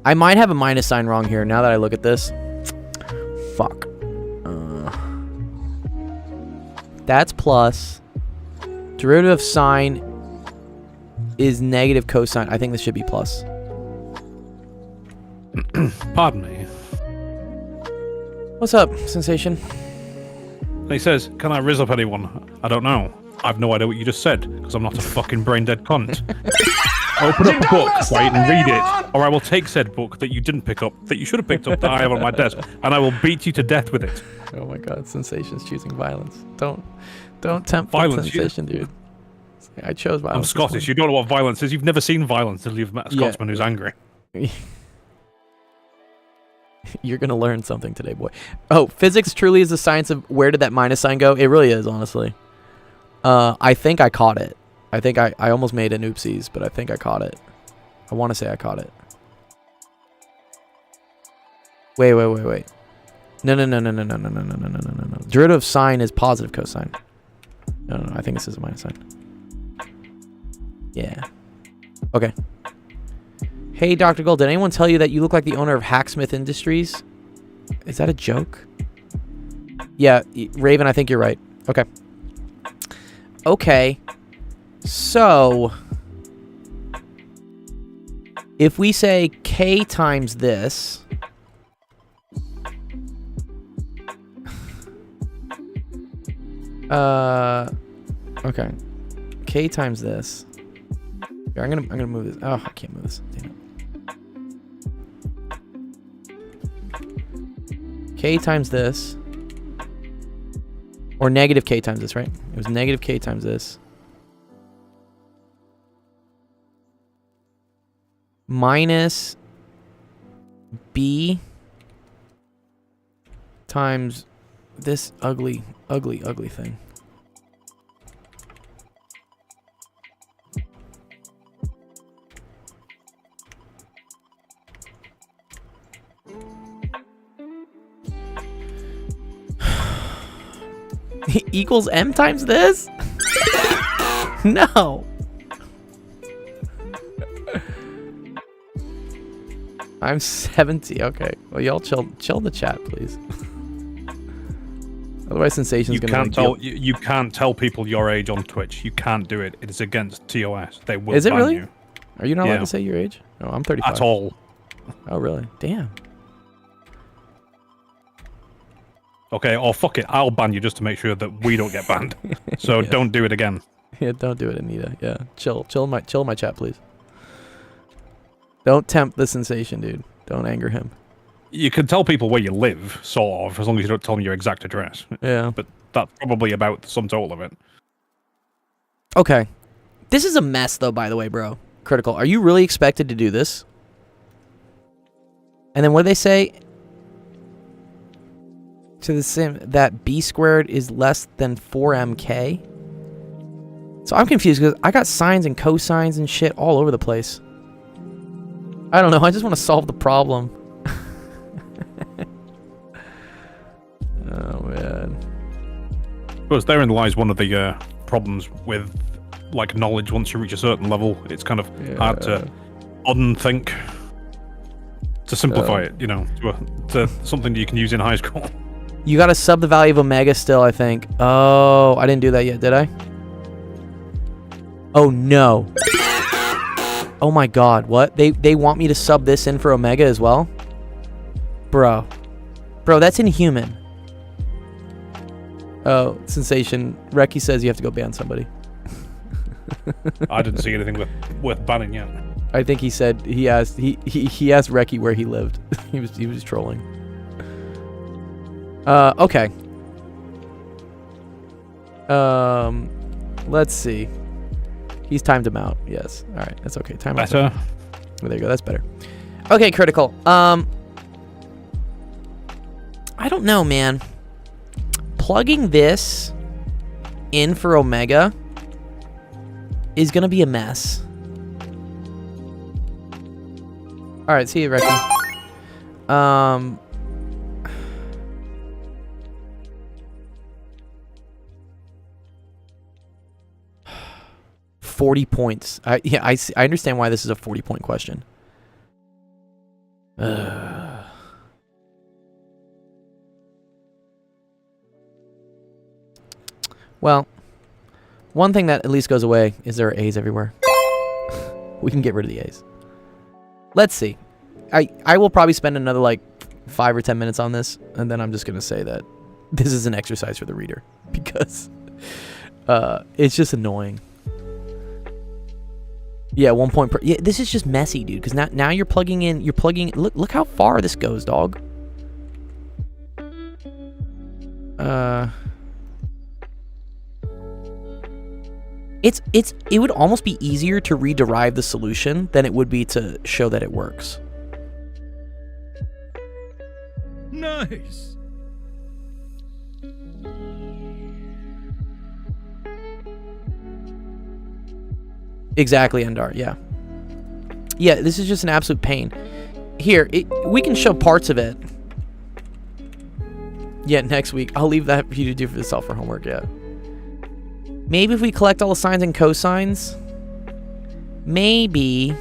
I might have a minus sign wrong here now that I look at this. Fuck. That's plus. Derivative of sine is negative cosine. I think this should be plus. Pardon me. What's up, Sensation? And he says, can I riz up anyone? I don't know. I've no idea what you just said, because I'm not a fucking brain-dead cunt. Open up a book, right, and read it, or I will take said book that you didn't pick up, that you should have picked up, that I have on my desk, and I will beat you to death with it. Oh my god, Sensation's choosing violence. Don't tempt Violence, Sensation, dude. I chose violence. I'm Scottish. You don't know what violence is. You've never seen violence until you've met a Scotsman who's angry. You're gonna learn something today, boy. Oh, physics truly is the science of where did that minus sign go? It really is, honestly. I think I caught it. I think I almost made an oopsies, but I think I caught it. I want to say I caught it. Wait. No. Derivative of sine is positive cosine. No. I think this is a minus sign. Yeah. Okay. Hey, Dr. Gold, did anyone tell you that you look like the owner of Hacksmith Industries? Is that a joke? Yeah, Raven, I think you're right. Okay. Okay. So, if we say k times this, okay, k times this. Here, I'm gonna move this. Oh, I can't move this. Damn it. K times this, or negative k times this, right? It was negative k times this. Minus b times this ugly thing. Equals m times this? No. I'm 70. Okay. Well, y'all chill the chat, please. Otherwise, Sensation's gonna. You can't tell people your age on Twitch. You can't do it. It is against TOS. They will. Is it ban really? You. Are you not allowed to say your age? No, I'm 35. At all. Oh, really? Damn. Okay, or fuck it, I'll ban you just to make sure that we don't get banned. So Yeah. don't do it again. Yeah, don't do it, Anita. Yeah, chill my chat, please. Don't tempt the sensation, dude. Don't anger him. You can tell people where you live, sort of, as long as you don't tell them your exact address. Yeah. But that's probably about the sum total of it. Okay. This is a mess, though, by the way, bro. Critical. Are you really expected to do this? And then what do they say? To the same that b squared is less than 4mk. So I'm confused because I got sines and cosines and shit all over the place. I don't know. I just want to solve the problem. Oh man. I suppose therein lies one of the problems with like knowledge. Once you reach a certain level, it's kind of hard to unthink, to simplify it, you know, to something that you can use in high school. You gotta sub the value of omega still, I think. Oh, I didn't do that yet, did I? Oh no. Oh my god, what? They want me to sub this in for omega as well? Bro, that's inhuman. Oh, sensation. Reki says you have to go ban somebody. I didn't see anything worth banning yet. I think he said he asked Reki where he lived. he was trolling. Okay. Let's see. He's timed him out. Yes. All right. That's okay. Time out. Better. Oh, there you go. That's better. Okay, critical. I don't know, man. Plugging this in for omega is gonna be a mess. All right. See you, Reki. 40 points. I understand why this is a 40-point question. Well, one thing that at least goes away is there are A's everywhere. We can get rid of the A's. Let's see. I will probably spend another like 5 or 10 minutes on this, and then I'm just gonna say that this is an exercise for the reader because it's just annoying. Yeah, 1 point per. Yeah, this is just messy, dude. Because now you're plugging in. Look how far this goes, dog. It would almost be easier to rederive the solution than it would be to show that it works. Nice. Exactly, Endar. Yeah. Yeah, this is just an absolute pain. Here, we can show parts of it. Yeah, next week. I'll leave that for you to do for yourself for homework, yeah. Maybe if we collect all the sines and cosines. Maybe.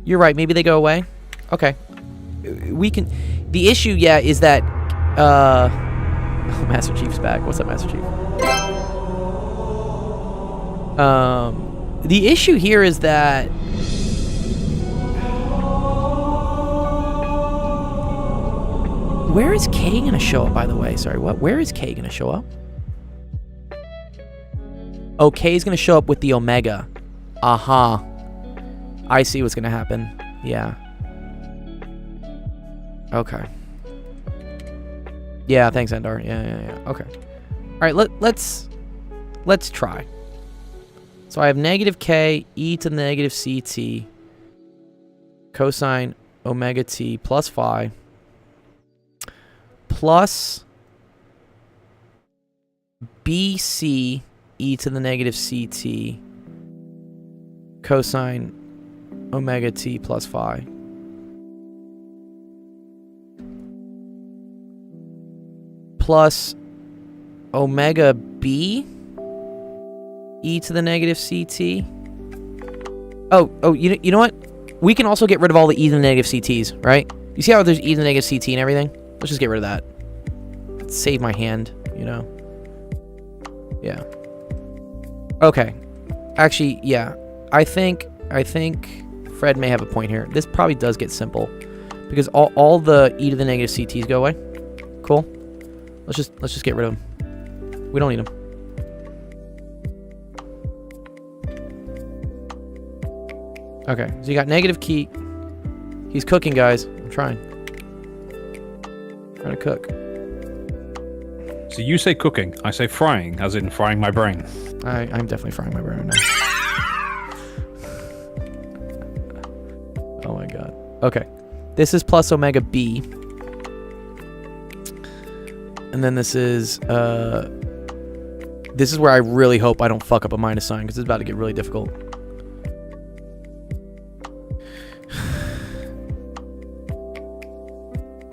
You're right, maybe they go away. Okay. We can... The issue, yeah, is that... Oh, Master Chief's back. What's up, Master Chief? The issue here is that... Where is K gonna show up, by the way? Sorry, what? Where is K gonna show up? Oh, K is gonna show up with the omega. Aha. I see what's gonna happen. Yeah. Okay. Yeah, thanks, Endar. Yeah. Okay. All right, let's try. So I have negative K e to the negative ct cosine omega t plus phi plus bc e to the negative ct cosine omega t plus phi plus omega b e to the negative ct. Oh, you know what? We can also get rid of all the e to the negative ct's, right? You see how there's e to the negative ct and everything? Let's just get rid of that. Save my hand, you know? Yeah. Okay. Actually, yeah. I think Fred may have a point here. This probably does get simple because all the e to the negative ct's go away. Cool. Let's just get rid of him. We don't need him. Okay, so you got negative key. He's cooking, guys. I'm trying. Trying to cook. So you say cooking, I say frying, as in frying my brain. I'm definitely frying my brain right now. Oh my god. Okay. This is plus omega B. And then this is where I really hope I don't fuck up a minus sign, because it's about to get really difficult.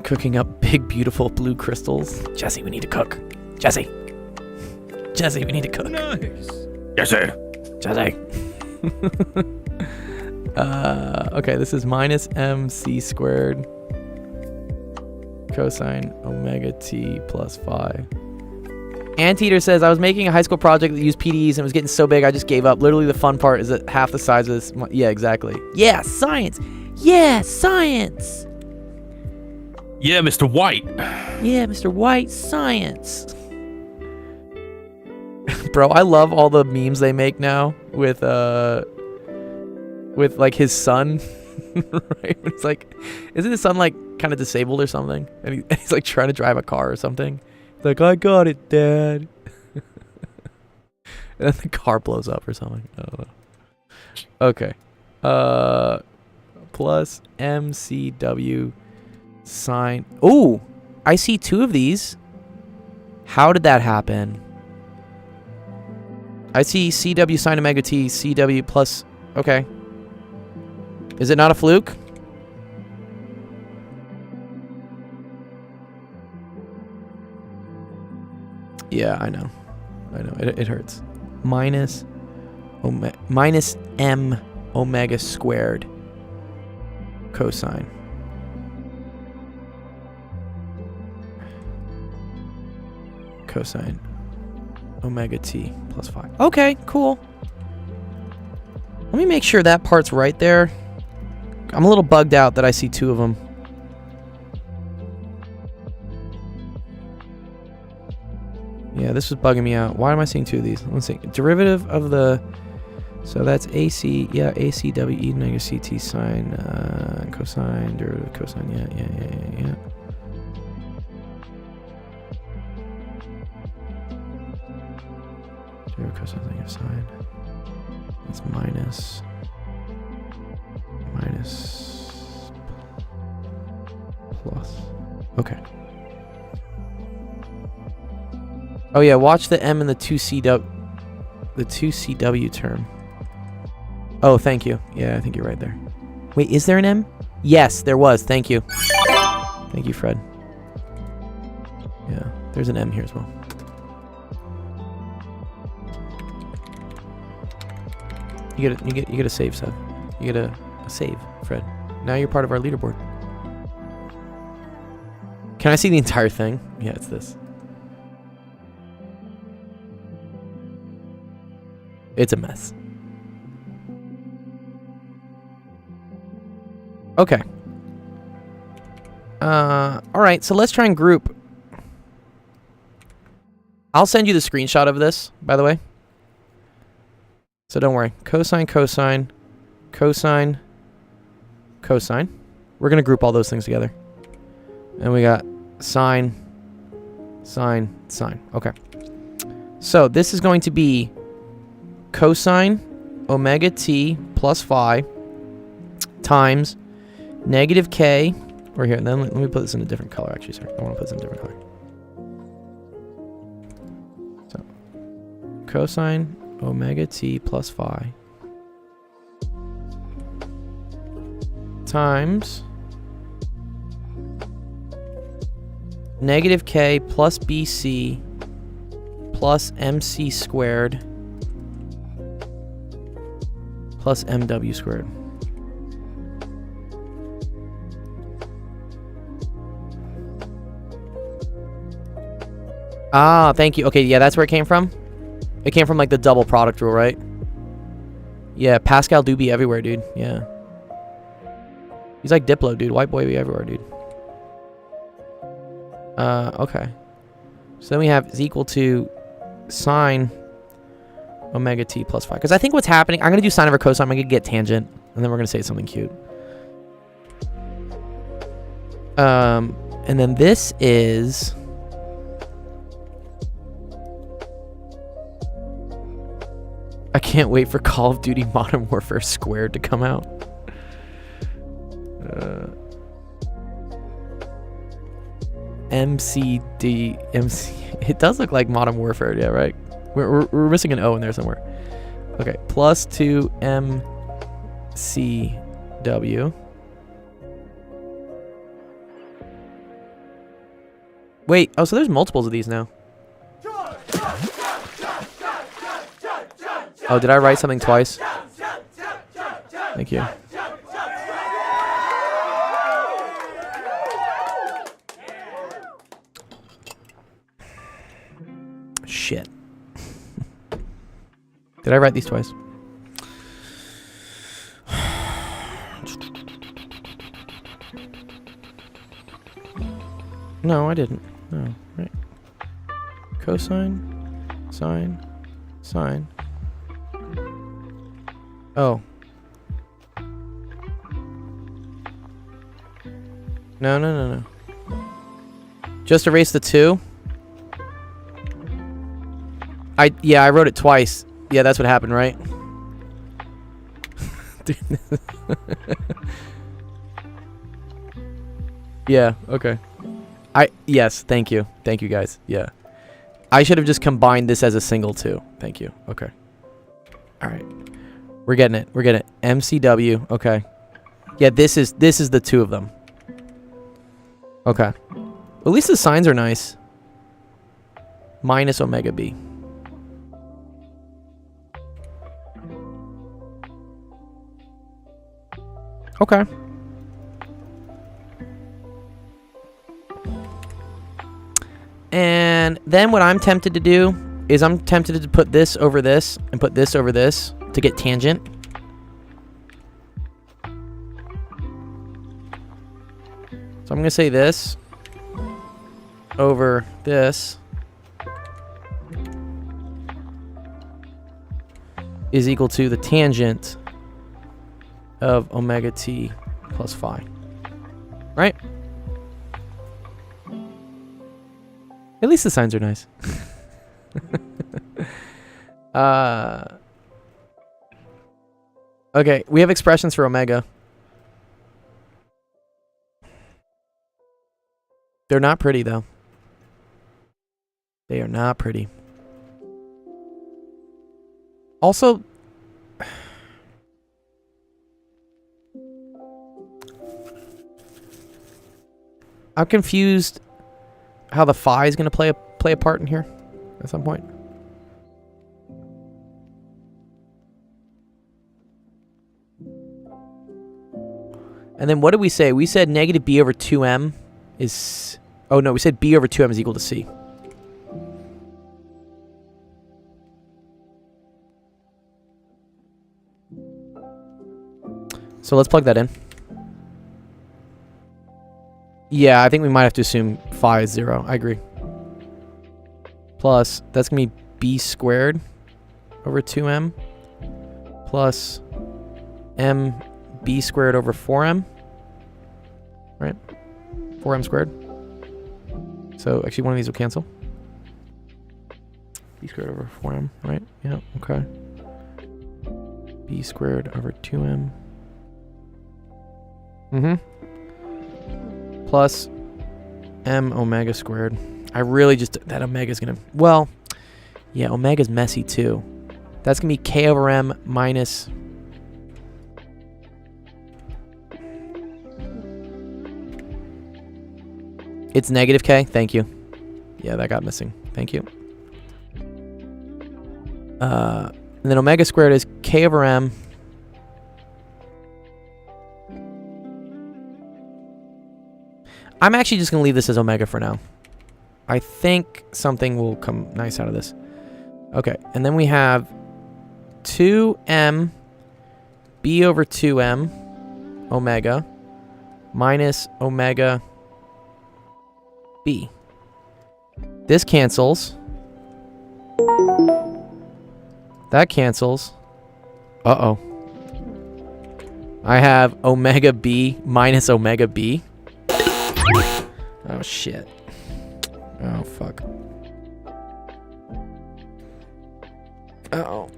Cooking up big, beautiful blue crystals. Jesse, we need to cook. Jesse, we need to cook. Nice. Jesse. Okay, this is minus MC squared cosine omega t plus phi. Anteater says, I was making a high school project that used PDEs and it was getting so big I just gave up. Literally the fun part is that half the size of this. Yeah, exactly. Yeah, science. Yeah, science. Yeah, Mr. White. Yeah, Mr. White, science. Bro, I love all the memes they make now with like his son. Right? It's like, isn't his son like kind of disabled or something? And he's like trying to drive a car or something. He's like, I got it, Dad. And then the car blows up or something. I don't know. Okay. Plus MCW sine. Oh, I see two of these. How did that happen? I see CW sine omega t, CW plus. Okay. Is it not a fluke? Yeah, I know. It hurts. Minus M omega squared cosine. Cosine omega t plus phi. Okay, cool. Let me make sure that part's right there. I'm a little bugged out that I see two of them. Yeah, this was bugging me out. Why am I seeing two of these? Let's see. Derivative of the... So that's AC... Yeah, ACW e negative CT sine cosine, derivative cosine. Yeah. Derivative cosine negative sine. That's minus plus. Okay. Oh yeah, watch the M and the 2CW term. Oh, thank you. Yeah, I think you're right there. Wait, is there an M? Yes, there was. Thank you. Thank you, Fred. Yeah, there's an M here as well. You get a save, Seb. You get a save, Fred. Now you're part of our leaderboard. Can I see the entire thing? Yeah, it's this. It's a mess. Okay. Alright, so let's try and group. I'll send you the screenshot of this, by the way. So don't worry. Cosine, cosine, cosine, cosine. We're going to group all those things together. And we got sine, sine, sine. Okay. So this is going to be cosine omega t plus phi times negative k, or here, then let me put this in a different color, actually, sorry. I want to put this in a different color. So, cosine omega t plus phi times negative k plus bc plus mc squared plus mw squared. Ah, thank you. Okay, yeah, that's where it came from. It came from like the double product rule, right? Yeah, Pascal do be everywhere, dude. Yeah. He's like Diplo, dude. White boy be everywhere, dude. Okay. So then we have is equal to sine omega t plus 5. Because I think what's happening, I'm going to do sine over cosine. I'm going to get tangent. And then we're going to say something cute. And then this is... I can't wait for Call of Duty Modern Warfare Squared to come out. MC. It does look like Modern Warfare, yeah, right? We're missing an O in there somewhere. Okay, plus 2 MCW. Wait, oh, so there's multiples of these now. Oh, did I write something twice? Thank you. Shit. Did I write these twice? No, I didn't. No, right. Cosine, sine, sine. Oh. No. Just erase the 2? Yeah, I wrote it twice. Yeah, that's what happened, right? Yeah, okay. Yes, thank you. Thank you, guys. Yeah. I should have just combined this as a single 2. Thank you. Okay. All right. We're getting it. We're getting it. MCW. Okay. Yeah, this is the 2 of them. Okay. At least the signs are nice. Minus omega b. Okay. And then what I'm tempted to do is I'm tempted to put this over this and put this over this to get tangent. So I'm going to say this over this is equal to the tangent of omega t plus phi. Right? At least the signs are nice. Okay, we have expressions for omega. They're not pretty, though. They are not pretty. Also, I'm confused how the phi is going to play a part in here at some point. And then what did we say? We said negative b over 2m is... Oh, no, we said b over 2m is equal to c. So let's plug that in. Yeah, I think we might have to assume phi is 0. I agree. Plus, that's going to be b squared over 2m plus m b squared over 4m. Right? 4m squared. So, actually, one of these will cancel. B squared over 4m, right? Yeah, okay. B squared over 2m. Plus m omega squared. I really just... That omega is going to... Well, yeah, omega's messy too. That's going to be k over m minus... It's negative k. Thank you. Yeah, that got missing. Thank you. And then omega squared is k over m. I'm actually just going to leave this as omega for now. I think something will come nice out of this. Okay, and then we have 2m b over 2m omega minus omega b. This cancels. That cancels. Uh-oh. I have omega b minus omega b. Oh, shit. Oh, fuck. Uh-oh.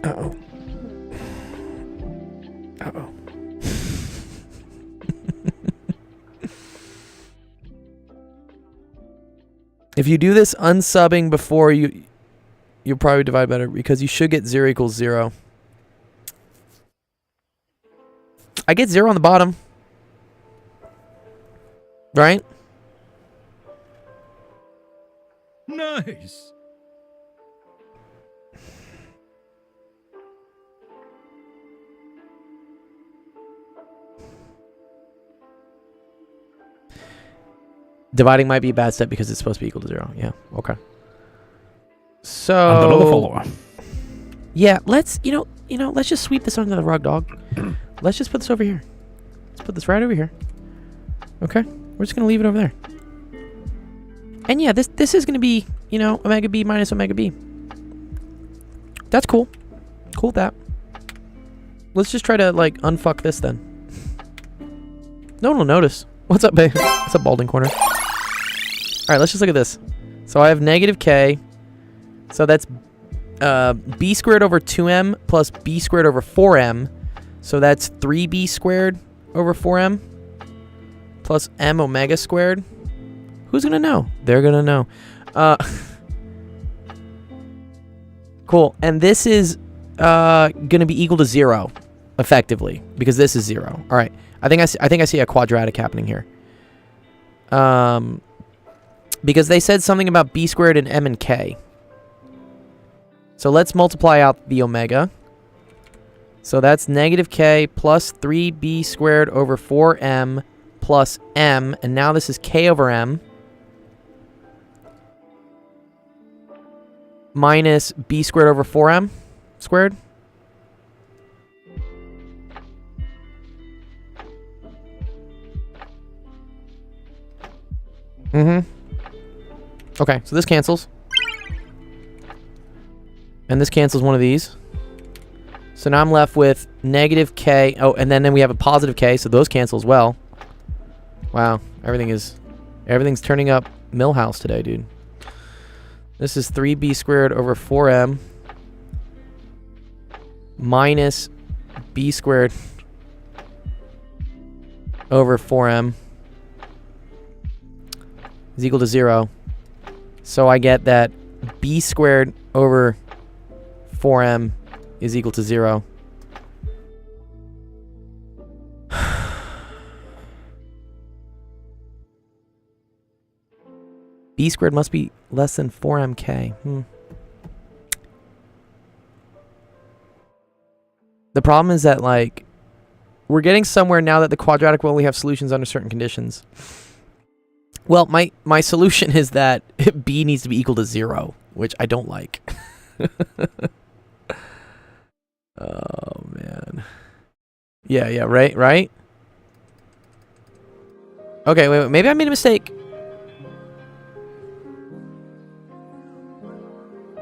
Uh-oh. Uh-oh. If you do this unsubbing before you'll probably divide better because you should get 0 equals 0. I get 0 on the bottom. Right? Nice. Dividing might be a bad step because it's supposed to be equal to 0. Yeah. Okay. So. And another follower. Yeah. Let's let's just sweep this under the rug, dog. Let's just put this over here. Let's put this right over here. Okay. We're just gonna leave it over there. And yeah, this is gonna be omega b minus omega b. That's cool. Cool with that. Let's just try to like unfuck this then. No one will notice. What's up, babe? What's up, Balding Corner? Alright, let's just look at this. So I have negative k. So that's b squared over 2m plus b squared over 4m. So that's 3b squared over 4m plus m omega squared. Who's going to know? They're going to know. Cool. And this is going to be equal to 0, effectively, because this is 0. All right. I think I see a quadratic happening here. Because they said something about b squared and m and k. So let's multiply out the omega. So that's negative k plus 3b squared over 4m plus m. And now this is k over m minus b squared over 4m squared. Okay, so this cancels. And this cancels one of these. So now I'm left with negative k. Oh, and then we have a positive k, so those cancel as well. Wow, everything's turning up Millhouse today, dude. This is 3b squared over 4m minus b squared over 4m is equal to 0. So I get that b squared over 4m is equal to 0. B squared must be less than 4mk. The problem is that, like, we're getting somewhere now that the quadratic will only have solutions under certain conditions. Well, my solution is that b needs to be equal to 0, which I don't like. Oh, man. Yeah, right? Okay, wait, maybe I made a mistake.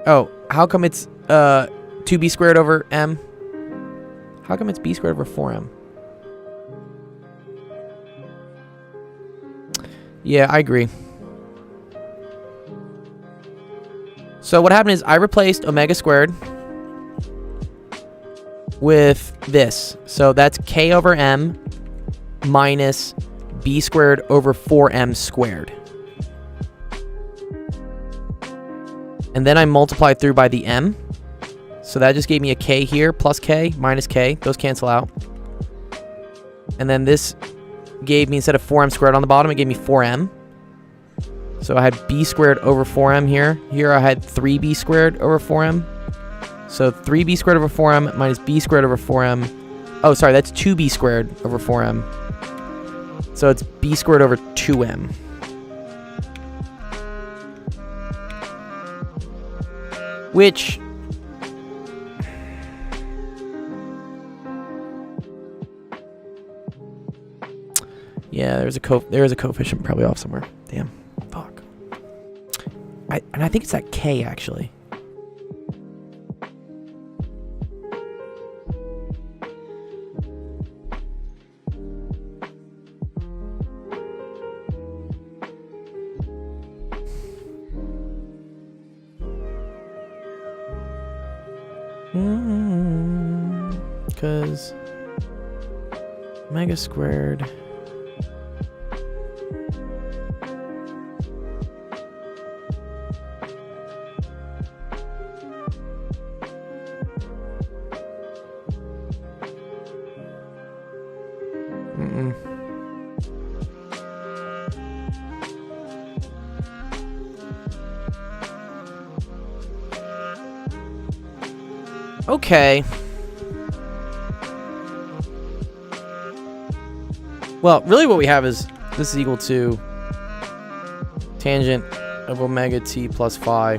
Oh, how come it's 2b squared over m? How come it's b squared over 4m? Yeah, I agree. So what happened is I replaced omega squared with this. So that's k over m minus b squared over 4m squared. And then I multiplied through by the m. So that just gave me a k here, plus k, minus k. Those cancel out. And then this gave me, instead of 4m squared on the bottom, it gave me 4m. So I had b squared over 4m here. Here I had 3b squared over 4m. So 3b squared over 4m minus b squared over 4m. Oh, sorry, that's 2b squared over 4m. So it's b squared over 2m. Which... yeah, there is a coefficient probably off somewhere. Damn. Fuck. And I think it's that K actually. Because omega squared. Okay. Well, really what we have is this is equal to tangent of omega t plus phi.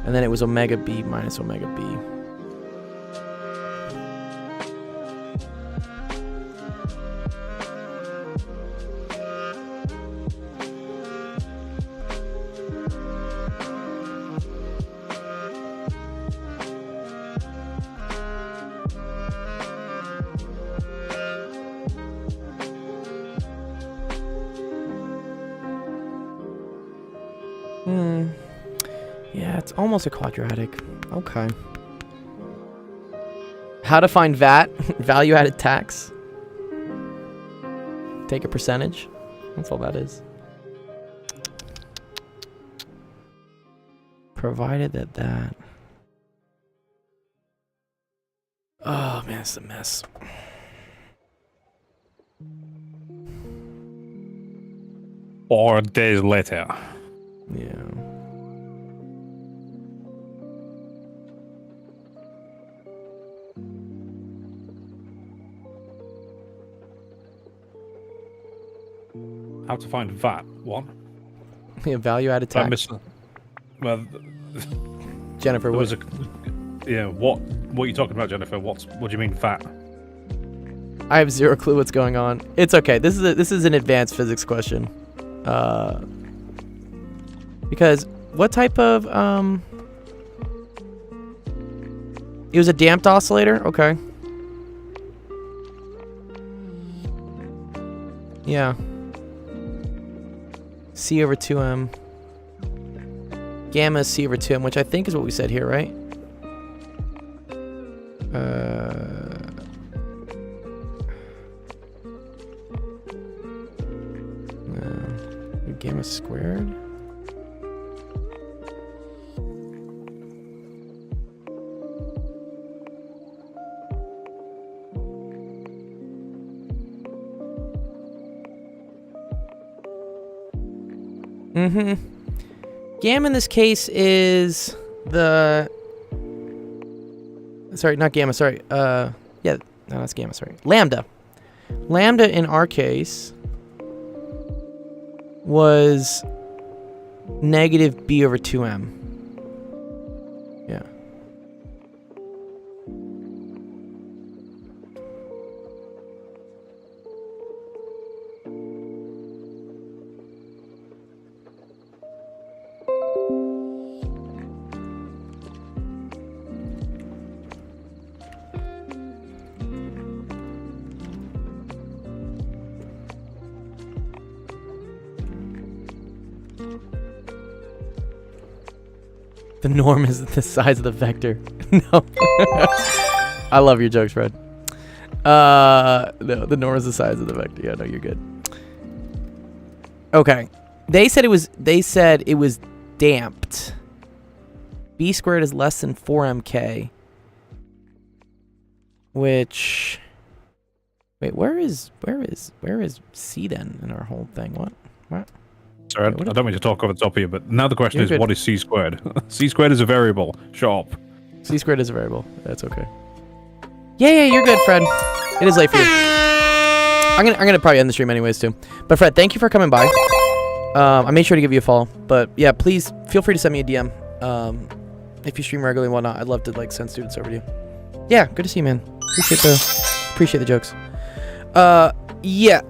And then it was omega b minus omega b. Yeah, it's almost a quadratic. Okay. How to find VAT? Value added tax. Take a percentage. That's all that is. Provided that... Oh, man, it's a mess. 4 days later. Yeah. How to find VAT? What? Yeah, value added I tax. missed. Well, Jennifer, there what? was a. Yeah, what are you talking about, Jennifer? What do you mean VAT? I have zero clue what's going on. It's okay. This is an advanced physics question. Because what type of it was a damped oscillator? Okay. Yeah. C over 2m. Gamma is C over 2m, which I think is what we said here, right? Gamma squared? Gamma in this case is the... Sorry, not gamma, sorry. Yeah, no, that's gamma, sorry. Lambda. Lambda in our case was negative b over 2m. Yeah. The norm is the size of the vector. No. I love your jokes, Fred. No, the norm is the size of the vector. Yeah, no, you're good. Okay. They said it was damped. B squared is less than 4mk. Which... Wait, where is C then in our whole thing? What? Sorry, I don't mean to talk over the top of you, but now the question is, good. what is C squared? C squared is a variable. Shut up. C squared is a variable. That's okay. Yeah, you're good, Fred. It is late for you. I'm gonna probably end the stream anyways too. But Fred, thank you for coming by. I made sure to give you a follow. But yeah, please feel free to send me a DM. If you stream regularly and whatnot, I'd love to like send students over to you. Yeah, good to see you, man. Appreciate the jokes. Yeah.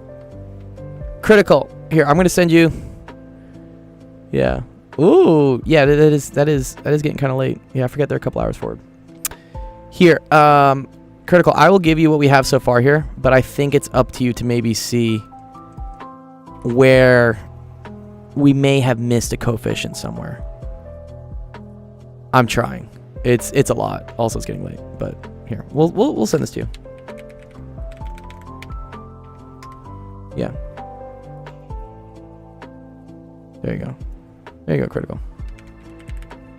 Critical. Here, I'm gonna send you. Yeah. Ooh, yeah, that is getting kind of late. Yeah, I forget they're a couple hours forward. Here, Critical, I will give you what we have so far here, but I think it's up to you to maybe see where we may have missed a coefficient somewhere. I'm trying. It's a lot. Also, it's getting late, but here, we'll send this to you. Yeah. There you go. There you go, Critical.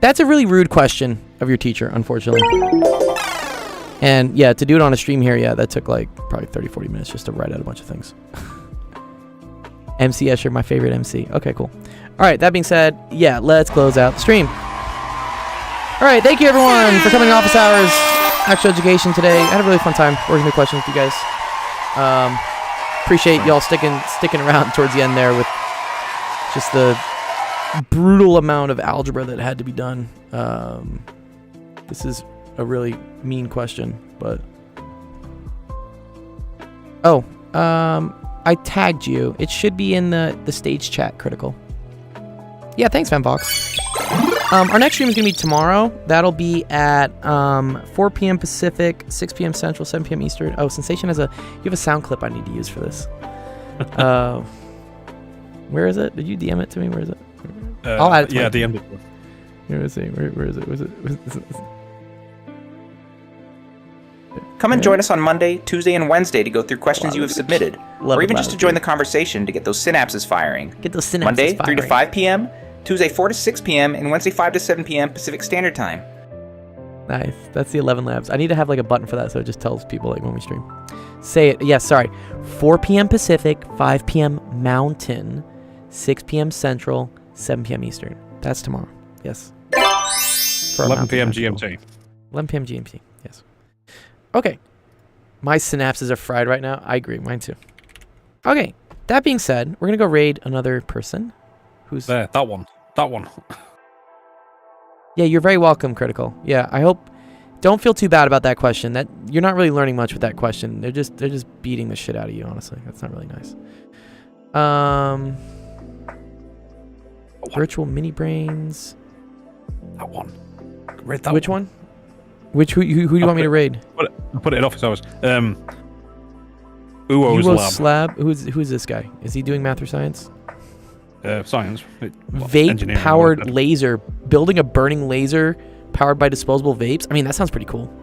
That's a really rude question of your teacher, unfortunately. And yeah, to do it on a stream here, yeah, that took like probably 30-40 minutes just to write out a bunch of things. MC Escher, my favorite MC. Okay, cool. All right, that being said, yeah, let's close out the stream. All right, thank you everyone for coming to office hours, actual education today. I had a really fun time working the questions with you guys. Appreciate y'all sticking around towards the end there with just the brutal amount of algebra that had to be done. This is a really mean question, but I tagged you. It should be in the stage chat, Critical. Yeah, thanks, Fanbox. Our next stream is gonna be tomorrow. That'll be at 4 p.m. Pacific, 6 p.m. Central, 7 p.m. Eastern. Oh, Sensation has you have a sound clip I need to use for this. Where is it? Did you DM it to me? Where is it? I'll add it to yeah, my... DM'd it. Let's see. Where is it? Where's it? Come and join us on Monday, Tuesday, and Wednesday to go through questions you have submitted, or even just to join the conversation to get those synapses firing. Get those synapses Monday, firing. 3 to 5 p.m., Tuesday, 4 to 6 p.m., and Wednesday, 5 to 7 p.m. Pacific Standard Time. Nice. That's the 11 Labs. I need to have like a button for that so it just tells people like when we stream. Say it. Yes, sorry. 4 p.m. Pacific, 5 p.m. Mountain, 6 p.m. Central, 7 p.m. Eastern. That's tomorrow. Yes. For 11 p.m. GMT. 11 p.m. GMT. Yes. Okay. My synapses are fried right now. I agree. Mine too. Okay. That being said, we're going to go raid another person. Who's there? That one. That one. Yeah, you're very welcome, Critical. Yeah, I hope... Don't feel too bad about that question. That you're not really learning much with that question. They're just beating the shit out of you, honestly. That's not really nice. Virtual mini brains. That one. Raid that Which one? Who do you want me to raid? Put it in office hours. Uwo's Lab. Who's this guy? Is he doing math or science? Science. Vape powered laser. Building a burning laser powered by disposable vapes. I mean, that sounds pretty cool.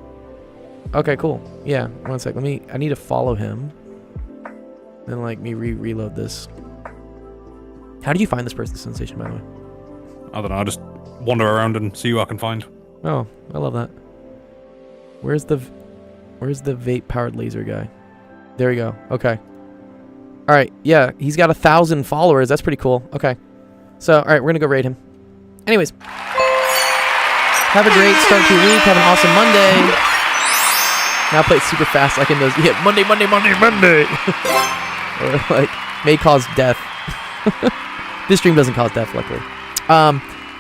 Okay, cool. Yeah, 1 sec. I need to follow him. Then like me reload this. How did you find this person's Sensation, by the way? I don't know. I just wander around and see who I can find. Oh, I love that. Where's the vape powered laser guy? There we go. Okay. All right. Yeah, he's got 1,000 followers. That's pretty cool. Okay. So, all right, we're gonna go raid him. Anyways, have a great start to your week. Have an awesome Monday. Now play it super fast, like in those. Yeah, Monday. Or like may cause death. This stream doesn't cause death, luckily.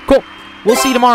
Cool. We'll see you tomorrow.